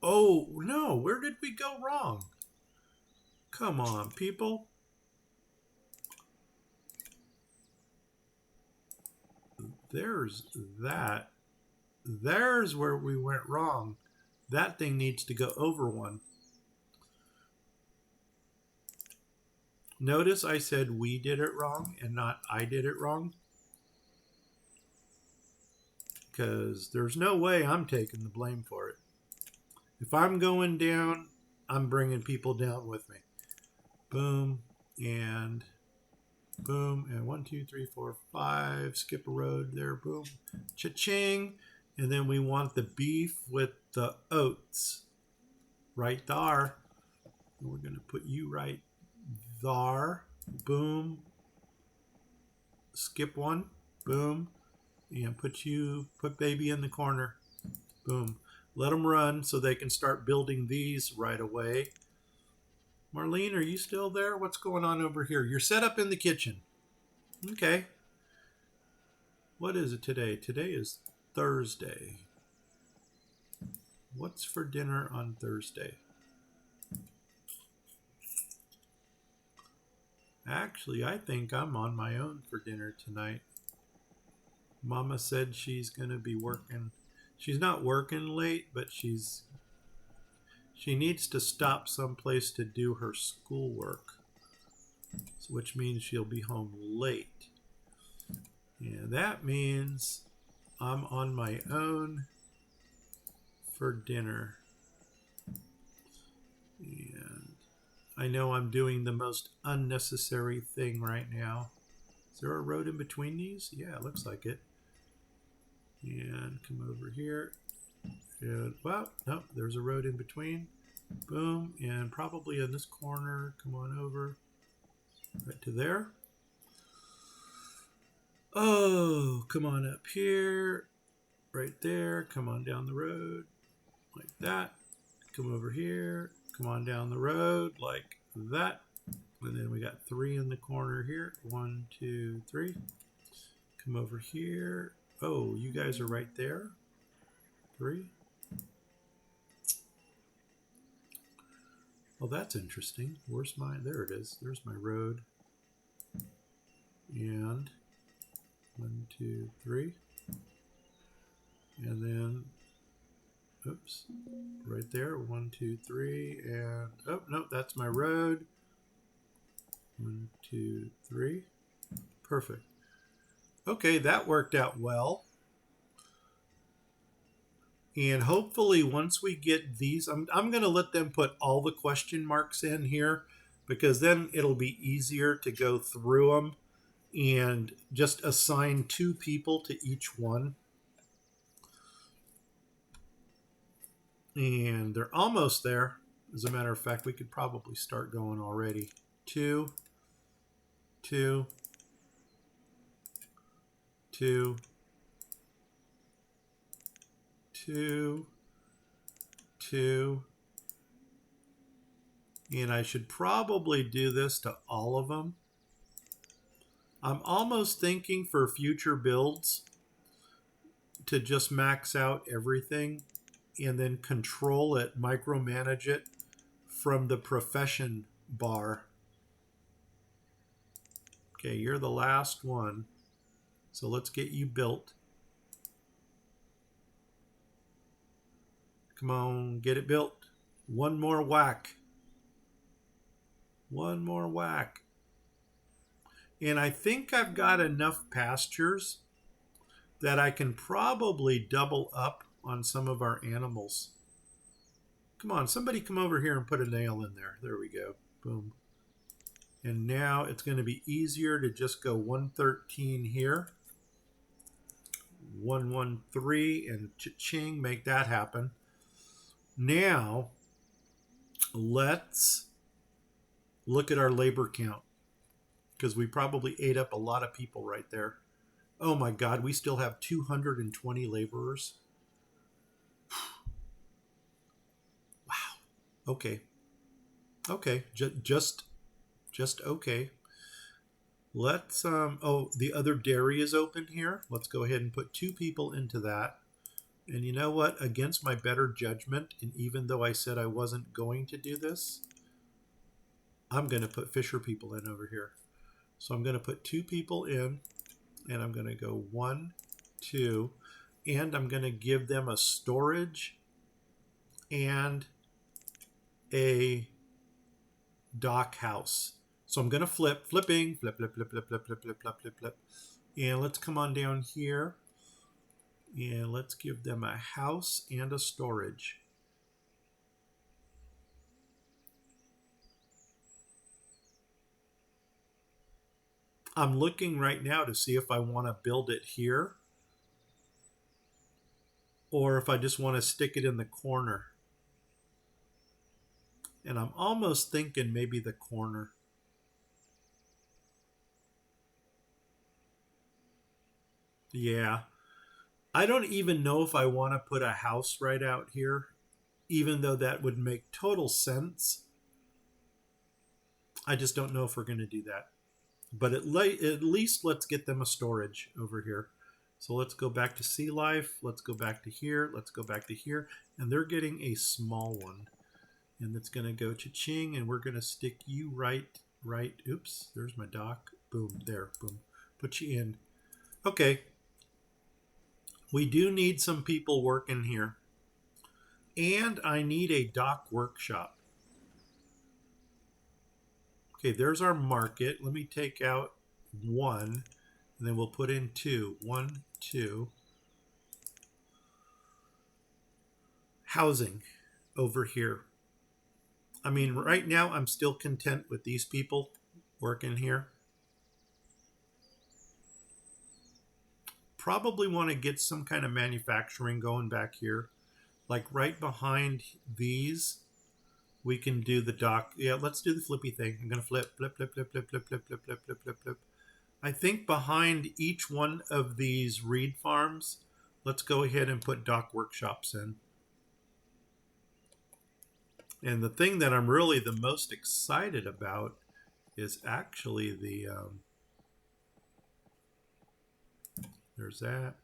Oh, no. Where did we go wrong? Come on, people. There's that. There's where we went wrong. That thing needs to go over 1. Notice I said we did it wrong and not I did it wrong. Because there's no way I'm taking the blame for it. If I'm going down, I'm bringing people down with me. Boom and boom and 1, 2, 3, 4, 5. Skip a road there. Boom. Cha-ching. And then we want the beef with the oats. Right there. And we're going to put you right there. Boom. Skip 1. Boom. And put baby in the corner. Boom. Let them run so they can start building these right away. Marlene, are you still there? What's going on over here? You're set up in the kitchen. Okay. What is it today? Today is Thursday. What's for dinner on Thursday? Actually, I think I'm on my own for dinner tonight. Mama said she's going to be working. She's not working late, but she needs to stop someplace to do her schoolwork, which means she'll be home late. And that means I'm on my own for dinner. And I know I'm doing the most unnecessary thing right now. Is there a road in between these? Yeah, it looks like it. And come over here. And, well, nope, there's a road in between. Boom. And probably in this corner. Come on over. Right to there. Oh, come on up here. Right there. Come on down the road. Like that. Come over here. Come on down the road. Like that. And then we got 3 in the corner here. 1, 2, 3. Come over here. Oh, you guys are right there. 3. Well, that's interesting. Where's my... There it is. There's my road. And 1, 2, 3. And then... Oops. Right there. 1, 2, 3. And... Oh, no, that's my road. 1, 2, 3. Perfect. Okay, that worked out well. And hopefully once we get these, I'm going to let them put all the question marks in here, because then it'll be easier to go through them and just assign 2 people to each one. And they're almost there. As a matter of fact, we could probably start going already. 2, 2, 2, 2, 2. And I should probably do this to all of them. I'm almost thinking for future builds to just max out everything and then control it, micromanage it from the profession bar. Okay, you're the last one. So let's get you built. Come on, get it built. One more whack. One more whack. And I think I've got enough pastures that I can probably double up on some of our animals. Come on, somebody come over here and put a nail in there. There we go. Boom. And now it's going to be easier to just go 113 here. 113 and cha-ching, make that happen. Now, let's look at our labor count, because we probably ate up a lot of people right there. Oh my God, we still have 220 laborers. Wow. Okay. Okay. Just okay. Let's, oh, the other dairy is open here. Let's go ahead and put 2 people into that. And you know what? Against my better judgment, and even though I said I wasn't going to do this, I'm going to put fisher people in over here. So I'm going to put 2 people in, and I'm going to go 1, 2, and I'm going to give them a storage and a dock house. So I'm going to flipping, flip, flip, flip, flip, flip, flip, flip, flip, flip, flip. And let's come on down here, and let's give them a house and a storage. I'm looking right now to see if I want to build it here or if I just want to stick it in the corner. And I'm almost thinking maybe the corner. Yeah. I don't even know if I want to put a house right out here, even though that would make total sense. I just don't know if we're going to do that. But at least let's get them a storage over here. So let's go back to sea life. Let's go back to here. Let's go back to here. And they're getting a small one. And it's going to go cha-ching. And we're going to stick you right. Oops, there's my dock. Boom, there, boom. Put you in. Okay. We do need some people working here. And I need a dock workshop. Okay, there's our market. Let me take out 1, and then we'll put in 2. 1, 2. Housing over here. I mean, right now I'm still content with these people working here. Probably want to get some kind of manufacturing going back here. Like right behind these. We can do the dock. Yeah, let's do the flippy thing. I'm going to flip, flip, flip, flip, flip, flip, flip, flip, flip, flip, flip, flip. I think behind each one of these reed farms, let's go ahead and put dock workshops in. And the thing that I'm really the most excited about is actually the, there's that.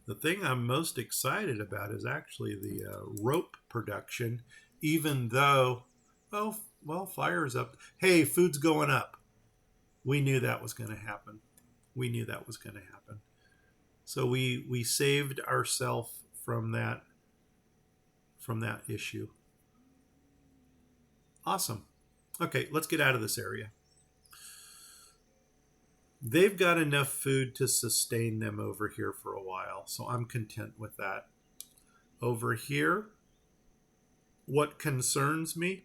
The thing I'm most excited about is actually the rope production, even though, oh, well, fire's up. Hey, food's going up. We knew that was going to happen. We knew that was going to happen. So we saved ourselves from that issue. Awesome. Okay, let's get out of this area. They've got enough food to sustain them over here for a while, so I'm content with that. Over here, what concerns me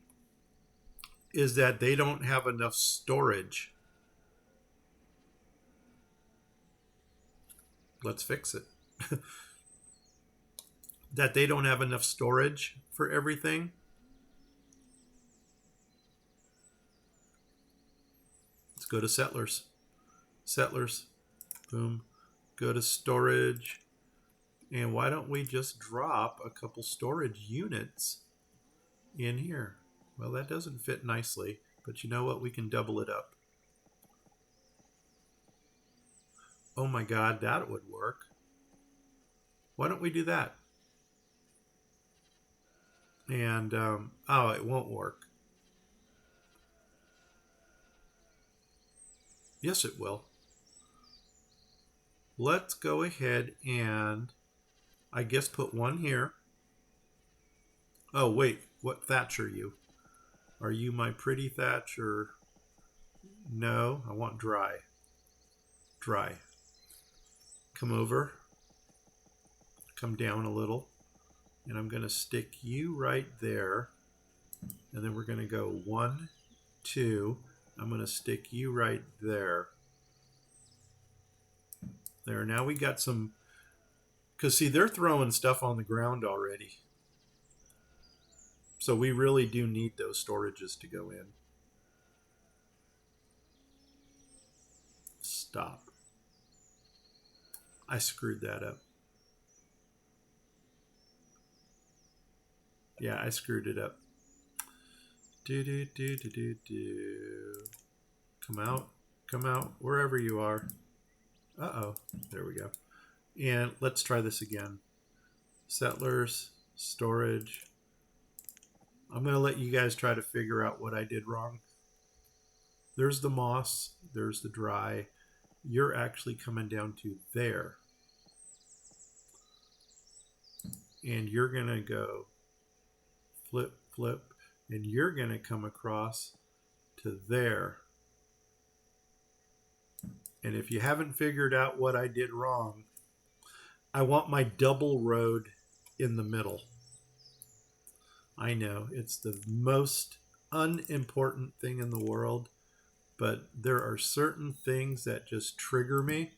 is that they don't have enough storage. Let's fix it. That they don't have enough storage for everything. Let's go to settlers. Settlers, Boom. Go to storage. And why don't we just drop a couple storage units in here? Well, that doesn't fit nicely, but you know what? We can double it up. Oh my God, that would work. Why don't we do that? And, oh, it won't work. Yes, it will. Let's go ahead and, I guess, put one here. Oh, wait, what thatch are you? Are you my pretty thatch or... No, I want dry. Dry. Come over. Come down a little. And I'm going to stick you right there. And then we're going to go 1, 2. I'm going to stick you right there. There, now we got some... Because, see, they're throwing stuff on the ground already. So we really do need those storages to go in. Stop. I screwed that up. Yeah, I screwed it up. Come out, wherever you are. Uh-oh, there we go. And let's try this again. Settlers, storage. I'm going to let you guys try to figure out what I did wrong. There's the moss, there's the dry. You're actually coming down to there. And you're going to go flip, flip, and you're going to come across to there. And if you haven't figured out what I did wrong, I want my double road in the middle. I know, it's the most unimportant thing in the world, but there are certain things that just trigger me.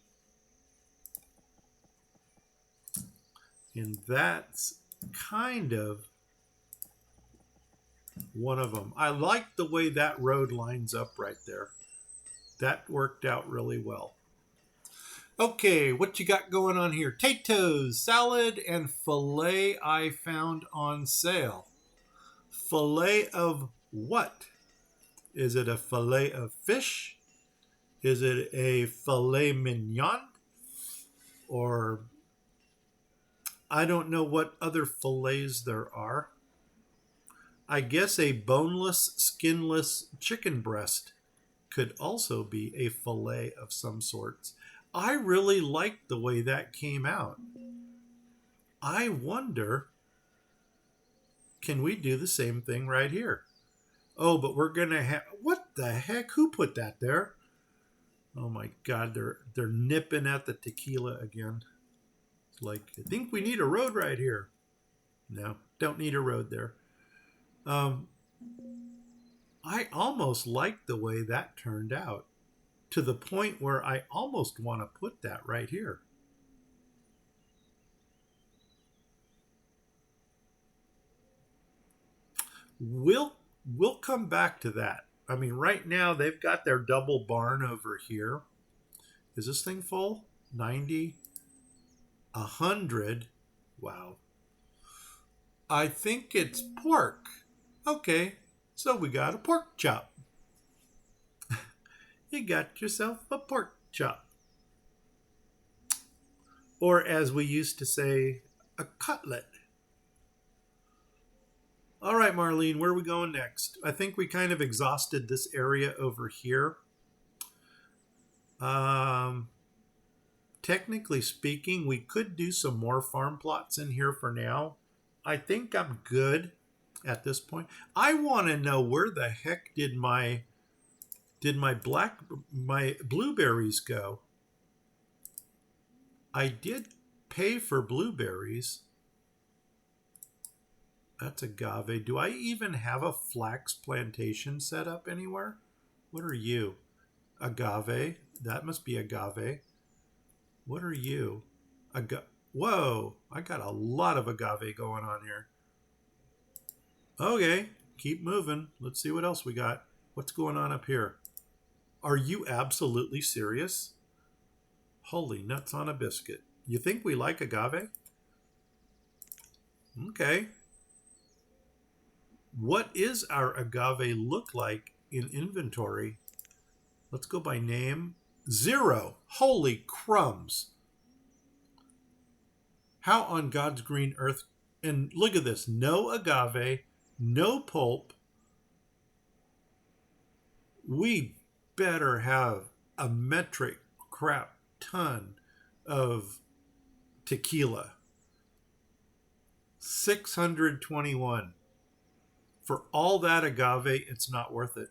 And that's kind of one of them. I like the way that road lines up right there. That worked out really well. Okay, what you got going on here? Potatoes, salad, and filet I found on sale. Filet of what? Is it a filet of fish? Is it a filet mignon? Or I don't know what other fillets there are. I guess a boneless, skinless chicken breast could also be a filet of some sorts. I really liked the way that came out. I wonder, can we do the same thing right here? Oh, but we're going to have... What the heck? Who put that there? Oh my God, they're nipping at the tequila again. It's like, I think we need a road right here. No, don't need a road there. I almost like the way that turned out, to the point where I almost want to put that right here. We'll come back to that. I mean, right now they've got their double barn over here. Is this thing full? 90, 100. Wow. I think it's pork. Okay, so we got a pork chop. You got yourself a pork chop. Or as we used to say, a cutlet. All right, Marlene, where are we going next? I think we kind of exhausted this area over here. Technically speaking, we could do some more farm plots in here for now. I think I'm good at this point. I want to know, where the heck did my blueberries go? I did pay for blueberries. That's agave. Do I even have a flax plantation set up anywhere? What are you? Agave. That must be agave. What are you? Whoa, I got a lot of agave going on here. Okay, keep moving. Let's see what else we got. What's going on up here? Are you absolutely serious? Holy nuts on a biscuit. You think we like agave? Okay. What is our agave look like in inventory? Let's go by name. 0. Holy crumbs. How on God's green earth? And look at this. No agave, no pulp. We better have a metric crap ton of tequila. 621. For all that agave, it's not worth it.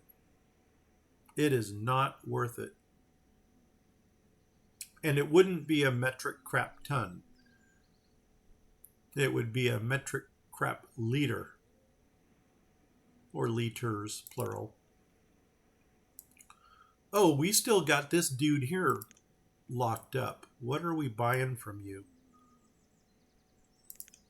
It is not worth it. And it wouldn't be a metric crap ton. It would be a metric crap liter. Or liters, plural. Oh, we still got this dude here locked up. What are we buying from you?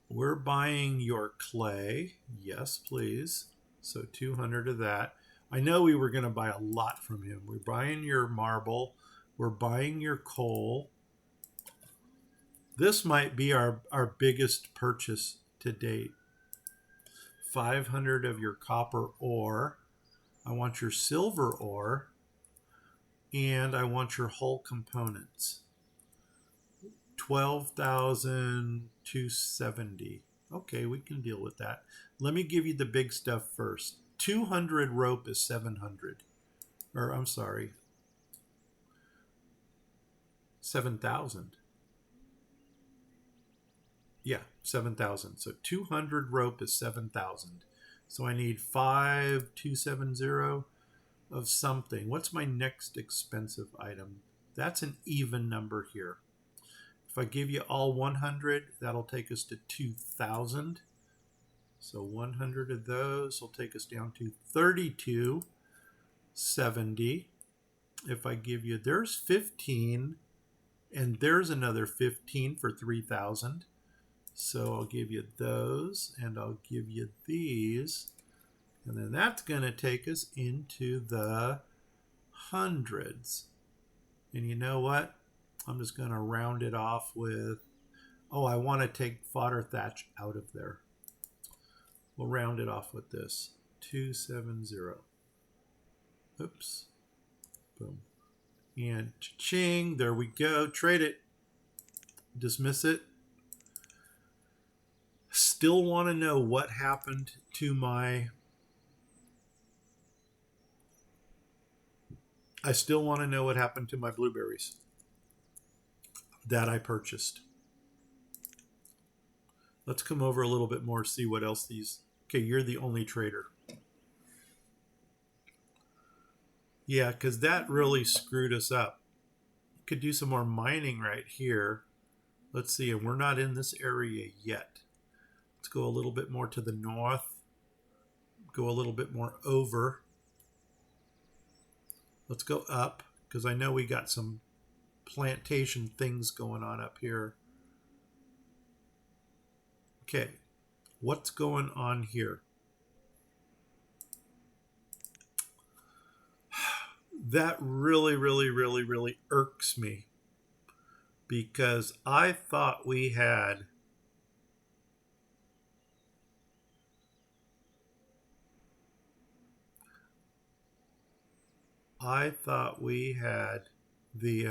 We're buying your clay. Yes, please. So 200 of that. I know we were going to buy a lot from him. We're buying your marble. We're buying your coal. This might be our biggest purchase to date. 500 of your copper ore. I want your silver ore. And I want your hull components. 12,270. Okay, we can deal with that. Let me give you the big stuff first. 200 rope is 700. Or I'm sorry. 7,000. Yeah, 7,000. So 200 rope is 7,000. So I need 5,270 of something. What's my next expensive item? That's an even number here. If I give you all 100, that'll take us to 2,000. So 100 of those will take us down to 32.70. If I give you, there's 15, and there's another 15 for 3,000. So I'll give you those, and I'll give you these. And then that's going to take us into the hundreds. And you know what? I'm just going to round it off with, oh, I want to take fodder thatch out of there. We'll round it off with this. 270. Oops. Boom. And cha-ching. There we go. Trade it. Dismiss it. Still want to know what happened to my... I still want to know what happened to my blueberries that I purchased. Let's come over a little bit more, see what else these... Okay, you're the only trader. Yeah, because that really screwed us up. Could do some more mining right here. Let's see, and we're not in this area yet. Let's go a little bit more to the north. Go a little bit more over. Let's go up, because I know we got some plantation things going on up here. Okay, what's going on here? That really, really, really, really irks me, because I thought we had the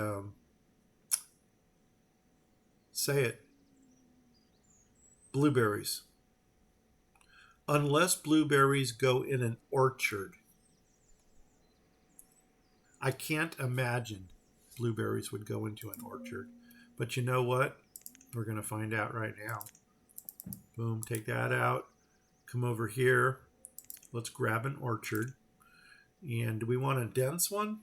say it, blueberries. Unless blueberries go in an orchard, I can't imagine blueberries would go into an orchard. But you know what? We're going to find out right now. Boom, take that out. Come over here. Let's grab an orchard. And do we want a dense one?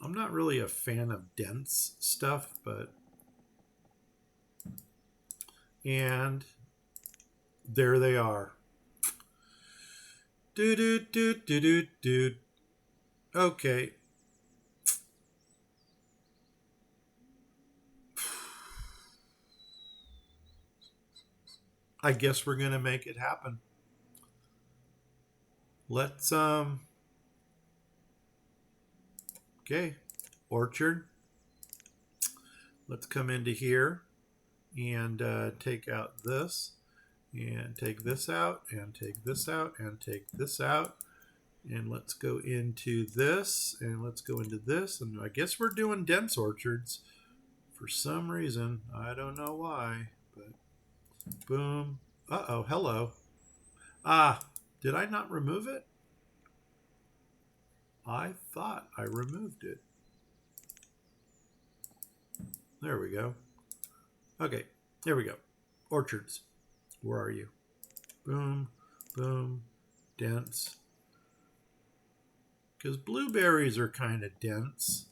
I'm not really a fan of dense stuff, but... And there they are. Do. Okay. I guess we're going to make it happen. Let's, okay. orchard. Let's come into here and take out this, and take this out, and take this out, and take this out. And let's go into this, and let's go into this. And I guess we're doing dense orchards for some reason. I don't know why, but boom. Uh-oh, hello. Ah, did I not remove it? I thought I removed it. There we go. Okay, there we go. Orchards. Where are you? Boom, boom, dense. Because blueberries are kind of dense.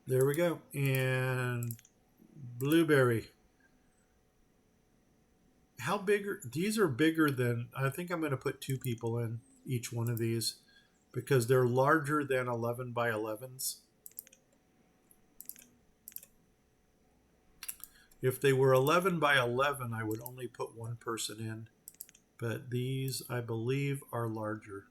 There we go. And blueberry. How big are these? Are bigger than, I think I'm going to put 2 people in each one of these because they're larger than 11 by 11s. If they were 11 by 11, I would only put 1 person in, but these I believe are larger.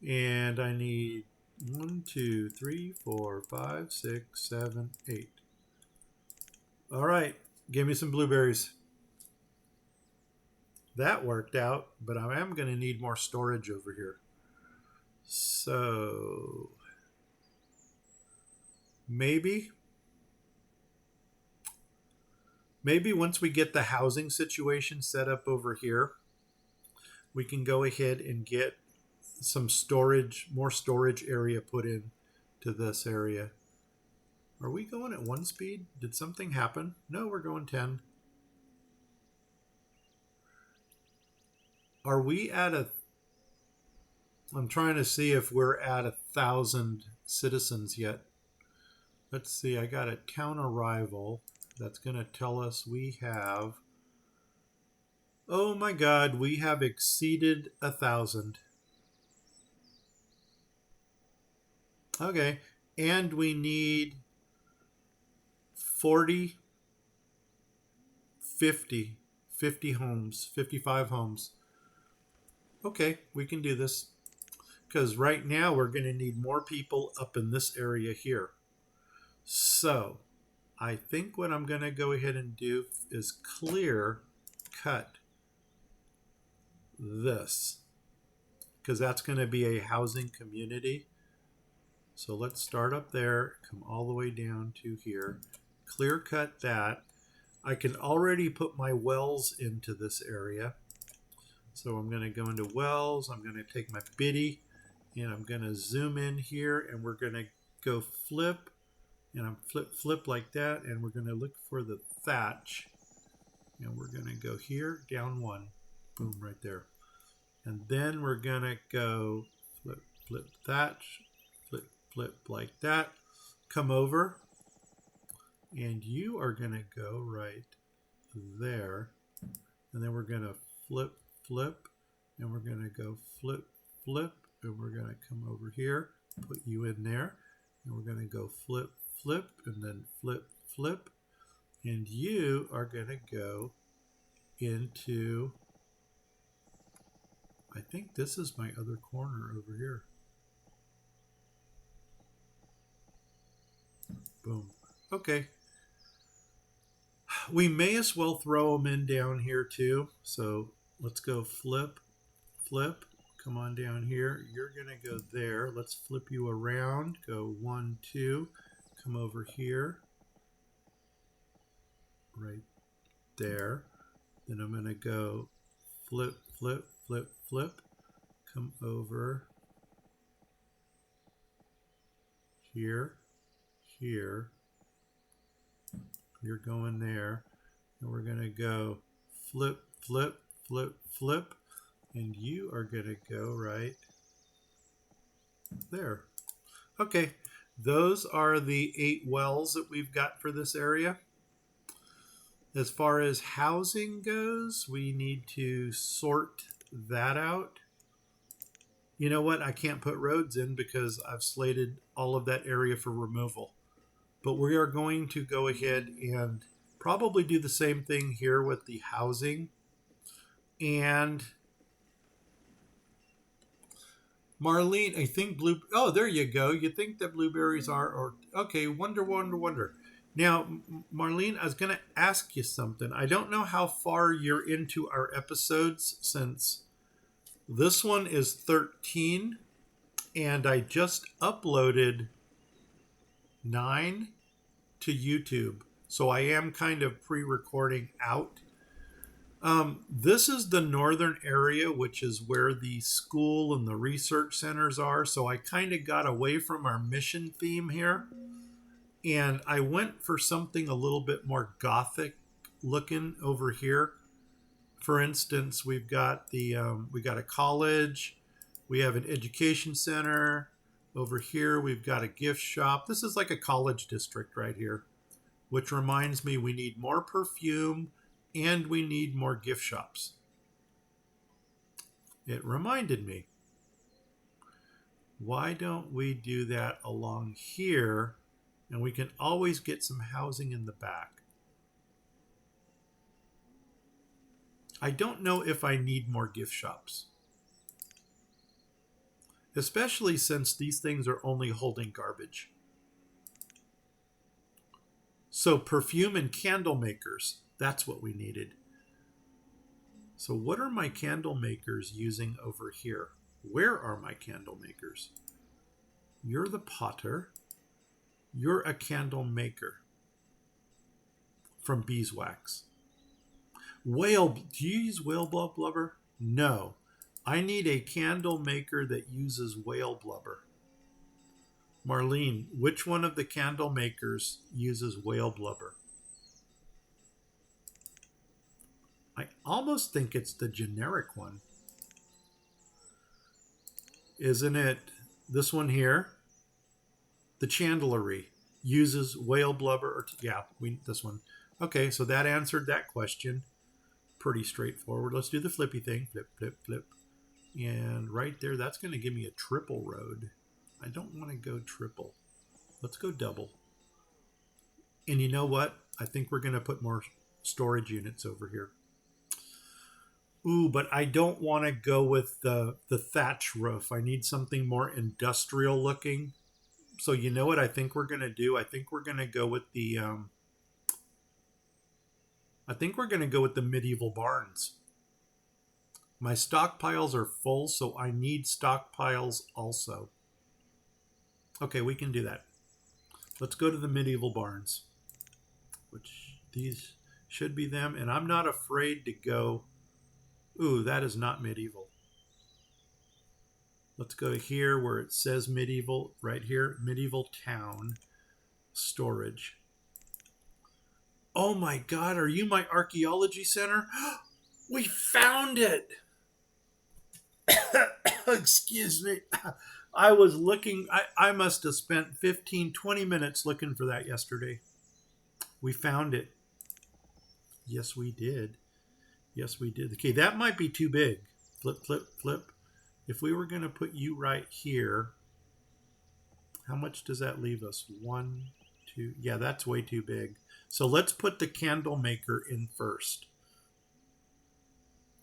And I need 1, 2, 3, 4, 5, 6, 7, 8. All right, give me some blueberries. That worked out, but I am going to need more storage over here. So maybe once we get the housing situation set up over here, we can go ahead and get some storage, more storage area put in to this area. Are we going at 1 speed? Did something happen? No, we're going 10. Are we at a... I'm trying to see if we're at 1,000 citizens yet. Let's see, I got a count arrival. That's going to tell us we have... Oh my God, we have exceeded 1,000. Okay, and we need 40, 50 homes, 55 homes. Okay, we can do this. Because right now we're going to need more people up in this area here. So I think what I'm going to go ahead and do is clear cut this. Because that's going to be a housing community. So let's start up there, come all the way down to here, clear cut that. I can already put my wells into this area. So I'm going to go into wells, I'm going to take my biddy, and I'm going to zoom in here, and we're going to go flip, and I'm flip like that, and we're going to look for the thatch. And we're going to go here, down 1, boom, right there. And then we're going to go flip thatch, flip like that, come over, and you are going to go right there, and then we're going to flip, and we're going to go flip, and we're going to come over here, put you in there, and we're going to go flip, and then flip, and you are going to go into, I think this is my other corner over here. Boom. Okay. We may as well throw them in down here too. So let's go flip. Come on down here. You're going to go there. Let's flip you around. Go 1, 2. Come over here. Right there. Then I'm going to go flip. Come over here. You're going there, and we're going to go flip, and you are going to go right there. Okay, those are the 8 wells that we've got for this area. As far as housing goes, we need to sort that out. You know what? I can't put roads in because I've slated all of that area for removal. But we are going to go ahead and probably do the same thing here with the housing. And Marlene, I think oh, there you go. You think that blueberries are, or okay, wonder. Now, Marlene, I was going to ask you something. I don't know how far you're into our episodes since this one is 13 and I just uploaded 9 to YouTube. So I am kind of pre-recording out. This is the northern area, which is where the school and the research centers are. So I kind of got away from our mission theme here. And I went for something a little bit more gothic looking over here. For instance, we've got we got a college, we have an education center. Over here, we've got a gift shop. This is like a college district right here, which reminds me we need more perfume and we need more gift shops. It reminded me. Why don't we do that along here? And we can always get some housing in the back. I don't know if I need more gift shops. Especially since these things are only holding garbage. So perfume and candle makers, that's what we needed. So what are my candle makers using over here? Where are my candle makers? You're the potter. You're a candle maker from beeswax. Whale, do you use whale blubber? No. I need a candle maker that uses whale blubber. Marlene, which one of the candle makers uses whale blubber? I almost think it's the generic one. Isn't it this one here? The chandlery uses whale blubber. Or yeah, this one. Okay, so that answered that question. Pretty straightforward. Let's do the flippy thing. Flip, flip, flip. And right there, that's going to give me a triple road. I don't want to go triple. Let's go double. And you know what? I think we're going to put more storage units over here. Ooh, but I don't want to go with the thatch roof. I need something more industrial looking. So you know what I think we're going to do? I think we're going to go with the medieval barns. My stockpiles are full, so I need stockpiles also. Okay, we can do that. Let's go to the medieval barns, which these should be them. And I'm not afraid to go. Ooh, that is not medieval. Let's go to here where it says medieval, right here, medieval town storage. Oh my God, are you my archaeology center? We found it! Excuse me. I was looking, I must have spent 15, 20 minutes looking for that yesterday. We found it. Yes, we did. Yes, we did. Okay, that might be too big. Flip, flip, flip. If we were going to put you right here, how much does that leave us? 1, 2. Yeah, that's way too big. So let's put the candle maker in first.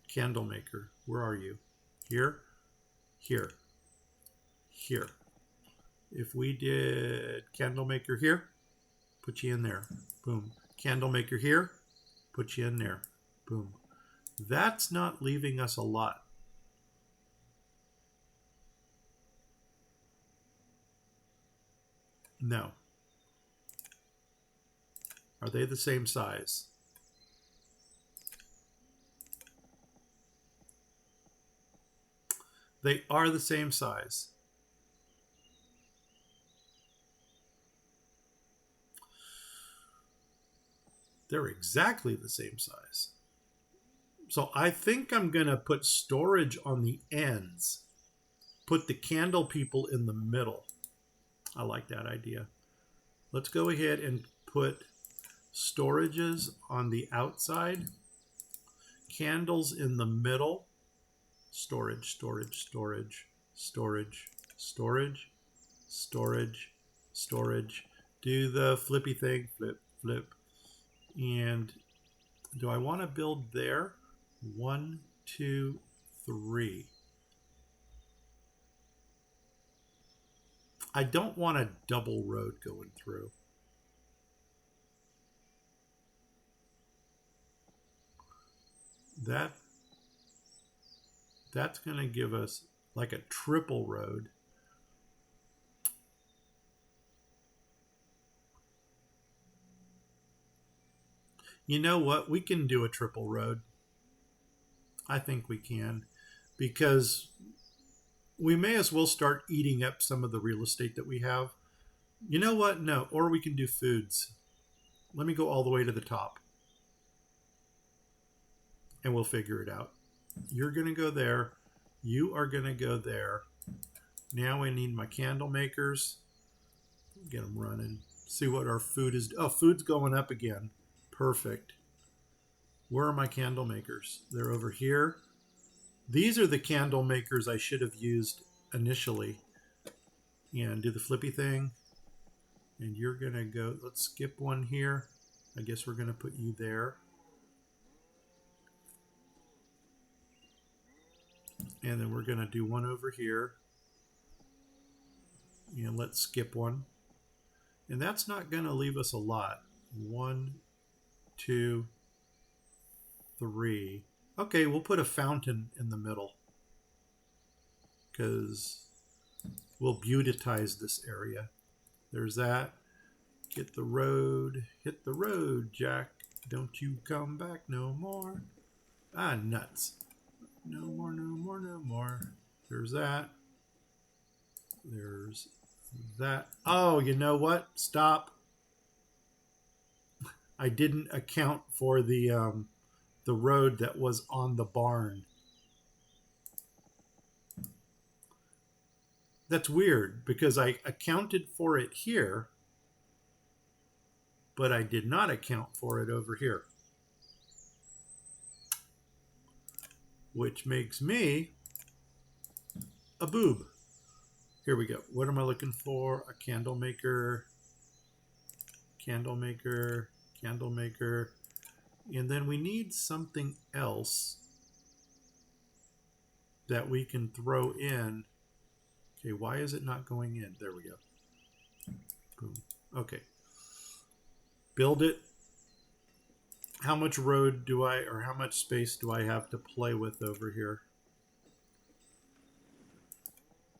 Candle maker, where are you? Here, here, here. If we did candle maker here, put you in there. Boom. Candle maker here, put you in there. Boom. That's not leaving us a lot. No. Are they the same size? They are the same size. They're exactly the same size. So I think I'm going to put storage on the ends. Put the candle people in the middle. I like that idea. Let's go ahead and put storages on the outside. Candles in the middle. Storage, storage, storage, storage, storage, storage, storage. Do the flippy thing. Flip, flip. And do I want to build there? 1, 2, 3. I don't want a double road going through. That's going to give us like a triple road. You know what? We can do a triple road. I think we can, because we may as well start eating up some of the real estate that we have. You know what? No. Or we can do foods. Let me go all the way to the top. And we'll figure it out. You're going to go there. You are going to go there. Now I need my candle makers. Get them running. See what our food is. Oh, food's going up again. Perfect. Where are my candle makers? They're over here. These are the candle makers I should have used initially. And do the flippy thing. And you're going to go, let's skip one here. I guess we're going to put you there. And then we're going to do one over here. And let's skip one. And that's not going to leave us a lot. 1, 2, 3. Okay, we'll put a fountain in the middle, because we'll beautitize this area. There's that. Get the road. Hit the road, Jack. Don't you come back no more. Ah, nuts. No more, no more, no more. There's that. There's that. Oh, you know what? Stop. I didn't account for the road that was on the barn. That's weird, because I accounted for it here, but I did not account for it over here. Which makes me a boob. Here we go. What am I looking for? A candle maker. Candle maker. Candle maker. And then we need something else that we can throw in. Okay, why is it not going in? There we go. Boom. Okay. Build it. How much road do I, or how much space do I have to play with over here?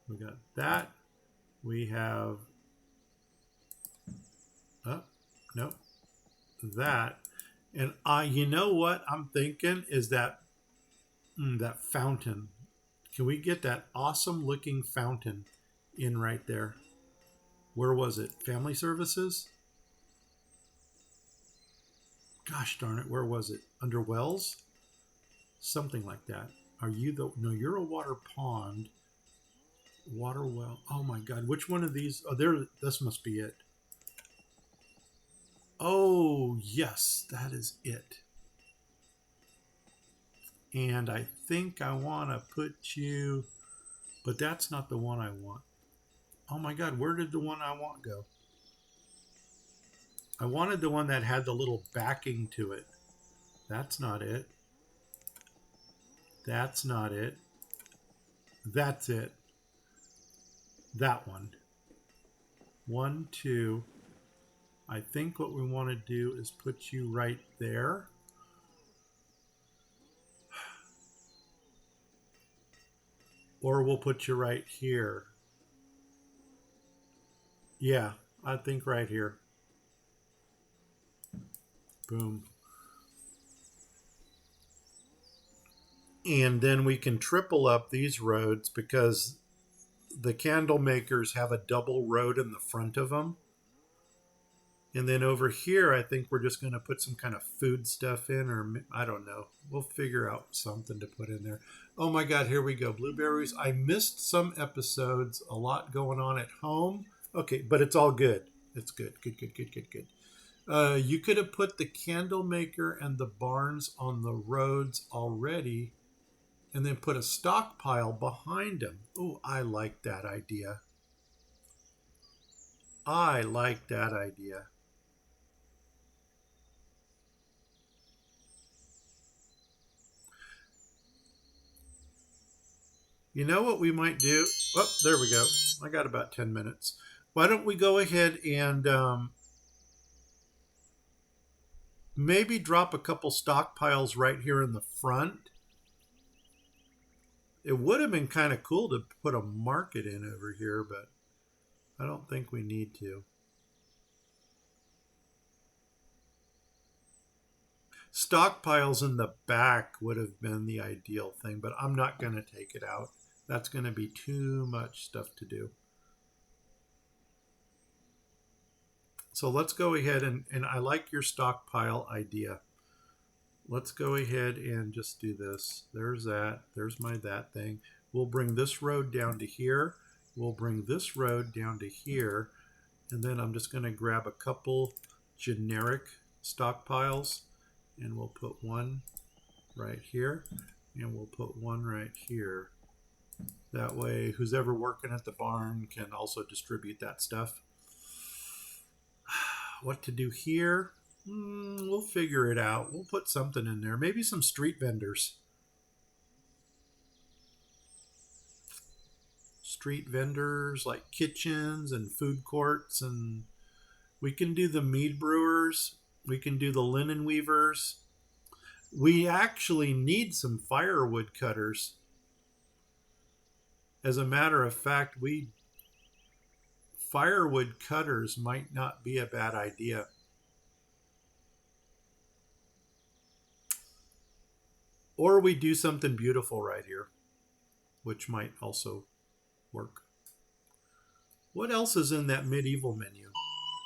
We got that. We have, no, that. And you know what I'm thinking is that that fountain. Can we get that awesome looking fountain in right there? Where was it? Family services? Gosh darn it, where was it? Under wells? Something like that. Are you the, no, you're a water pond. Water well. Oh my God, which one of these? Oh, there, this must be it. Oh, yes, that is it. And I think I want to put you, but that's not the one I want. Oh my God, where did the one I want go? I wanted the one that had the little backing to it. That's not it. That's not it. That's it. That one. 1, 2. I think what we want to do is put you right there. Or we'll put you right here. Yeah, I think right here. Boom. And then we can triple up these roads, because the candle makers have a double road in the front of them. And then over here, I think we're just going to put some kind of food stuff in, or I don't know. We'll figure out something to put in there. Oh my God, here we go. Blueberries. I missed some episodes. A lot going on at home. Okay, but it's all good. It's good. Good, good, good, good, good. You could have put the candle maker and the barns on the roads already, and then put a stockpile behind them. Oh, I like that idea. I like that idea. You know what we might do? Oh, there we go. I got about 10 minutes. Why don't we go ahead and maybe drop a couple stockpiles right here in the front? It would have been kind of cool to put a market in over here, but I don't think we need to. Stockpiles in the back would have been the ideal thing, but I'm not going to take it out. That's going to be too much stuff to do. So let's go ahead and I like your stockpile idea. Let's go ahead and just do this. There's that. There's my that thing. We'll bring this road down to here. We'll bring this road down to here. And then I'm just going to grab a couple generic stockpiles and we'll put one right here and we'll put one right here. That way, who's ever working at the barn can also distribute that stuff. What to do here? We'll figure it out. We'll put something in there. Maybe some street vendors. Street vendors like kitchens and food courts, and we can do the mead brewers. We can do the linen weavers. We actually need some firewood cutters. As a matter of fact, firewood cutters might not be a bad idea. Or we do something beautiful right here, which might also work. What else is in that medieval menu?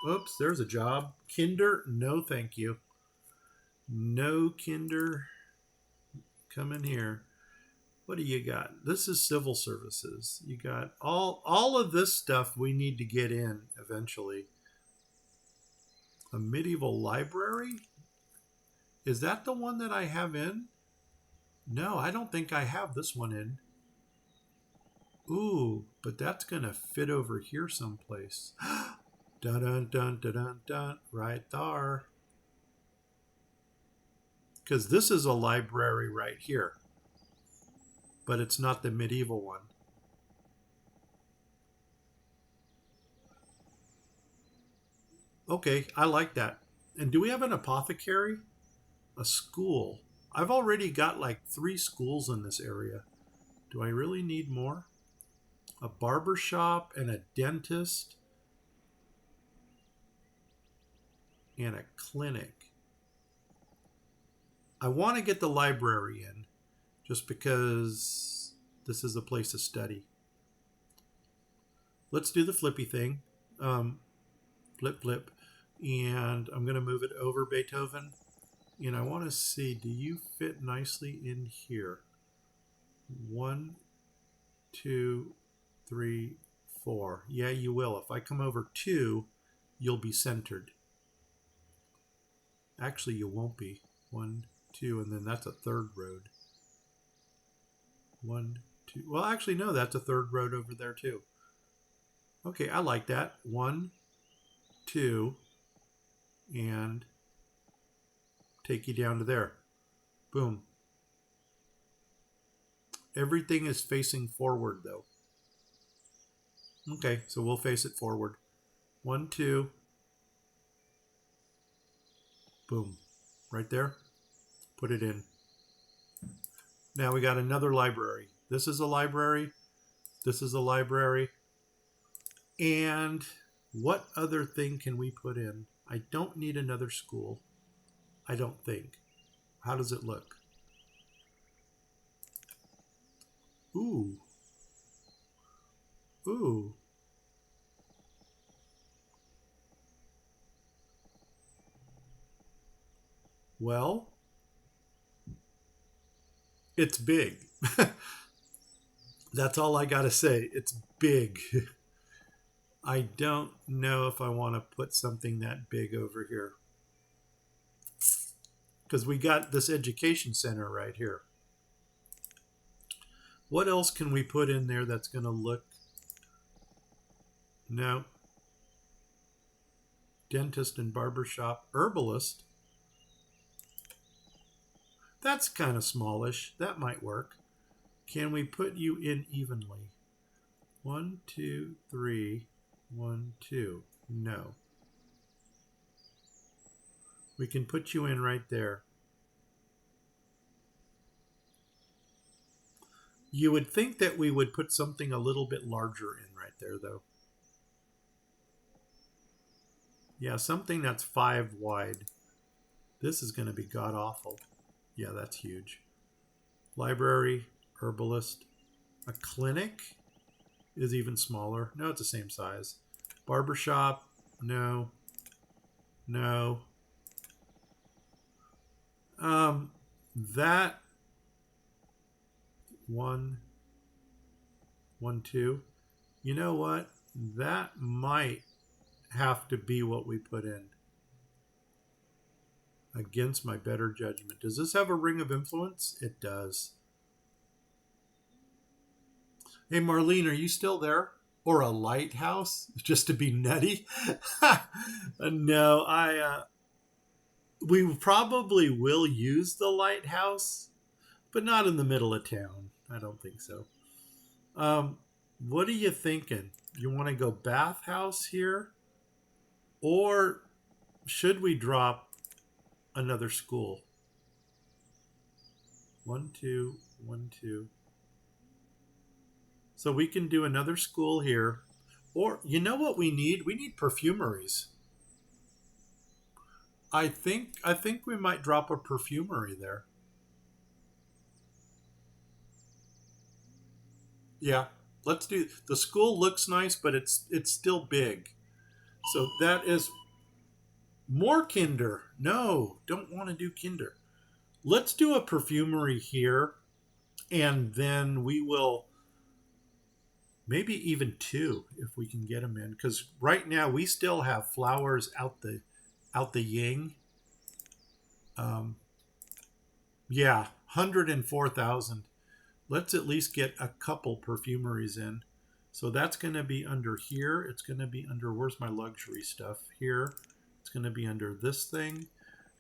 Oops, there's a job. Kinder, no thank you. No Kinder. Come in here. What do you got? This is civil services. You got all of this stuff we need to get in eventually. A medieval library? Is that the one that I have in? No, I don't think I have this one in. Ooh, but that's going to fit over here someplace. Dun dun dun dun dun dun. Right there. Because this is a library right here. But it's not the medieval one. Okay, I like that. And do we have an apothecary? A school. I've already got like 3 schools in this area. Do I really need more? A barber shop and a dentist and a clinic. I want to get the library in just because this is a place to study. Let's do the flippy thing. Flip, flip. And I'm going to move it over Beethoven. And I want to see, do you fit nicely in here? 1, 2, 3, 4. Yeah, you will. If I come over 2, you'll be centered. Actually, you won't be. 1, 2, and then that's a third road. 1, 2. Well, actually, no, that's a third road over there too. Okay, I like that. 1, 2, and take you down to there. Boom. Everything is facing forward though. Okay, so we'll face it forward. 1, 2. Boom. Right there. Put it in. Now we got another library. This is a library. This is a library. And what other thing can we put in? I don't need another school. I don't think. How does it look? Ooh. Ooh. Well, it's big. That's all I got to say. It's big. I don't know if I want to put something that big over here. Because we got this education center right here. What else can we put in there that's going to look... No. Dentist and barbershop, herbalist. That's kind of smallish. That might work. Can we put you in evenly? 1, 2, 3, 1, 2. No. We can put you in right there. You would think that we would put something a little bit larger in right there, though. Yeah, something that's 5 wide. This is going to be god-awful. Yeah, that's huge. Library, herbalist. A clinic is even smaller. No, it's the same size. Barbershop, no. No. That 1, 1, 2. You know what? That might have to be what we put in. Against my better judgment. Does this have a ring of influence? It does. Hey, Marlene, are you still there? Or a lighthouse? Just to be nutty? No, we probably will use the lighthouse, but not in the middle of town. I don't think so. What are you thinking? You want to go bathhouse here? Or should we drop another school? 1, 2, 1, 2. So we can do another school here. Or, you know what we need? We need perfumeries. I think we might drop a perfumery there. Yeah, let's do. The school looks nice, but it's still big. So that is more kinder. No, don't want to do kinder. Let's do a perfumery here, and then we will maybe even 2 if we can get them in. Because right now we still have flowers out the yin. Yeah, 104,000. Let's at least get a couple perfumeries in. So that's going to be under here. It's going to be under, where's my luxury stuff? Here. It's going to be under this thing.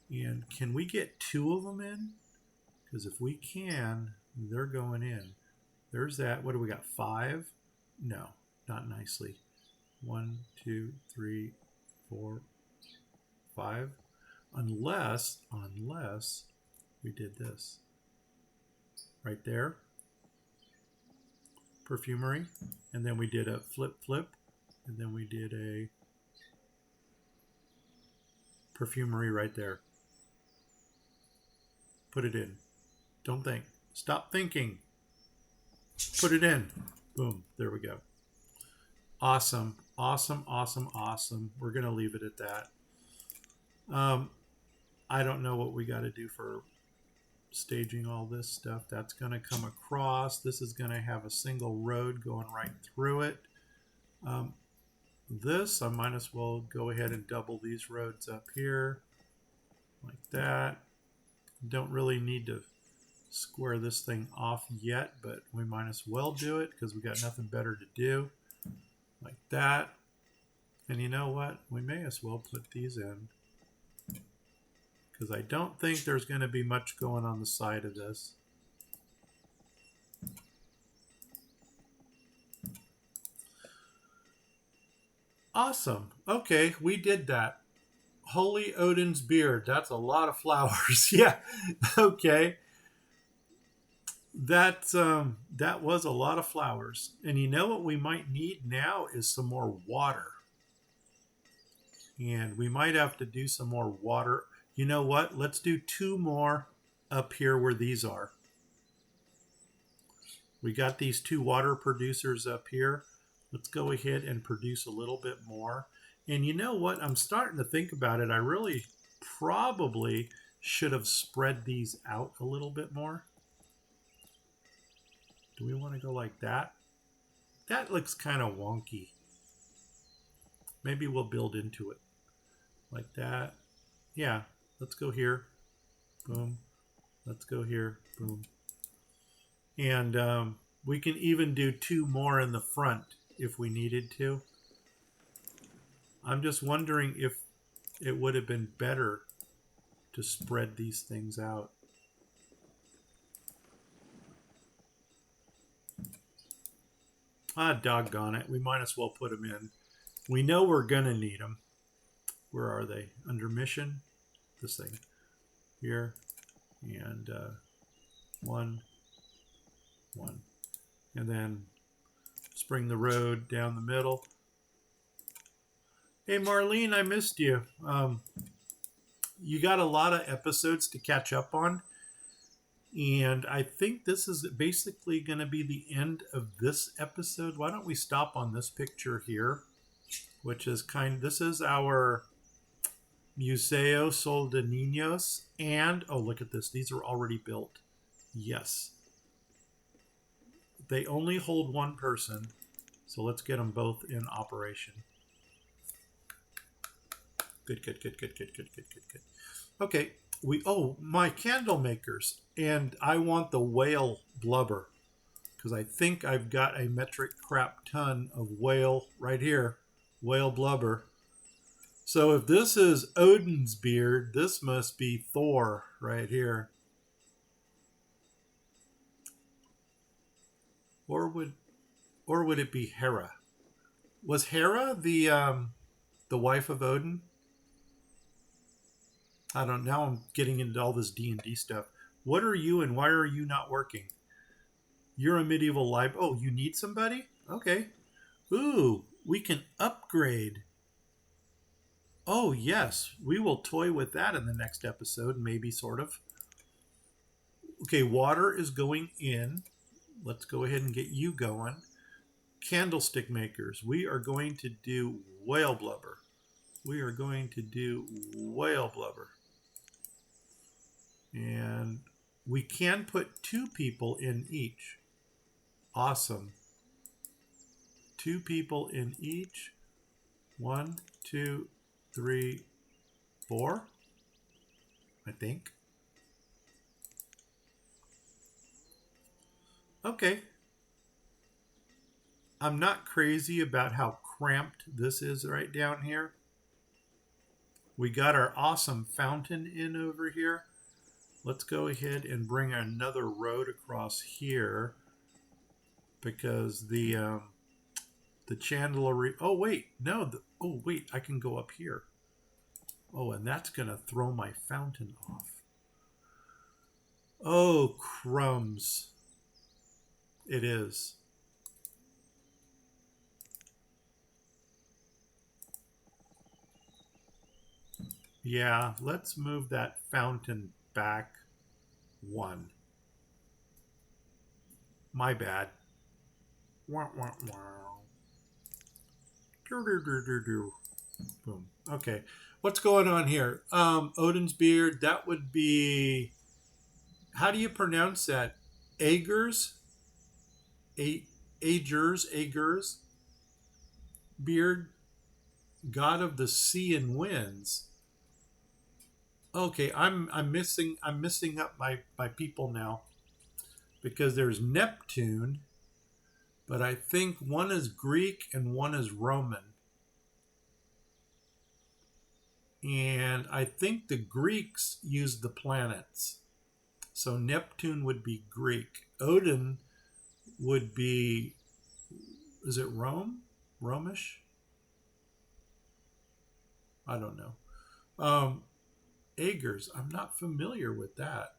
And can we get 2 of them in? Because if we can, they're going in. There's that. What do we got? 5? No, not nicely. 1, 2, 3, 4, 5. Unless we did this. Right there. Perfumery. And then we did a flip. And then we did a perfumery right there. Put it in. Don't think. Stop thinking. Put it in. Boom. There we go. Awesome. Awesome. Awesome. Awesome. We're going to leave it at that. I don't know what we got to do for staging all this stuff. That's going to come across. This is going to have a single road going right through it. This, I might as well go ahead and double these roads up here. Like that. Don't really need to square this thing off yet, but we might as well do it because we got nothing better to do. Like that. And you know what? We may as well put these in because I don't think there's going to be much going on the side of this. Awesome. Okay, we did that. Holy Odin's beard. That's a lot of flowers. Yeah. Okay. That was a lot of flowers. And you know what we might need now is some more water. And we might have to do some more water. You know what? Let's do 2 more up here where these are. We got these 2 water producers up here. Let's go ahead and produce a little bit more. And you know what? I'm starting to think about it. I really probably should have spread these out a little bit more. Do we want to go like that? That looks kind of wonky. Maybe we'll build into it. Like that. Yeah, let's go here. Boom. Let's go here. Boom. And we can even do 2 more in the front if we needed to. I'm just wondering if it would have been better to spread these things out. Ah, doggone it. We might as well put them in. We know we're going to need them. Where are they? Under mission? This thing. Here. And 1, 1. And then spring the road down the middle. Hey, Marlene, I missed you. You got a lot of episodes to catch up on. And I think this is basically going to be the end of this episode. Why don't we stop on this picture here, which is this is our Museo Sol de Niños. And, oh, look at this. These are already built. Yes. They only hold one person. So let's get them both in operation. Good. Okay. My candle makers. And I want the whale blubber. Because I think I've got a metric crap ton of whale right here. Whale blubber. So if this is Odin's beard, this must be Thor right here. Or would it be Hera? Was Hera the wife of Odin? I don't know. Now I'm getting into all this D&D stuff. What are you and why are you not working? You're a medieval library. Oh, you need somebody? Okay. Ooh, we can upgrade. Oh, yes. We will toy with that in the next episode, maybe, sort of. Okay, water is going in. Let's go ahead and get you going. Candlestick makers. We are going to do whale blubber. And we can put 2 people in each. Awesome. 2 people in each. 1, 2, 3, 4. I think. Okay. I'm not crazy about how cramped this is right down here. We got our awesome fountain in over here. Let's go ahead and bring another road across here because the chandlery. Oh wait, no. Oh wait, I can go up here. Oh, and that's gonna throw my fountain off. Oh crumbs! It is. Yeah, let's move that fountain back 1. My bad. Wah, wah, wah. Boom. Okay. What's going on here? Odin's beard. That would be. How do you pronounce that? Aegir's? Aegir's beard. God of the sea and winds. Okay, I'm missing up my people now. Because there's Neptune, but I think one is Greek and one is Roman. And I think the Greeks used the planets. So Neptune would be Greek. Odin would be, is it Rome? Romish? I don't know. Aegir's, I'm not familiar with that.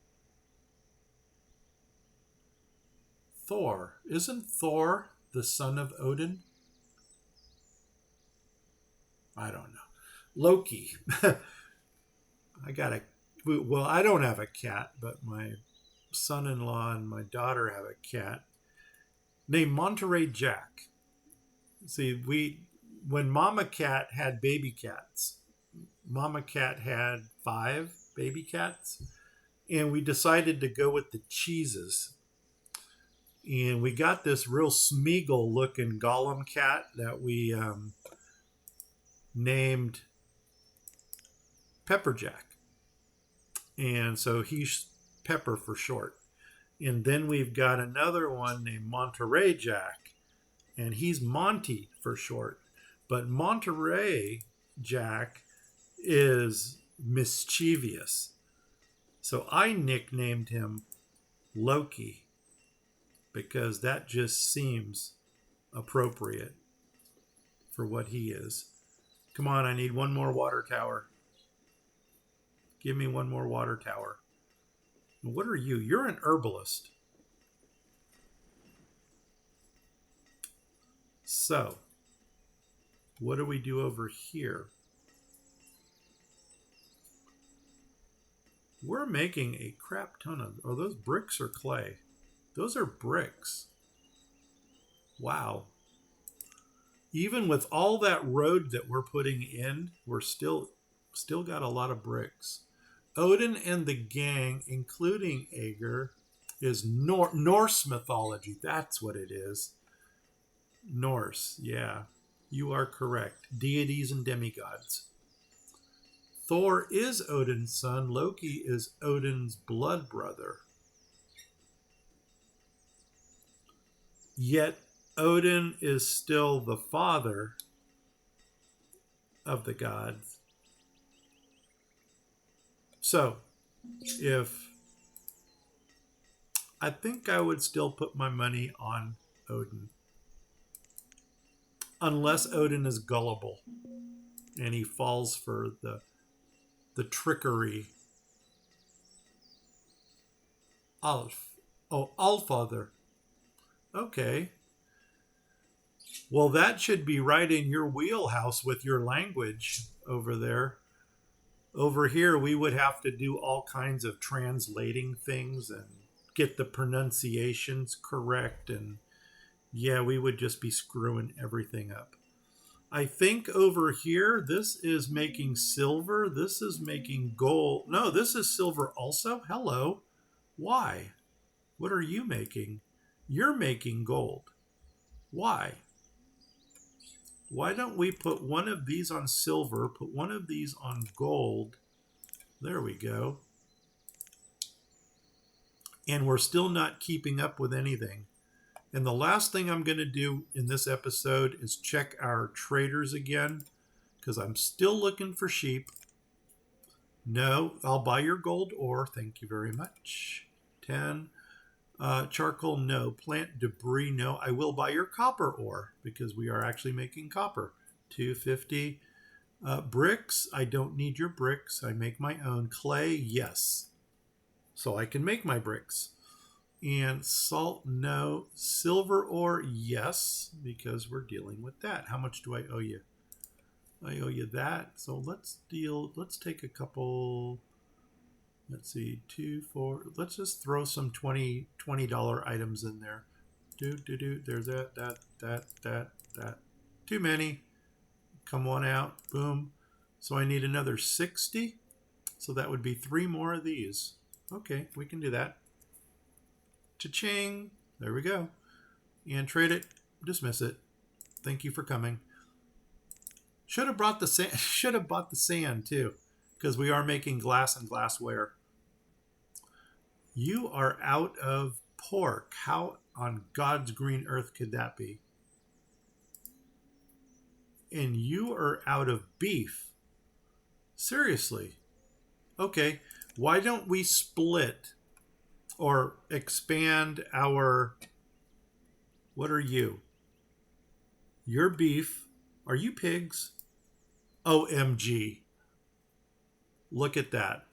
Thor. Isn't Thor the son of Odin? I don't know. Loki. I don't have a cat, but my son-in-law and my daughter have a cat named Monterey Jack. See, when Mama Cat had baby cats, Mama Cat had 5 baby cats, and we decided to go with the cheeses. And we got this real Smeagol looking Gollum cat that we named Pepperjack. And so he's Pepper for short. And then we've got another one named Monterey Jack, and he's Monty for short. But Monterey Jack is mischievous. So I nicknamed him Loki because that just seems appropriate for what he is. Come on, I need one more water tower. Give me one more water tower. What are you? You're an herbalist. So, what do we do over here? We're making a crap ton of... Oh, those bricks or clay? Those are bricks. Wow. Even with all that road that we're putting in, we're still got a lot of bricks. Odin and the gang, including Aegir, is Norse mythology. That's what it is. Norse, yeah. You are correct. Deities and demigods. Thor is Odin's son. Loki is Odin's blood brother. Yet Odin is still the father of the gods. So, I think I would still put my money on Odin. Unless Odin is gullible and he falls for the trickery. Allfather. Okay. Well, that should be right in your wheelhouse with your language over there. Over here, we would have to do all kinds of translating things and get the pronunciations correct. And yeah, we would just be screwing everything up. I think over here, this is making silver. This is making gold. No, this is silver also. Hello. Why? What are you making? You're making gold. Why? Why don't we put one of these on silver, put one of these on gold? There we go. And we're still not keeping up with anything. And the last thing I'm going to do in this episode is check our traders again, because I'm still looking for sheep. No, I'll buy your gold ore. Thank you very much. 10. Charcoal, no. Plant debris, no. I will buy your copper ore because we are actually making copper. 250. Bricks, I don't need your bricks. I make my own. Clay, yes. So I can make my bricks. And salt, no. Silver ore, yes, because we're dealing with that. How much do I owe you? I owe you that. So let's take a couple, let's see, 2, 4. Let's just throw some $20 items in there. There's that. Too many. Come on out. Boom. So I need another 60. So that would be 3 more of these. Okay, we can do that. Cha-ching. There we go. And trade it. Dismiss it. Thank you for coming. Should have brought the sand. Should have bought the sand too, because we are making glass and glassware. You are out of pork. How on God's green earth could that be? And you are out of beef. Seriously. Okay. Why don't we split or expand our... What are you? You're beef. Are you pigs? OMG. Look at that.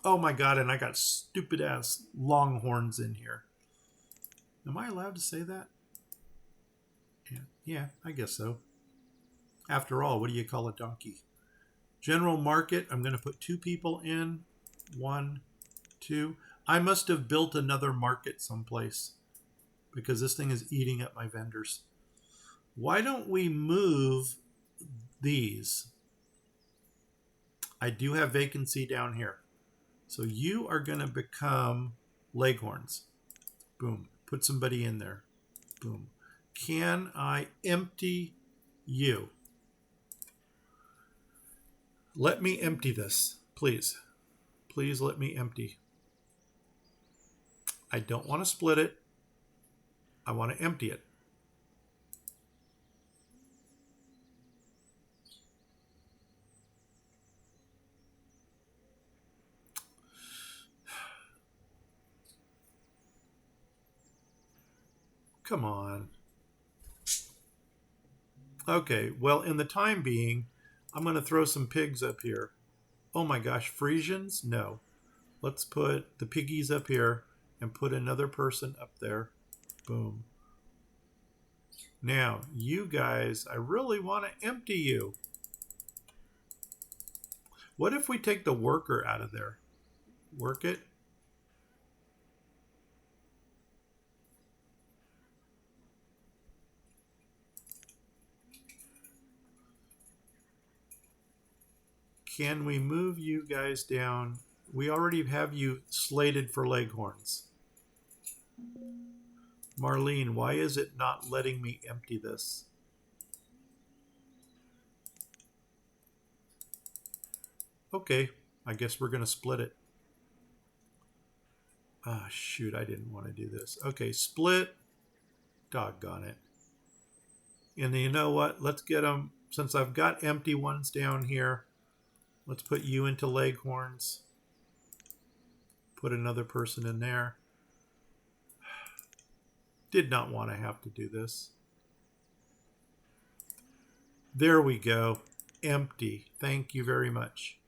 Oh my God, and I got stupid ass longhorns in here. Am I allowed to say that? Yeah, I guess so. After all, what do you call a donkey? General market, I'm going to put 2 people in. 1, 2. I must have built another market someplace because this thing is eating up my vendors. Why don't we move these? I do have vacancy down here. So you are going to become leghorns. Boom. Put somebody in there. Boom. Can I empty you? Let me empty this, please. Please let me empty. I don't want to split it. I want to empty it. Come on. Okay, well, in the time being, I'm going to throw some pigs up here. Oh my gosh, Frisians? No. Let's put the piggies up here and put another person up there. Boom. Now, you guys, I really want to empty you. What if we take the worker out of there? Work it. Can we move you guys down? We already have you slated for leghorns. Marlene, why is it not letting me empty this? Okay, I guess we're going to split it. Ah, shoot, I didn't want to do this. Okay, split. Doggone it. And you know what? Let's get them, since I've got empty ones down here, let's put you into leghorns. Put another person in there. Did not want to have to do this. There we go. Empty. Thank you very much.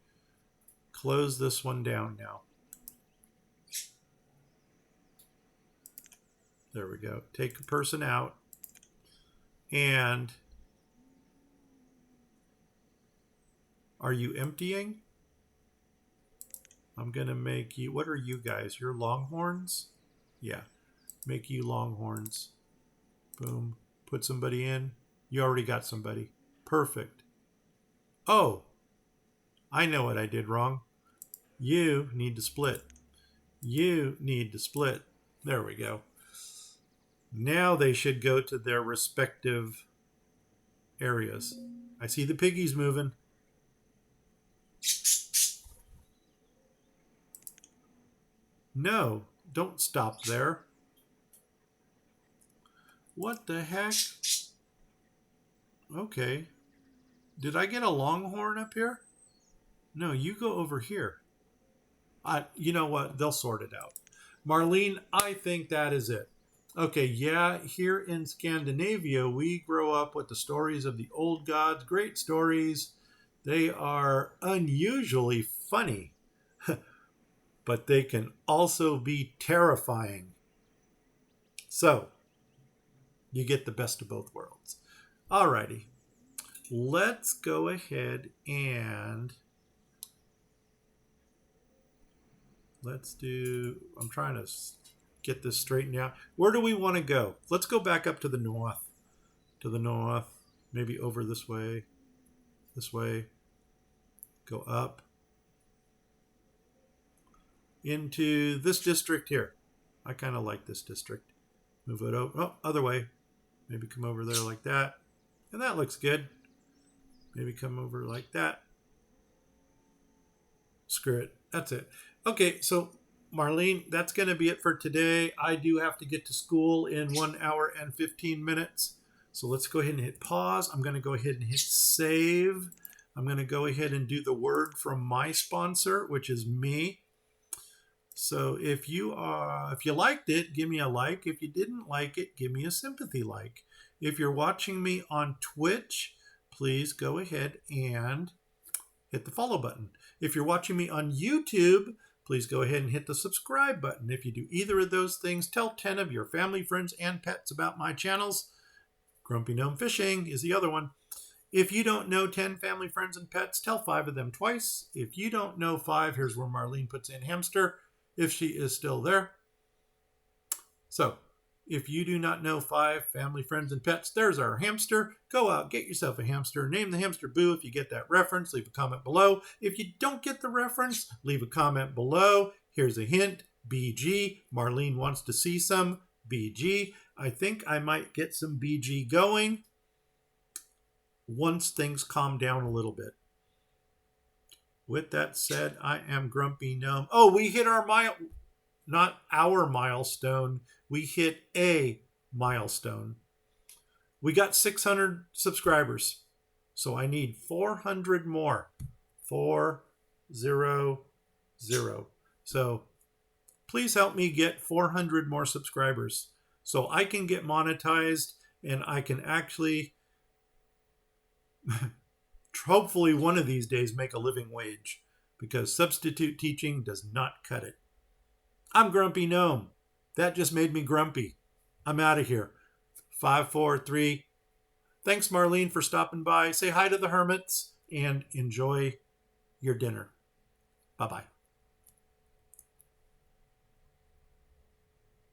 Close this one down now. There we go. Take a person out. And are you emptying? I'm going to make you, what are you guys? You're longhorns? Yeah. Make you longhorns. Boom. Put somebody in. You already got somebody. Perfect. Oh, I know what I did wrong. You need to split. You need to split. There we go. Now they should go to their respective areas. I see the piggies moving. No, don't stop there. What the heck? Okay. Did I get a longhorn up here? No, you go over here. You know what? They'll sort it out. Marlene, I think that is it. Okay, yeah, here in Scandinavia, we grow up with the stories of the old gods. Great stories. They are unusually funny, but they can also be terrifying. So, you get the best of both worlds. Alrighty, let's go ahead and let's do, I'm trying to get this straightened out. Where do we want to go? Let's go back up to the north. To the north, maybe over this way. This way. Go up. Into this district here. I kind of like this district. Move it over. Oh, other way. Maybe come over there like that. And that looks good. Maybe come over like that. Screw it. That's it. Okay, so Marlene, that's going to be it for today. I do have to get to school in 1 hour and 15 minutes. So let's go ahead and hit pause. I'm going to go ahead and hit save. I'm going to go ahead and do the word from my sponsor, which is me. So if you liked it, give me a like. If you didn't like it, give me a sympathy like. If you're watching me on Twitch, please go ahead and hit the follow button. If you're watching me on YouTube, please go ahead and hit the subscribe button. If you do either of those things, tell 10 of your family, friends, and pets about my channels. Grumpy Gnome Fishing is the other one. If you don't know 10 family, friends, and pets, tell 5 of them twice. If you don't know 5, here's where Marlene puts in hamster, if she is still there. So, if you do not know 5 family, friends, and pets, there's our hamster. Go out, get yourself a hamster. Name the hamster Boo if you get that reference. Leave a comment below. If you don't get the reference, leave a comment below. Here's a hint. BG. Marlene wants to see some BG. I think I might get some BG going once things calm down a little bit. With that said, I am Grumpy Gnome. Oh, we hit our not our milestone. We hit a milestone. We got 600 subscribers. So I need 400 more. 400. So please help me get 400 more subscribers. so I can get monetized and I can actually, hopefully, one of these days make a living wage, because substitute teaching does not cut it. I'm Grumpy Gnome. That just made me grumpy. I'm out of here. 5, 4, 3. Thanks, Marlene, for stopping by. Say hi to the hermits and enjoy your dinner. Bye-bye.